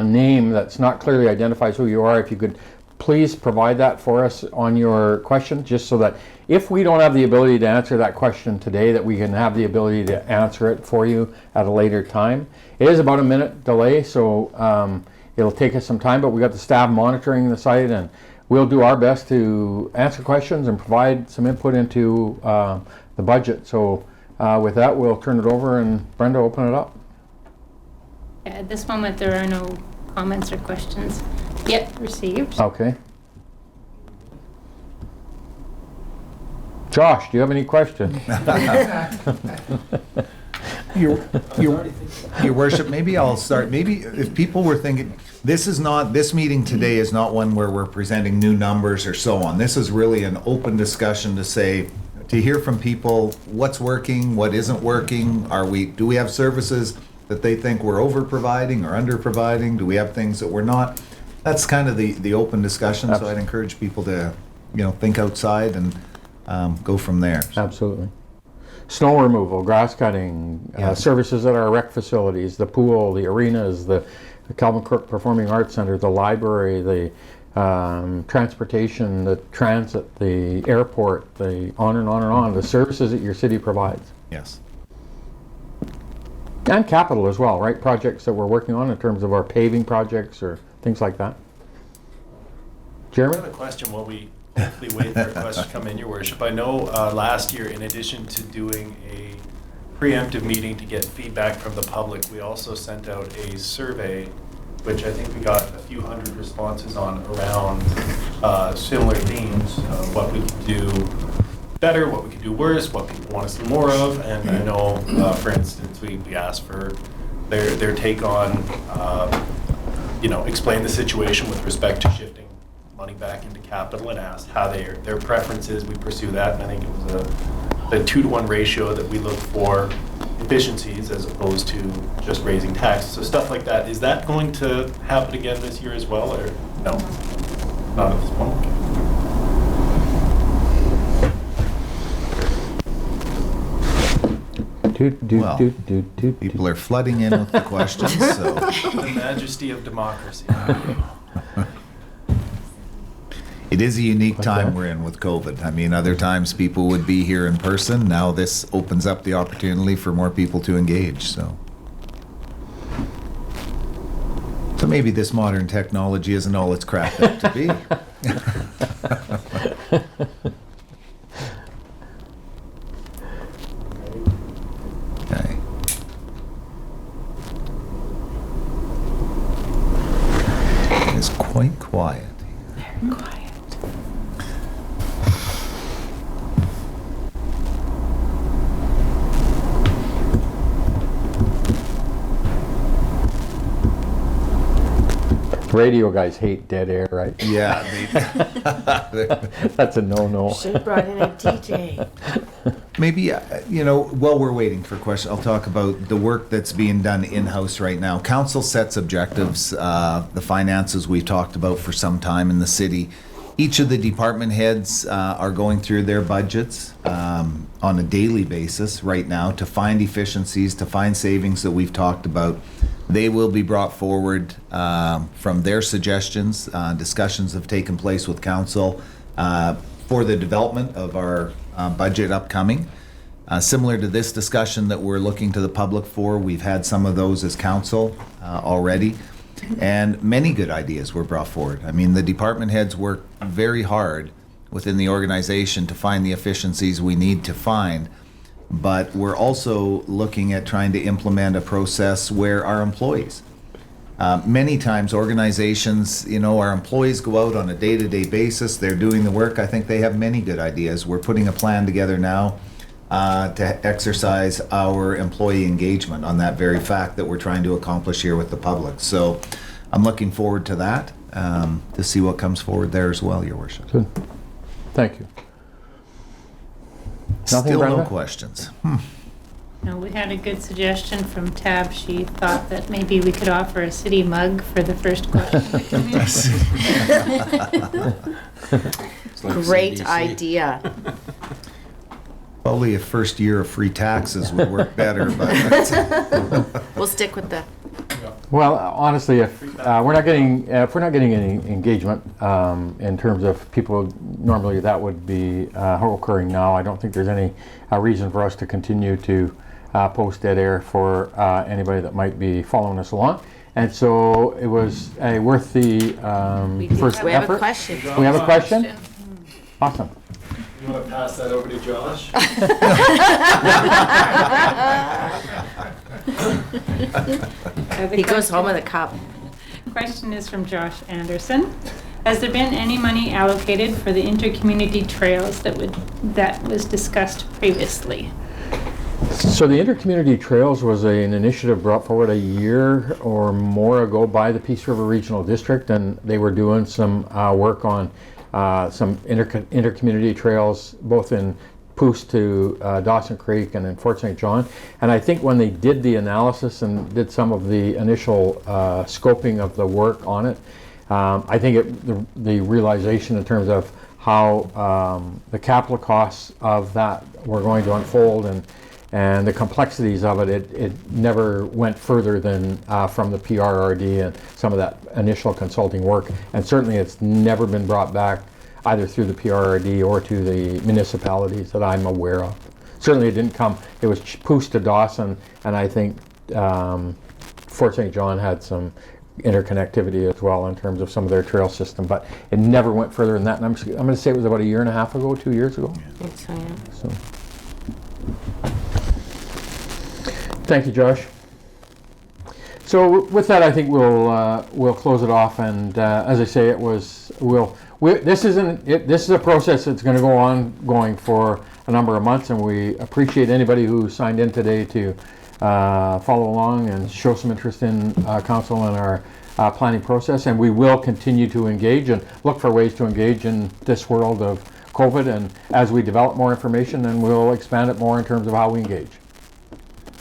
Speaker 1: name that's not clearly identifies who you are, if you could please provide that for us on your question, just so that if we don't have the ability to answer that question today, that we can have the ability to answer it for you at a later time. It is about a minute delay, so it'll take us some time, but we got the staff monitoring the site, and we'll do our best to answer questions and provide some input into the budget. So with that, we'll turn it over, and Brenda, open it up.
Speaker 2: At this moment, there are no comments or questions yet received.
Speaker 1: Okay. Josh, do you have any questions?
Speaker 21: Your Worship, maybe I'll start. Maybe if people were thinking, this meeting today is not one where we're presenting new numbers or so on. This is really an open discussion to hear from people what's working, what isn't working. Do we have services that they think we're over providing or under providing? Do we have things that we're not? That's kind of the open discussion. Absolutely. So I'd encourage people to, think outside and go from there.
Speaker 1: Absolutely. Snow removal, grass cutting, services at our rec facilities, the pool, the arenas, the Calvin Cook Performing Arts Center, the library, the transportation, the transit, the airport, the on and on and on, the services that your city provides.
Speaker 21: Yes.
Speaker 1: And capital as well, right? Projects that we're working on in terms of our paving projects or things like that. Jeremy?
Speaker 4: I have a question while we hopefully wait for a question to come in, Your Worship. I know last year, in addition to doing a preemptive meeting to get feedback from the public, we also sent out a survey, which I think we got a few hundred responses on around similar themes, what we could do better, what we could do worse, what people want to see more of. And I know, for instance, we asked for their take on, explain the situation with respect to shifting money back into capital, and asked how their preferences, we pursue that. And I think it was a 2-to-1 ratio that we look for efficiencies as opposed to just raising taxes. So stuff like that, is that going to happen again this year as well, or no? Not at this point.
Speaker 21: Well, people are flooding in with the questions, so.
Speaker 4: The majesty of democracy.
Speaker 21: It is a unique time we're in with COVID. I mean, other times people would be here in person. Now this opens up the opportunity for more people to engage, so. So maybe this modern technology isn't all it's cracked up to be. Okay. It's quite quiet.
Speaker 2: Very quiet.
Speaker 1: Radio guys hate dead air, right?
Speaker 21: Yeah.
Speaker 1: That's a no-no.
Speaker 22: Should have brought in a DJ.
Speaker 21: Maybe, while we're waiting for questions, I'll talk about the work that's being done in-house right now. Council sets objectives, the finances we've talked about for some time in the city. Each of the department heads are going through their budgets on a daily basis right now to find efficiencies, to find savings that we've talked about. They will be brought forward from their suggestions. Discussions have taken place with council for the development of our budget upcoming. Similar to this discussion that we're looking to the public for, we've had some of those as council already. And many good ideas were brought forward. I mean, the department heads work very hard within the organization to find the efficiencies we need to find. But we're also looking at trying to implement a process where our employees, many times organizations, our employees go out on a day-to-day basis, they're doing the work. I think they have many good ideas. We're putting a plan together now to exercise our employee engagement on that very fact that we're trying to accomplish here with the public. So I'm looking forward to that, to see what comes forward there as well, Your Worship.
Speaker 1: Good. Thank you. Nothing,
Speaker 21: Still
Speaker 1: Brenda?
Speaker 21: no questions.
Speaker 2: No, we had a good suggestion from Tab. She thought that maybe we could offer a city mug for the first question that came in.
Speaker 22: Great idea.
Speaker 21: Probably a first year of free taxes would work better, but
Speaker 22: We'll stick with the.
Speaker 1: Well, honestly, if we're not getting any engagement in terms of people, normally that would be occurring now. I don't think there's any reason for us to continue to post dead air for anybody that might be following us along. And so it was worth the first effort.
Speaker 22: We have a question.
Speaker 1: We have a question? Awesome.
Speaker 4: You want to pass that over to Josh?
Speaker 22: He goes home with a cup.
Speaker 2: Question is from Josh Anderson. Has there been any money allocated for the intercommunity trails that was discussed previously?
Speaker 1: So the intercommunity trails was an initiative brought forward a year or more ago by the Peace River Regional District, and they were doing some work on some intercommunity trails, both in Poos to Dawson Creek and in Fort St. John. And I think when they did the analysis and did some of the initial scoping of the work on it, I think the realization in terms of how the capital costs of that were going to unfold and the complexities of it never went further than from the PRRD and some of that initial consulting work. And certainly it's never been brought back either through the PRRD or to the municipalities that I'm aware of. Certainly it didn't come, it was Poos to Dawson, and I think Fort St. John had some interconnectivity as well in terms of some of their trail system, but it never went further than that. And I'm going to say it was about a year and a half ago, 2 years ago.
Speaker 22: I think so, yeah.
Speaker 1: So. Thank you, Josh. So with that, I think we'll close it off. And as I say, this is a process that's going to go on going for a number of months, and we appreciate anybody who signed in today to follow along and show some interest in council and our planning process. And we will continue to engage and look for ways to engage in this world of COVID. And as we develop more information, then we'll expand it more in terms of how we engage.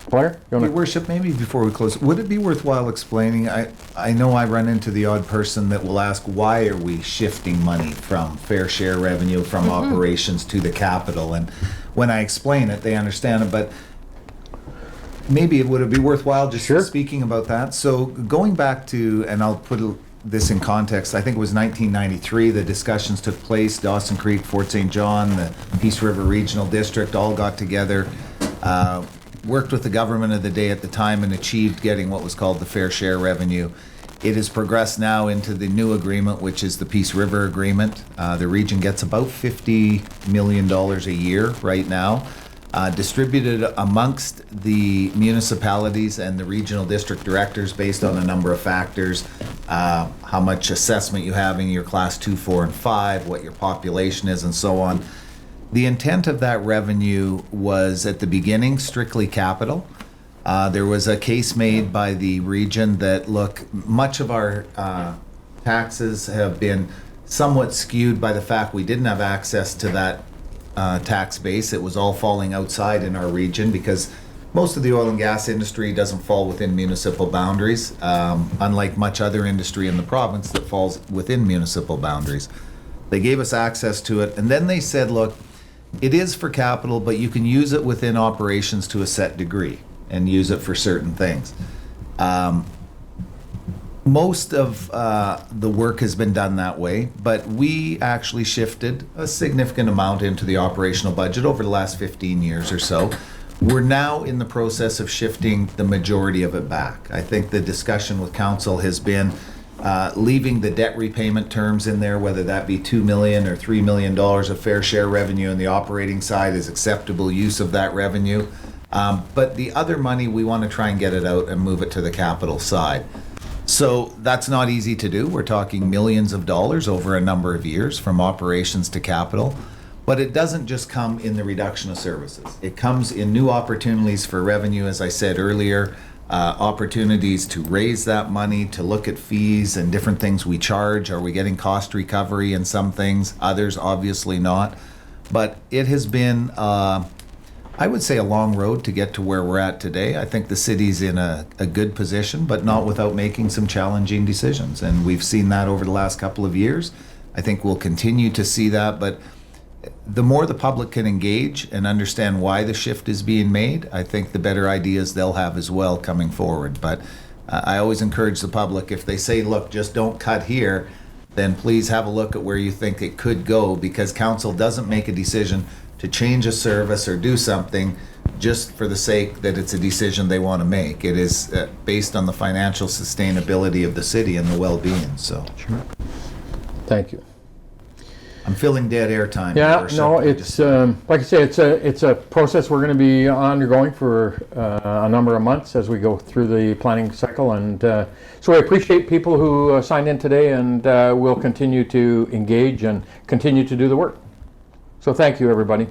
Speaker 1: Blair?
Speaker 21: Your Worship, maybe before we close, would it be worthwhile explaining? I know I run into the odd person that will ask, why are we shifting money from fair share revenue from operations to the capital? And when I explain it, they understand it. But maybe it would be worthwhile just speaking about that. So going back to, and I'll put this in context, I think it was 1993, the discussions took place, Dawson Creek, Fort St. John, the Peace River Regional District all got together, worked with the government of the day at the time and achieved getting what was called the fair share revenue. It has progressed now into the new agreement, which is the Peace River Agreement. The region gets about $50 million a year right now, distributed amongst the municipalities and the regional district directors based on a number of factors, how much assessment you have in your class 2, 4, and 5, what your population is, and so on. The intent of that revenue was at the beginning strictly capital. There was a case made by the region that, look, much of our taxes have been somewhat skewed by the fact we didn't have access to that tax base. It was all falling outside in our region because most of the oil and gas industry doesn't fall within municipal boundaries, unlike much other industry in the province that falls within municipal boundaries. They gave us access to it, and then they said, look, it is for capital, but you can use it within operations to a set degree and use it for certain things. Most of the work has been done that way, but we actually shifted a significant amount into the operational budget over the last 15 years or so. We're now in the process of shifting the majority of it back. I think the discussion with council has been leaving the debt repayment terms in there, whether that be $2 million or $3 million of fair share revenue on the operating side is acceptable use of that revenue. But the other money, we want to try and get it out and move it to the capital side. So that's not easy to do. We're talking millions of dollars over a number of years from operations to capital. But it doesn't just come in the reduction of services. It comes in new opportunities for revenue, as I said earlier, opportunities to raise that money, to look at fees and different things we charge. Are we getting cost recovery in some things? Others, obviously not. But it has been, I would say, a long road to get to where we're at today. I think the city's in a good position, but not without making some challenging decisions. And we've seen that over the last couple of years. I think we'll continue to see that, but the more the public can engage and understand why the shift is being made, I think the better ideas they'll have as well coming forward. But I always encourage the public, if they say, look, just don't cut here, then please have a look at where you think it could go, because council doesn't make a decision to change a service or do something just for the sake that it's a decision they want to make. It is based on the financial sustainability of the city and the well-being. So,
Speaker 1: sure. Thank you.
Speaker 21: I'm filling dead air time.
Speaker 1: Yeah, no, it's like I say, it's a process we're going to be undergoing for a number of months as we go through the planning cycle, and so I appreciate people who signed in today, and we'll continue to engage and continue to do the work. So thank you, everybody.